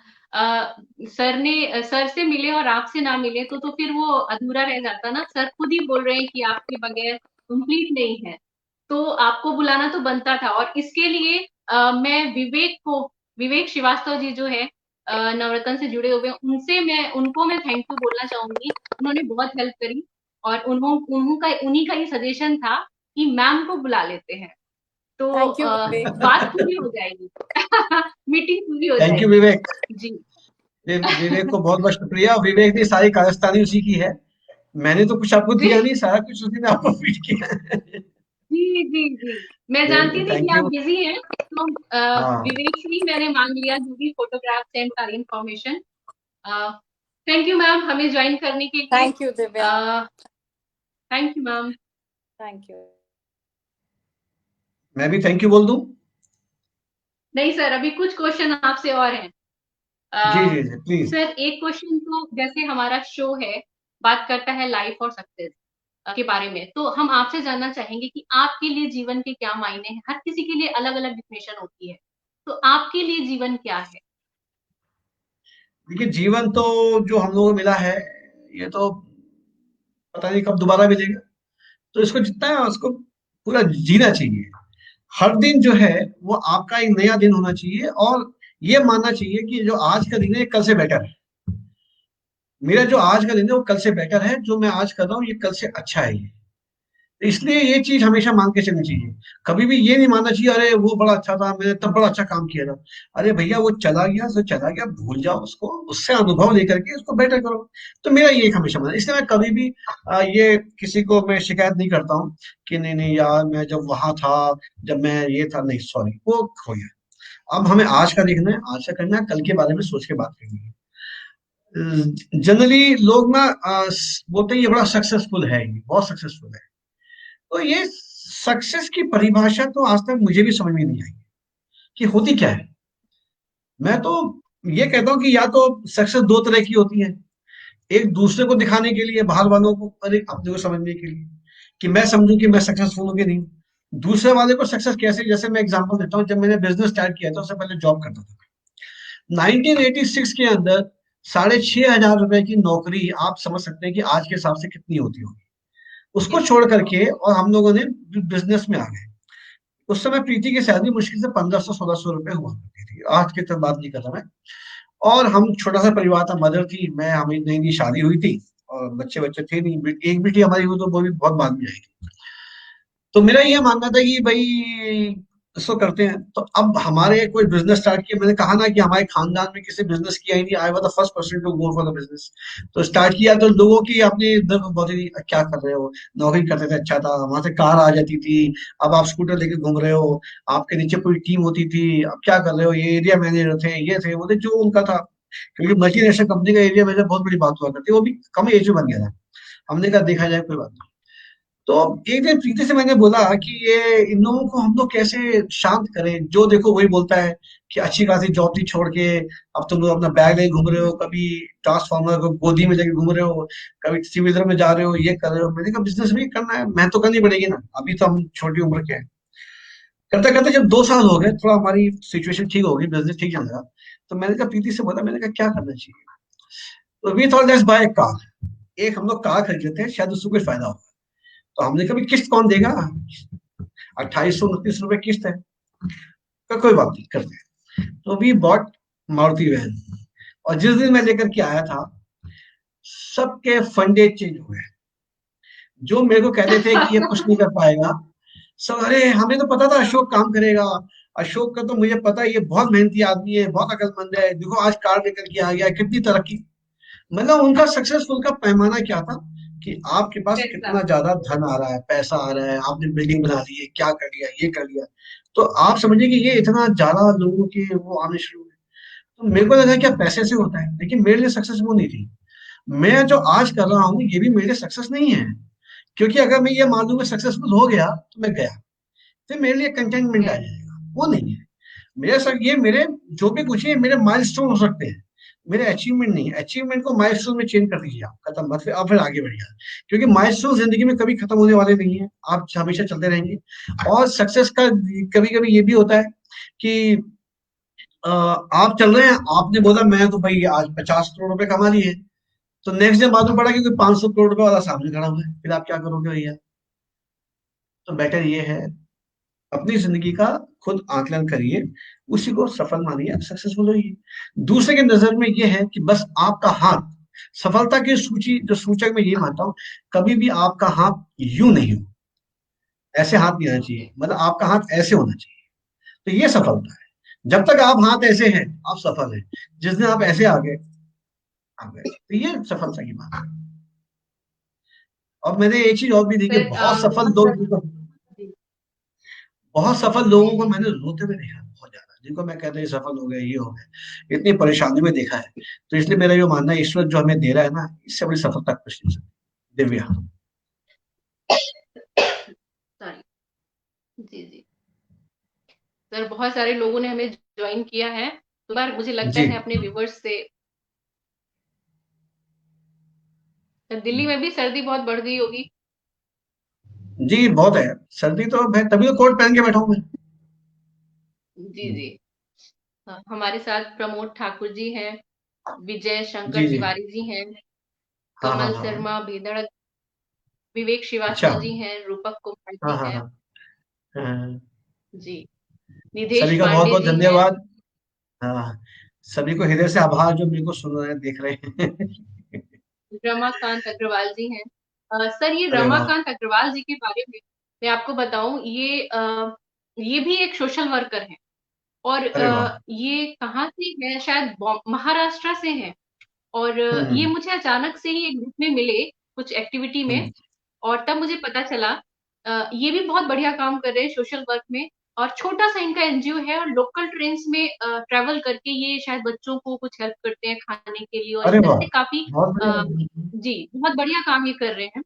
सर से मिले और आपसे ना मिले तो फिर वो अधूरा रह जाता ना। सर खुद ही बोल रहे हैं कि आपके बगैर कंप्लीट नहीं है, तो आपको बुलाना तो बनता था। और इसके लिए मैं विवेक श्रीवास्तव जी जो है नवरत्न से जुड़े हुए हैं, उनको मैं थैंक यू बोलना चाहूंगी। उन्होंने बहुत हेल्प करी, और उन्हीं का ही सजेशन था कि मैम को बुला लेते हैं, तो थैंक यू विवेक। बात पूरी हो जाएगी। मीटिंग पूरी हो थैंक यू जाएगी। विवेक। जी। विवेक को बहुत बहुत शुक्रिया। विवेक ने सारी कारस्तानी उसी की है। मैंने तो कुछ आपको दिया जी, नहीं, सारा कुछ उसी ने आपको फीड किया है। जी, जी, जी। मैं जानती थी कि थैंक आप यू। बिज़ी हैं, तो हाँ, विवेक से ही मैंने माँग लिया जो भी फ़ोटोग्राफ्स एंड सारी information. A, thank you ma'am हमें जॉइन करने के लिए। Thank you Divya. A, thank you ma'am. Thank you. मैं भी थैंक यू बोल दूं। नहीं सर, अभी कुछ क्वेश्चन आपसे और हैं। जी अ, जी जी प्लीज। सर एक क्वेश्चन, तो जैसे हमारा शो है, बात करता है लाइफ और सक्सेस के बारे में, तो हम आपसे जानना चाहेंगे कि आपके लिए जीवन के क्या मायने हैं? हर किसी के लिए अलग-अलग डेफिनेशन होती है। तो आपके लिए जीवन क्या है? देखिए जीवन तो जो हम लोगों को मिला है, ये तो पता नहीं कब दोबारा मिलेगा। तो इसको जितना है उसको पूरा जीना चाहिए। हर दिन जो है वो आपका एक नया दिन होना चाहिए, और ये मानना चाहिए कि जो आज का दिन है ये कल से बेटर है। मेरा जो आज का दिन है वो कल से बेटर है, जो मैं आज कर रहा हूँ ये कल से अच्छा है ये। इसलिए ये चीज हमेशा मान के चलनी चाहिए। कभी भी ये नहीं मानना चाहिए अरे वो बड़ा अच्छा था, मैंने तब बड़ा अच्छा काम किया था। अरे भैया वो चला गया तो चला गया, भूल जाओ उसको, उससे अनुभव लेकर के उसको बेटर करो। तो मेरा ये एक हमेशा मानना, इसलिए मैं कभी भी ये किसी को मैं शिकायत नहीं करता हूँ कि नहीं नहीं यार मैं जब वहां था, जब मैं ये था, नहीं सॉरी वो हो गया। अब हमें आज का देखना है, आज का करना है, कल के बारे में सोच के बात करनी है। जनरली लोग ना बोलते हैं ये बड़ा सक्सेसफुल है, ये बहुत सक्सेसफुल है। तो ये सक्सेस की परिभाषा तो आज तक मुझे भी समझ में नहीं आई कि होती क्या है। मैं तो ये कहता हूँ कि या तो सक्सेस दो तरह की होती है। एक दूसरे को दिखाने के लिए, बाहर वालों को, और एक अपने को समझने के लिए कि मैं समझूं कि मैं सक्सेसफुल हूँ कि नहीं। दूसरे वाले को सक्सेस कैसे, जैसे मैं एग्जांपल देता हूँ, जब मैंने बिजनेस स्टार्ट किया था उससे पहले जॉब करता था 1986 के अंदर। 6,500 रुपए की नौकरी आप समझ सकते हैं कि आज के हिसाब से कितनी होती होगी। उसको छोड़ करके और हम लोगों ने बिजनेस में आ गए। उस समय प्रीति की सैलरी मुश्किल से 1,500-1,600 रुपए हुआ करती थी, आज की तो बात नहीं कर रहा मैं। और हम छोटा सा परिवार था, मदर थी, मैं, हमें नई नई शादी हुई थी और बच्चे बच्चे थे नहीं, एक बेटी हमारी हुई तो वो भी बहुत बाद में आई थी। तो मेरा ये मानना था कि भाई इसको करते हैं। तो अब हमारे कोई बिजनेस स्टार्ट किया, मैंने कहा ना कि हमारे खानदान में किसी बिजनेस किया ही नहीं, I was the first person to go for the business. तो स्टार्ट किया तो लोगों की अपनी इधर बहुत ही क्या कर रहे हो, नौकरी करते थे अच्छा था, वहां से कार आ जाती थी, अब आप स्कूटर लेके घूम रहे हो, आपके नीचे पूरी टीम होती थी, अब क्या कर रहे हो, ये एरिया मैनेजर थे, ये थे वो थे, जो उनका था। क्योंकि मल्टीनेशनल कंपनी का एरिया मैनेजर बहुत बड़ी बात हुआ करती है, वो भी कम एज में बन गया था। हमने कहा देखा जाए कोई बात नहीं। तो एक दिन प्रीति से मैंने बोला कि ये इन लोगों को हम लोग कैसे शांत करें, जो देखो वही बोलता है कि अच्छी खासी जॉब थी छोड़ के अब तुम लोग अपना बैग लेके घूम रहे हो, कभी ट्रांसफार्मर को गोदी में लेके घूम रहे हो, कभी थ्री व्हीलर में जा रहे हो, ये कर रहे हो। मैंने कहा बिजनेस भी करना है, मैं तो करनी पड़ेगी ना, अभी तो हम छोटी उम्र के हैं। करते करते जब 2 साल हो गए, थोड़ा हमारी सिचुएशन ठीक हो गई, बिजनेस ठीक चल रहा, तो मैंने कहा प्रीति से बोला, मैंने कहा क्या करना चाहिए। तो we thought let's buy car, एक हम लोग कार खरीद लेते हैं, शायद उससे कोई फायदा हो। तो हमने कभी किस्त कौन देगा, 2829 रुपए किस्त है, तो कोई बात नहीं करते हैं। तो वी बॉट मारुति वैन। और जिस दिन मैं लेकर के आया था, सबके फंडे चेंज हो गए। जो मेरे को कहते थे कि ये कुछ नहीं कर पाएगा, सब अरे हमें तो पता था अशोक काम करेगा, अशोक का तो मुझे पता है, ये बहुत मेहनती आदमी है, बहुत अकलमंद है, देखो आज कार लेकर के आ गया, कितनी तरक्की। मतलब उनका सक्सेसफुल का पैमाना क्या था कि आपके पास पैसा। कितना ज्यादा धन आ रहा है, पैसा आ रहा है, आपने बिल्डिंग बना ली है, क्या कर लिया, ये कर लिया। तो आप समझिए कि ये इतना ज्यादा लोगों के वो आने शुरू हुए। तो मेरे को लगा क्या पैसे से होता है, लेकिन मेरे लिए सक्सेस वो नहीं थी। मैं जो आज कर रहा हूँ ये भी मेरे सक्सेस नहीं है, क्योंकि अगर मैं ये मान लूं मैं सक्सेसफुल हो गया तो मैं गया, फिर मेरे लिए कंटेनमेंट आ यस। जाएगा, वो नहीं है। मेरे सब ये मेरे जो भी कुछ है मेरे माइलस्टोन हो सकते हैं, मेरे अचीवमेंट नहीं है। अचीवमेंट को माइलस्टोन में चेंज कर दीजिए, आप खत्म, बस फिर आप फिर आगे बढ़िए। क्योंकि माइलस्टोन जिंदगी में कभी खत्म होने वाले नहीं है, आप हमेशा चलते रहेंगे। और सक्सेस का कभी कभी ये भी होता है कि आप चल रहे हैं, आपने बोला मैं तो भाई आज 50 करोड़ रुपए कमा लिए, तो नेक्स्ट डे मालूम पड़ा कि कोई 500 करोड़ रुपए वाला सामने खड़ा हुआ है, फिर आप क्या करोगे भैया। तो बेटर ये है, अपनी जिंदगी का खुद आकलन करिए, उसी को सफल मानिए, सक्सेसफुल होइए। दूसरे के नजर में ये है कि बस आपका हाथ, सफलता की सूची जो सूचक मैं ये मानता हूँ, कभी भी आपका हाथ यूं नहीं हो, ऐसे हाथ नहीं आना चाहिए, मतलब आपका हाथ ऐसे होना चाहिए। तो ये सफलता है। जब तक आप हाथ ऐसे हैं आप सफल हैं, जिस दिन आप ऐसे आ गए तो ये सफलता की बात है। और मैंने एक चीज और भी देखी, सर बहुत बहुत सफल लोगों को मैंने रोते हुए देखा है, बहुत ज्यादा, जिनको मैं कहता हूँ सफल हो गए, ये हो गए, इतनी परेशानी में देखा है। तो इसलिए मेरा ये मानना है, ईश्वर जो हमें दे रहा है ना, इससे बड़ी सफलता कुछ नहीं सकती। दिव्या। सॉरी। जी जी। सर बहुत सारे लोगों ने हमें ज्वाइन किया है, तो बार मुझे लगता जी है अपने व्यूवर्स से। सर दिल्ली में भी सर्दी बहुत बढ़ गई होगी। जी बहुत है, सर्दी तो मैं तभी तो कोट पहन के बैठा हूँ मैं। जी जी। हाँ, हमारे साथ प्रमोद ठाकुर जी हैं, विजय जी शंकर जी। तिवारी जी हैं, हाँ हाँ कमल हाँ। शर्मा भीदड़, विवेक अच्छा। श्रीवास्तव जी हैं, रूपक कुमार हाँ जी हाँ हैं। हाँ। हाँ। जी। सभी निधेश का बहुत पांडे बहुत जी हैं। धन्यवाद। हाँ, सभी को हृदय से आभार जो मेरे को सुन रहे हैं, देख रहे हैं। रमाकांत अग्रवाल जी हैं। सर ये अरे वाह! रमाकांत अग्रवाल जी के बारे में मैं आपको बताऊं, ये भी एक सोशल वर्कर हैं। और अरे वाह! ये कहाँ से है, शायद महाराष्ट्र से है। और ये हुँ, मुझे अचानक से ही एक ग्रुप में मिले कुछ एक्टिविटी में। हुँ। और तब मुझे पता चला ये भी बहुत बढ़िया काम कर रहे हैं सोशल वर्क में। और छोटा सा इनका एनजीओ है, और लोकल ट्रेन्स में ट्रैवल करके ये शायद बच्चों को कुछ हेल्प करते हैं खाने के लिए, और इस अरे तरह वाह! से काफी बहुत अ, बढ़िया। जी बहुत बढ़िया काम ये कर रहे हैं।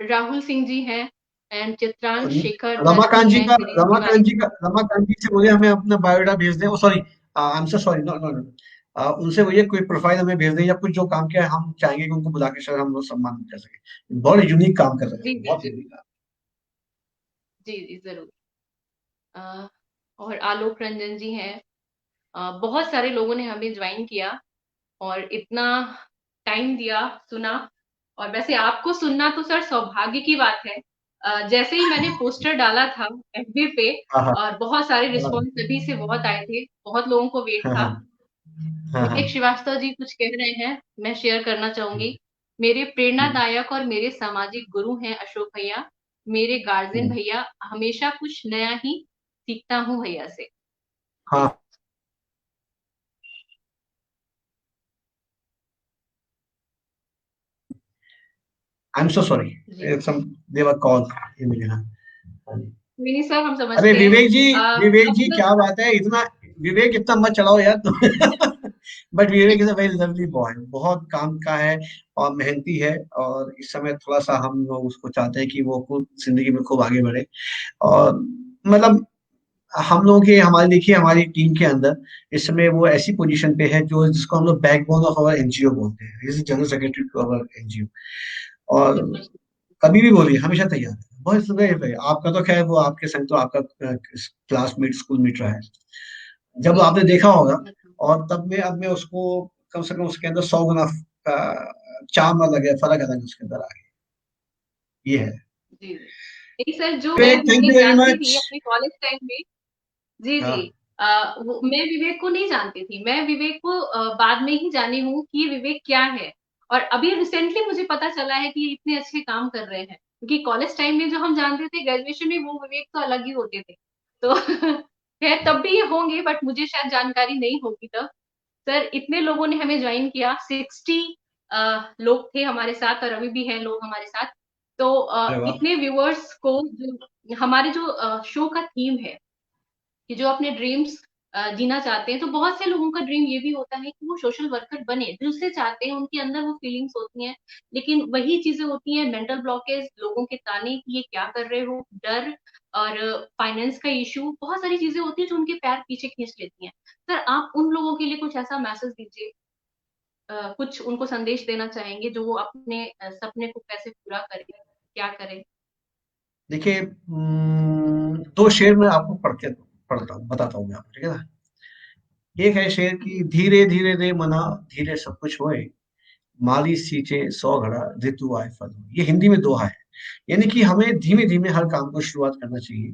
राहुल सिंह जी हैं, एंड चित्रांश शेखर जी हैं, गिरीश तिवारी। रमाकांत जी से बोलिए हमें अपना बायोडाटा भेज दें। Sorry, I am so sorry, no no no, उनसे बोलिए कोई प्रोफाइल हमें भेज दें, या कुछ जो काम किया है हम चाहेंगे कि उनको बुला के शायद हम लोग सम्मान कर सके। बहुत यूनिक काम कर रहे जी हैं, जी बहुत जरूर। यूनिक काम। जी जी जरूर। अ, और आलोक रंजन जी हैं। बहुत सारे लोगों ने हमें ज्वाइन किया और इतना टाइम दिया, सुना। और वैसे आपको सुनना तो सर सौभाग्य की बात है। जैसे ही मैंने पोस्टर डाला था एफबी पे, हाँ हाँ और बहुत सारे हाँ रिस्पॉन्स सभी से बहुत आए थे, बहुत लोगों को वेट हाँ था। हाँ हाँ हाँ। विवेक श्रीवास्तव जी कुछ कह रहे हैं, मैं शेयर करना चाहूंगी। मेरे हम्म, प्रेरणादायक और मेरे सामाजिक गुरु हैं अशोक भैया। मेरे गार्जियन हम्म, भैया, हमेशा कुछ नया ही सीखता हूँ भैया से। हाँ। आई एम सो सॉरी, जी सम देवर कॉल इमीडिएट। हाँ। कोई नहीं सर, हम अरे समझते हैं। विवेक अब जी क्या बात है, इतना विवेक इतना मत चलाओ यार तुम। But Vivek is a very lovely boy, बहुत काम का है और मेहनती है। और इस समय थोड़ा सा हम लोग उसको चाहते हैं कि वो खुद जिंदगी में खूब आगे बढ़े। और मतलब हम लोगों के, हमारी देखिए हमारी टीम के अंदर इस समय वो ऐसी पोजीशन पे है जो जिसको हम लोग बैकबोन ऑफ अवर एनजीओ बोलते हैं, is general secretary to our NGO. और बिल्कुल। कभी भी बोलिए हमेशा तैयार है, बहुत सुंदर है। आपका तो खैर वो आपके संग तो आपका क्लासमेट स्कूल मेट रहा है, जब आपने देखा होगा। और तब में अब मैं उसको कम से कम उसके अंदर 100 गुना चार्म अलग है, फर्क अलग है उसके अंदर आ गया। ये है। जी जी नहीं सर, जो मैं विवेक, थैंक यू विवेक वेरी जानती मच। थी अपने कॉलेज टाइम में। जी जी। हाँ मैं विवेक को नहीं जानती थी, मैं विवेक को बाद में ही जानी हूँ कि ये विवेक क्या है। और अभी रिसेंटली मुझे पता चला है कि ये इतने अच्छे काम कर रहे हैं, क्योंकि कॉलेज टाइम में जो हम जानते थे, ग्रेजुएशन में वो विवेक तो अलग ही होते थे। तो खैर तब भी ये होंगे, बट मुझे शायद जानकारी नहीं होगी तब। सर इतने लोगों ने हमें ज्वाइन किया, 60 लोग थे हमारे साथ, और अभी भी हैं लोग हमारे साथ। तो अरे वाह। इतने व्यूअर्स को, जो हमारे जो शो का थीम है कि जो अपने ड्रीम्स जीना चाहते हैं, तो बहुत से लोगों का ड्रीम ये भी होता है कि वो सोशल वर्कर बने, दिल से चाहते हैं, उनके अंदर वो फीलिंग्स होती हैं। लेकिन वही चीजें होती हैं, मेंटल ब्लॉकेज, लोगों के ताने कि ये क्या कर रहे हो, डर, और फाइनेंस का इशू, बहुत सारी चीजें होती हैं जो उनके पैर पीछे खींच लेती हैं। सर आप उन लोगों के लिए कुछ ऐसा मैसेज दीजिए, कुछ उनको संदेश देना चाहेंगे, जो वो अपने सपने को कैसे पूरा करें, क्या करें। देखिए, दो शेर मैं आपको पढ़ता हूँ, बताता हूँ मैं आपको, ठीक है ना। एक है शेर कि धीरे धीरे रे मना, धीरे सब कुछ होए, माली सींचे 100 घड़ा, ऋतु आए फल हो। ये हिंदी में दोहा है। यानी कि हमें धीमे धीमे हर काम को शुरुआत करना चाहिए,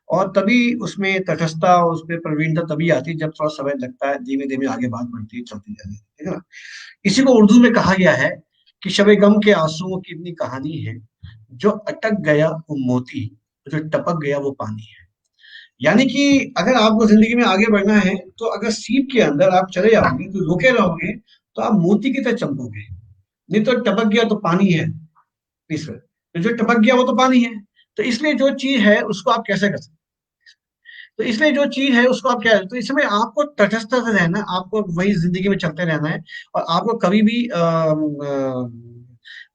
और तभी उसमें तटस्थता और उसमें प्रवीणता तभी आती है जब थोड़ा समय लगता है, धीमे धीमे आगे बात बढ़ती है, चलती जाती है, ठीक है ना। इसी को उर्दू में कहा गया है कि शबे गम के आंसुओं की इतनी कहानी है, जो अटक गया वो मोती, जो टपक गया वो पानी है। यानी कि अगर आपको जिंदगी में आगे बढ़ना है, तो अगर सीप के अंदर आप चले जाओगे, तो रुके रहोगे, तो आप मोती की तरह चमकोगे। नहीं तो टपक गया तो पानी है, तीसरा, तो जो टपक गया वो तो पानी है। तो इसलिए जो चीज है उसको आप कैसे कर सकते, तो इसलिए जो चीज है उसको आप क्या, तो इसमें आपको तटस्थ से रहना है, आपको वही जिंदगी में चलते रहना है। और आपको कभी भी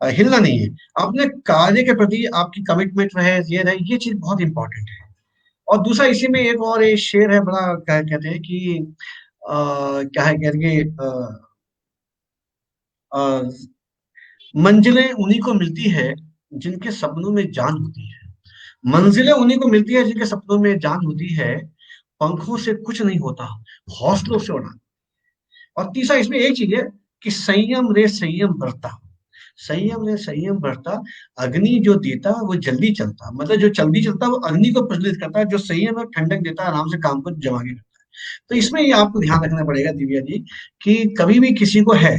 हिलना नहीं है। अपने कार्य के प्रति आपकी कमिटमेंट रहे, ये रहे, ये चीज बहुत इंपॉर्टेंट है। और दूसरा इसी में एक और एक शेर है बड़ा, क्या कहते हैं कि क्या है कहते हैं मंजिलें उन्हीं को मिलती है जिनके सपनों में जान होती है। मंजिलें उन्हीं को मिलती है जिनके सपनों में जान होती है। पंखों से कुछ नहीं होता, हौसलों से उड़ान। और तीसरा इसमें एक चीज है कि संयम रे संयम बरता, संयम रे संयम बरता, अग्नि जो देता वो जल्दी चलता, मतलब जो जल्दी चलता वो अग्नि को प्रज्वलित करता है, जो संयम है ठंडक देता है, आराम से काम को जमा के करता है। तो इसमें ये आपको ध्यान रखना पड़ेगा दिव्या जी, कि कभी भी किसी को है,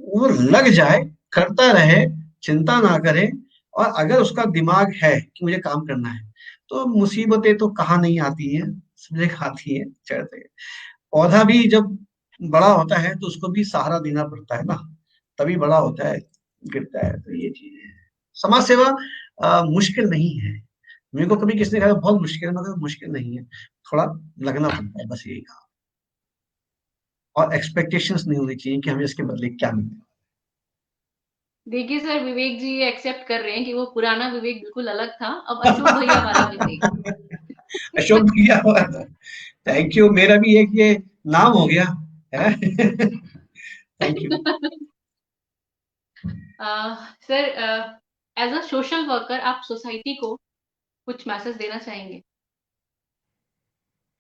वो लग जाए, करता रहे, चिंता ना करे, और अगर उसका दिमाग है कि मुझे काम करना है, तो मुसीबतें तो कहाँ नहीं आती हैं, सब जगह आती हैं, चढ़ते। पौधा भी जब बड़ा होता है तो उसको भी सहारा देना पड़ता है ना, तभी बड़ा होता है, गिरता है। तो ये चीज है। समाज सेवा मुश्किल नहीं है। मेरे को कभी किसी ने कहा बहुत मुश्किल है, मगर मुश्किल नहीं है, थोड़ा लगना पड़ता है, बस यही कहा। और एक्सपेक्टेशंस नहीं होनी चाहिए कि हमें इसके बदले क्या मिले। देखिए सर, विवेक जी ये एक्सेप्ट कर रहे हैं कि वो पुराना विवेक बिल्कुल अलग था, अब अशोक भैया वाला विवेक। अशोक भैया, थैंक यू, मेरा भी एक ये नाम हो गया है। Thank you. Sir, as a social worker आप सोसाइटी को कुछ मैसेज देना चाहेंगे?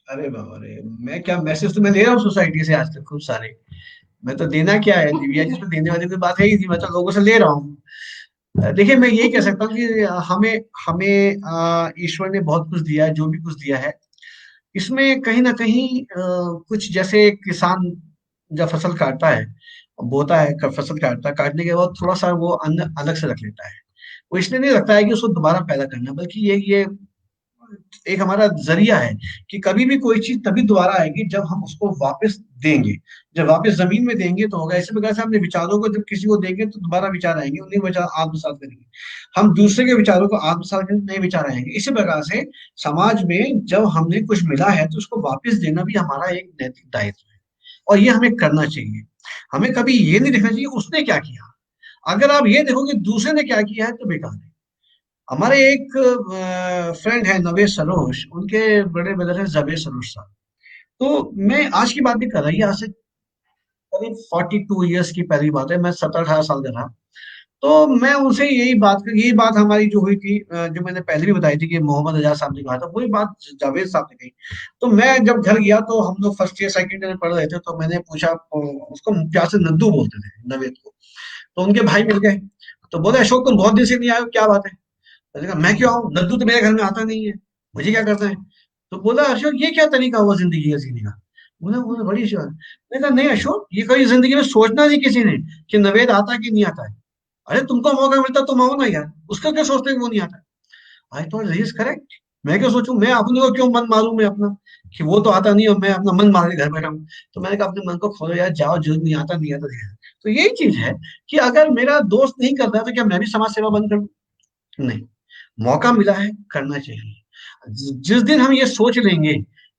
अरे बाबा रे, मैं क्या मैसेज तो मैं ले रहा हूँ सोसाइटी से आज तक खूब सारे। मैं तो देना क्या है दिव्या, जिसमें देने वाली कोई बात है ही नहीं, मैं तो लोगों से ले रहा हूँ। देखिए, मैं यही कह सकता हूँ कि हमें हमें ईश्वर ने बहुत कुछ दिया है, जो भी कुछ दिया है, इसमें कहीं ना कहीं कुछ, जैसे किसान जब फसल काटता है, बोता है, फसल काटता है, काटने के बाद थोड़ा सा वो अन्न अलग से रख लेता है। वो इसलिए नहीं रखता है कि उसको दोबारा पैदा करना, बल्कि ये एक हमारा जरिया है कि कभी भी कोई चीज तभी दोबारा आएगी जब हम उसको वापस देंगे। जब वापस जमीन में देंगे तो होगा। इसी प्रकार से अपने विचारों को जब किसी को देंगे तो दोबारा विचार आएंगे, उन्हीं विचार आत्मसात करेंगे। हम दूसरे के विचारों को आत्मसात करेंगे, नए विचार आएंगे। इसी प्रकार से समाज में जब हमें कुछ मिला है तो उसको वापस देना भी हमारा एक नैतिक दायित्व है, और ये हमें करना चाहिए। हमें कभी ये नहीं देखना चाहिए उसने क्या किया। अगर आप ये देखो कि दूसरे ने क्या किया है तो बेकार है। हमारे एक फ्रेंड है नवेश सरोज, उनके बड़े ब्रदर है जवेद सरोज साहब। तो मैं आज की बात नहीं कर रहा, ये आज से करीब 42 ईयर्स की पहली बात है, मैं 17-18 साल का था। तो मैं उनसे यही बात हमारी जो हुई थी, जो मैंने पहले भी बताई थी कि मोहम्मद रजा साहब ने कहा था, वही बात जावेद साहब ने कही। तो मैं जब घर गया तो हम लोग फर्स्ट ईयर सेकंड ईयर में पढ़ रहे थे, तो मैंने पूछा, उसको प्यार से नद्दू बोलते थे नवेद को। तो उनके भाई मिल गए, तो बोले अशोक तुम बहुत दिन से नहीं आए हो, क्या बात है? मैंने कहा मैं क्यों आऊं, नद्दू तो मेरे घर में आता नहीं है, मुझे क्या करना है? तो बोला अशोक ये क्या तरीका हुआ जिंदगी का जीने का? बोला बोला बड़ी अच्छी बात। मैंने कहा नहीं अशोक, ये कभी जिंदगी में सोचना नहीं किसी ने कि नवेद आता कि नहीं आता है। अरे तुमको मौका मिलता तुम आओ ना यार, उसका क्या सोचते हैं कि वो नहीं आता? I thought this is correct. मैं क्यों सोचूं, मैं अपने को क्यों मन मारूं मैं अपना, कि वो तो आता नहीं और मैं अपना मन मार के घर बैठा हूं। तो मैंने कहा अपने मन को खोलो यार, जाओ, जो नहीं आता नहीं आता, नहीं आता। तो यही चीज है कि अगर मेरा दोस्त नहीं कर रहा है तो क्या मैं भी समाज सेवा बंद कर दूं? नहीं, मौका मिला है, करना चाहिए। जिस दिन हम ये सोच लेंगे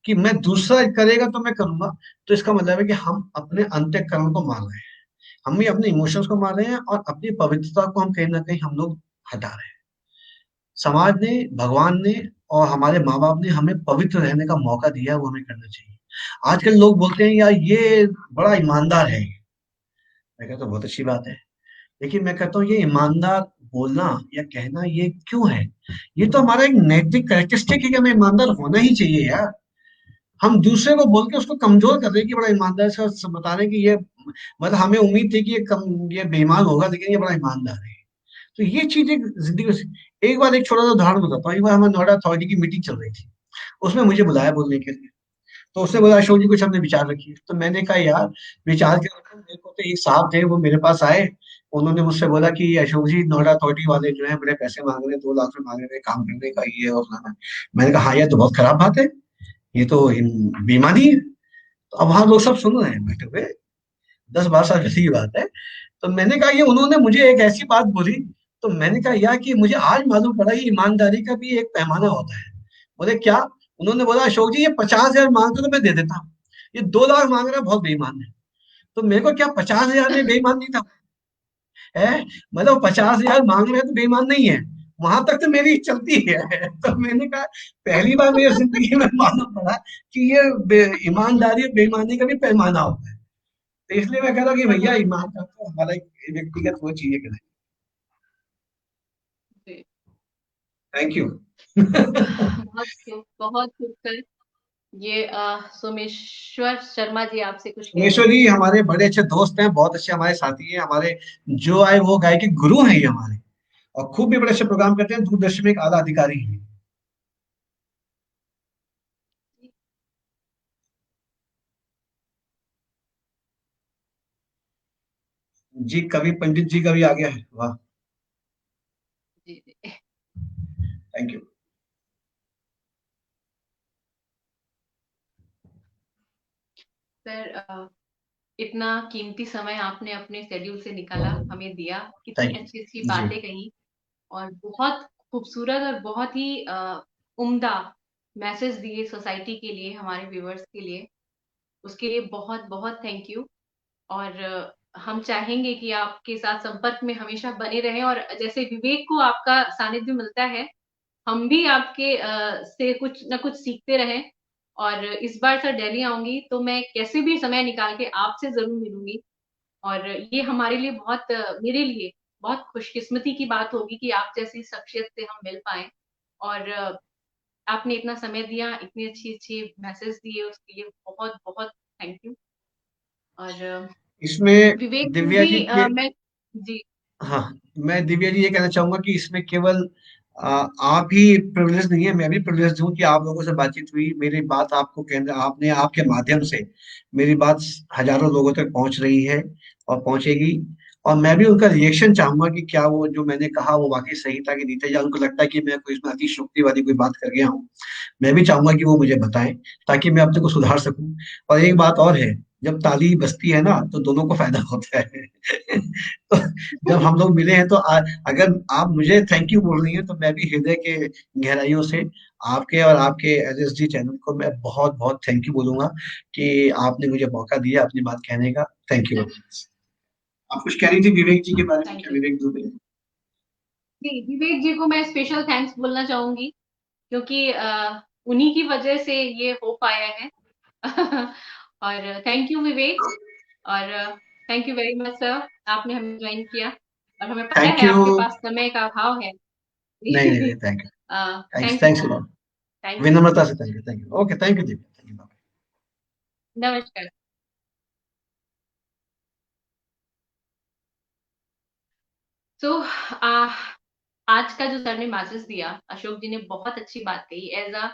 कि मैं दूसरा करेगा तो मैं करूंगा, तो इसका मतलब है कि हम अपने अंतःकरण को मार रहे हैं, हम भी अपने इमोशंस को मार रहे हैं, और अपनी पवित्रता को हम कहीं ना कहीं हम लोग हटा रहे हैं। समाज ने, भगवान ने और हमारे माँ बाप ने हमें पवित्र रहने का मौका दिया है, वो हमें करना चाहिए। आजकल लोग बोलते हैं यार ये बड़ा ईमानदार है, मैं कहता हूँ बहुत अच्छी बात है, लेकिन मैं कहता हूँ ये ईमानदार बोलना या कहना ये क्यों है? ये तो हमारा एक नैतिक कैरेक्टरिस्टिक है कि हमें ईमानदार होना ही चाहिए यार। हम दूसरे को बोल के उसको कमजोर कर रहे हैं कि बड़ा ईमानदार से बता रहे हैं कि ये, मतलब हमें उम्मीद थी कि ये बेईमान होगा लेकिन ये बड़ा ईमानदार है। तो ये चीज एक जिंदगी में, एक बार एक छोटा सा उदाहरण बताता हूँ। एक बार हमारे नोएडा अथॉरिटी की मीटिंग चल रही थी, उसमें मुझे बुलाया बोलने के लिए। तो उसने बोला अशोक जी कुछ हमने विचार रखी है। तो मैंने कहा यार विचार क्या रखा, मेरे को तो एक साहब थे वो मेरे पास आए, उन्होंने मुझसे बोला कि अशोक जी नोएडा अथॉरिटी वाले जो है बड़े पैसे मांग रहे हैं, 2 लाख रुपए मांग रहे हैं काम करने का, ये और फलाना। मैंने कहा हाँ, ये तो बहुत खराब बात है, ये तो बेईमानी है। तो अब वहां लोग सब सुन रहे हैं बैठे हुए, 10-12 साल पहले की बात है। तो मैंने कहा ये उन्होंने मुझे एक ऐसी बात बोली, तो मैंने कहा यार कि मुझे आज मालूम पड़ा कि ईमानदारी का भी एक पैमाना होता है। बोले क्या? उन्होंने बोला अशोक जी ये 50,000 मांगते तो मैं दे देता, ये 2 लाख मांग रहा है, बहुत बेईमान है। तो मेरे को क्या 50,000 में बेईमान नहीं था है, मतलब 50,000 मांग रहे हैं तो बेईमान नहीं है, वहां तक तो मेरी चलती है। तो मैंने कहा पहली बार मेरी जिंदगी में मालूम पड़ा कि ये ईमानदारी और बेईमानी का भी पैमाना होता है। तो इसलिए मैं कह रहा हूँ कि भैया ईमान का तो हमारा एक व्यक्तिगत वो चीज है। जी। Thank you. बहुत खूब, बहुत खूब सर। ये सोमेश्वर शर्मा जी आपसे कुछ कह रहे सोमेश्वर थे। जी हमारे बड़े अच्छे दोस्त हैं, बहुत अच्छे हमारे साथी हैं, हमारे जो आए वो गाय के गुरु हैं ये हमारे, और खूब भी बड़े अच्छे प्रोग्राम करते हैं, दूरदर्शन में एक आला अधिकारी हैं। जी, कवि पंडित जी का भी आ गया है, वाह। जी, जी। Thank you. सर, इतना कीमती समय आपने अपने शेड्यूल से निकाला, हमें दिया, कितनी थैंक अच्छी-अच्छी यू जी। बातें कही और बहुत खूबसूरत और बहुत ही उम्दा मैसेज दिए सोसाइटी के लिए, हमारे व्यूअर्स के लिए। उसके लिए बहुत-बहुत थैंक यू। और हम चाहेंगे कि आपके साथ संपर्क में हमेशा बने रहें और जैसे विवेक को आपका सानिध्य मिलता है, हम भी आपके से कुछ न कुछ सीखते रहें। और इस बार सर दिल्ली आऊँगी तो मैं कैसे भी समय निकाल के आपसे ज़रूर मिलूँगी। और ये हमारे लिए बहुत मेरे लिए बहुत खुशकिस्मती की बात होगी कि आप जैसी शख्सियत से हम मिल पाएँ। और आपने इतना समय दिया, इतनी अच्छी-अच्छी मैसेज दिए उसके लिए बहुत-बहुत थैंक यू। और इसमें विवेक को दिव्या जी भी के मैं जी, हाँ, मैं दिव्या जी ये कहना चाहूंगा कि इसमें केवल आप ही प्रिविलेज नहीं है, मैं भी प्रिविलेज हूँ कि आप लोगों से बातचीत हुई, मेरी बात आपको केंद्र आपने आपके माध्यम से मेरी बात हजारों लोगों तक पहुंच रही है और पहुंचेगी। और मैं भी उनका रिएक्शन चाहूंगा कि क्या वो जो मैंने कहा वो वाकई सही था कि नहीं था, या उनको लगता है कि मैं कोई इसमें अतिशयोक्ति वाली कोई बात कर गया हूँ। मैं भी चाहूंगा कि वो मुझे बताएं ताकि मैं अपने को सुधार सकूं। और एक बात और है, जब ताली बजती है ना तो दोनों को फायदा होता है। तो जब हम लोग मिले हैं तो अगर आप मुझे थैंक यू बोल रही हैं तो मैं भी हृदय के गहराइयों से आपके और आपके एलएसडी चैनल को मैं बहुत बहुत थैंक यू बोलूंगा कि आपने मुझे मौका दिया अपनी बात कहने का। Thank you. आप कुछ कह रही थी विवेक जी के बारे में, थैंक क्या यू। विवेक दुबे? जी, विवेक जी को मैं स्पेशल थैंक्स बोलना चाहूँगी क्योंकि उन्हीं की वजह से ये हो पाया है। और थैंक यू विवेक। और thank you very much sir, आपने हमें ज्वाइन किया और हमें पता थैंक है यू। आपके पास समय का अभाव है। नहीं नहीं नहीं, thank you. Thanks thank you thanks sir. Lot. Thank you. विनम्रता से thank you. Thank you. Okay, thank you Divya, thank you. नमस्कार। तो आज का जो सर ने मैसेज दिया, अशोक जी ने बहुत अच्छी बात कही। एज अ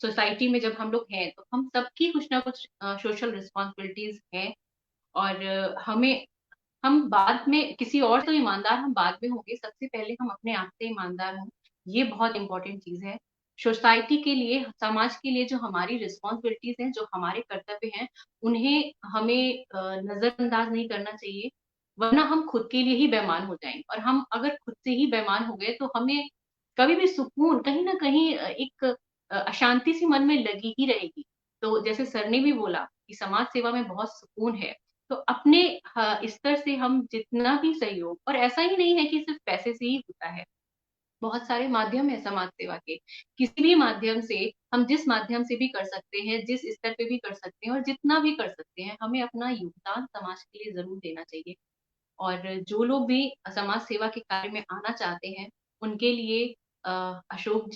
सोसाइटी में जब हम लोग हैं तो हम सबकी कुछ ना कुछ सोशल रिस्पॉन्सिबिलिटीज हैं। और हम बाद में किसी और से ईमानदार हम बाद में होंगे, सबसे पहले हम अपने आप से ईमानदार हों। ये बहुत इंपॉर्टेंट चीज है। सोसाइटी के लिए, समाज के लिए जो हमारी रिस्पॉन्सिबिलिटीज हैं, जो हमारे कर्तव्य हैं, उन्हें हमें नजरअंदाज नहीं करना चाहिए, वरना हम खुद के लिए ही बेईमान हो जाएंगे। और हम अगर खुद से ही बेईमान हो गए तो हमें कभी भी सुकून कहीं ना कहीं एक अशांति सी मन में लगी ही रहेगी। तो जैसे सर ने भी बोला कि समाज सेवा में बहुत सुकून है, तो अपने स्तर से हम जितना भी सहयोग, और ऐसा ही नहीं है कि सिर्फ पैसे से ही होता है, बहुत सारे माध्यम है समाज सेवा के। किसी भी माध्यम से, हम जिस माध्यम से भी कर सकते हैं, जिस स्तर पे भी कर सकते हैं और जितना भी कर सकते हैं, हमें अपना योगदान समाज के लिए जरूर देना चाहिए। और जो लोग भी समाज सेवा के कार्य में आना चाहते हैं, उनके लिए अशोक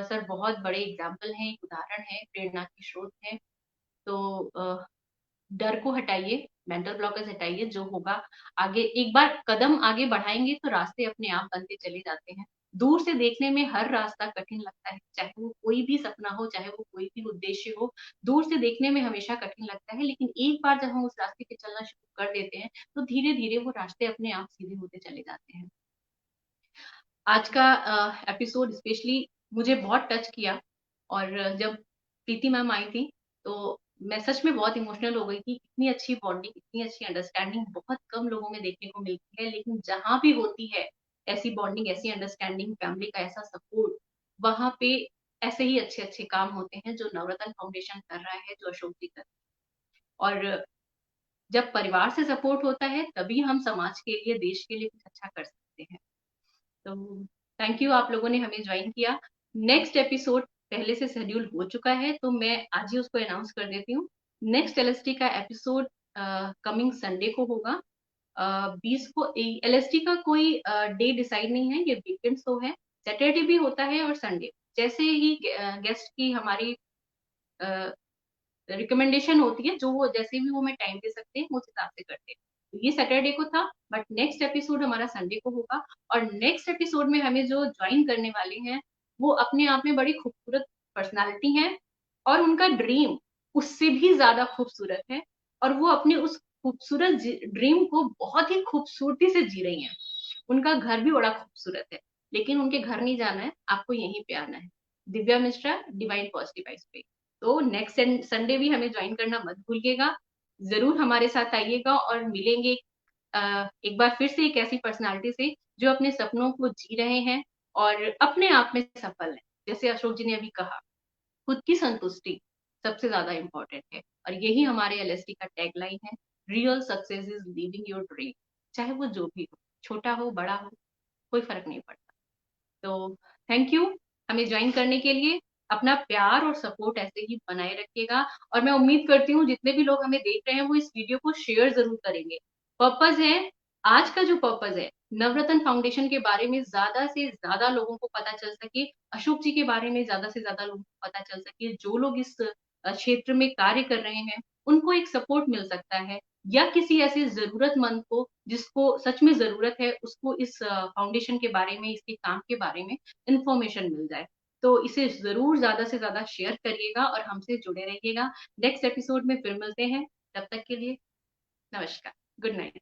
सर बहुत बड़े एग्जाम्पल हैं, एक उदाहरण है, प्रेरणा के स्रोत हैं। तो डर को हटाइए, मेंटल ब्लॉकेज हटाइए, जो होगा आगे, एक बार कदम आगे बढ़ाएंगे तो रास्ते अपने आप बनते चले जाते हैं। दूर से देखने में हर रास्ता कठिन लगता है, चाहे वो कोई भी सपना हो, चाहे वो कोई भी उद्देश्य हो, दूर से देखने में हमेशा कठिन लगता है, लेकिन एक बार जब हम उस रास्ते पे चलना शुरू कर देते हैं तो धीरे धीरे वो रास्ते अपने आप सीधे होते चले जाते हैं। आज का एपिसोड स्पेशली मुझे बहुत टच किया। और जब प्रीति मैम आई थी तो मैं सच में बहुत इमोशनल हो गई थी। इतनी अच्छी बॉन्डिंग, इतनी अच्छी अंडरस्टैंडिंग बहुत कम लोगों में देखने को मिलती है, लेकिन जहां भी होती है ऐसी बॉन्डिंग, ऐसी अंडरस्टैंडिंग, फैमिली का ऐसा सपोर्ट, वहां पे ऐसे ही अच्छे अच्छे काम होते हैं जो नवरत्न फाउंडेशन कर रहा है, जो अशोक जी कर रहे हैं। और जब परिवार से सपोर्ट होता है तभी हम समाज के लिए, देश के लिए कुछ अच्छा कर सकते हैं। तो थैंक यू, आप लोगों ने हमें ज्वाइन किया। नेक्स्ट एपिसोड पहले से शेड्यूल हो चुका है तो मैं आज ही उसको अनाउंस कर देती हूँ। नेक्स्ट एलएसटी का एपिसोड कमिंग संडे को होगा। 20 को। एलएसटी का कोई डे डिसाइड नहीं है, ये वीकेंड शो है, सैटरडे भी होता है और संडे। जैसे ही गेस्ट की हमारी रिकमेंडेशन होती है, जो वो जैसे भी वो हमें टाइम दे सकते हैं, उस हिसाब से करते हैं। तो ये सैटरडे को था, बट नेक्स्ट एपिसोड हमारा संडे को होगा। और नेक्स्ट एपिसोड में हमें जो ज्वाइन करने वाले हैं, वो अपने आप में बड़ी खूबसूरत पर्सनालिटी है और उनका ड्रीम उससे भी ज्यादा खूबसूरत है। और वो अपने उस खूबसूरत ड्रीम को बहुत ही खूबसूरती से जी रही हैं। उनका घर भी बड़ा खूबसूरत है, लेकिन उनके घर नहीं जाना है, आपको यहीं पे आना है। Divya Mishra, divine positive vibes पे। तो नेक्स्ट संडे भी हमें ज्वाइन करना मत भूलिएगा। जरूर हमारे साथ आइएगा और मिलेंगे एक बार फिर से एक ऐसी पर्सनालिटी से जो अपने सपनों को जी रहे हैं और अपने आप में सफल है। जैसे अशोक जी ने अभी कहा, खुद की संतुष्टि सबसे ज्यादा इम्पोर्टेंट है, और यही हमारे एलएसटी का टैगलाइन है, real success is living your dream. चाहे वो जो भी हो, छोटा हो बड़ा हो, कोई फर्क नहीं पड़ता। तो थैंक यू हमें ज्वाइन करने के लिए। अपना प्यार और सपोर्ट ऐसे ही बनाए रखिएगा, और मैं उम्मीद करती हूँ जितने भी लोग हमें देख रहे हैं वो इस वीडियो को शेयर जरूर करेंगे। पर्पज है, आज का जो पर्पज है, नवरत्न फाउंडेशन के बारे में ज्यादा से ज्यादा लोगों को पता चल सके, अशोक जी के बारे में ज्यादा से ज्यादा लोगों को पता चल सके, जो लोग इस क्षेत्र में कार्य कर रहे हैं उनको एक सपोर्ट मिल सकता है, या किसी ऐसे जरूरतमंद को जिसको सच में जरूरत है उसको इस फाउंडेशन के बारे में, इसके काम के बारे में इंफॉर्मेशन मिल जाए। तो इसे जरूर ज्यादा से ज्यादा शेयर करिएगा और हमसे जुड़े रहिएगा। नेक्स्ट एपिसोड में फिर मिलते हैं, तब तक के लिए नमस्कार, गुड नाइट।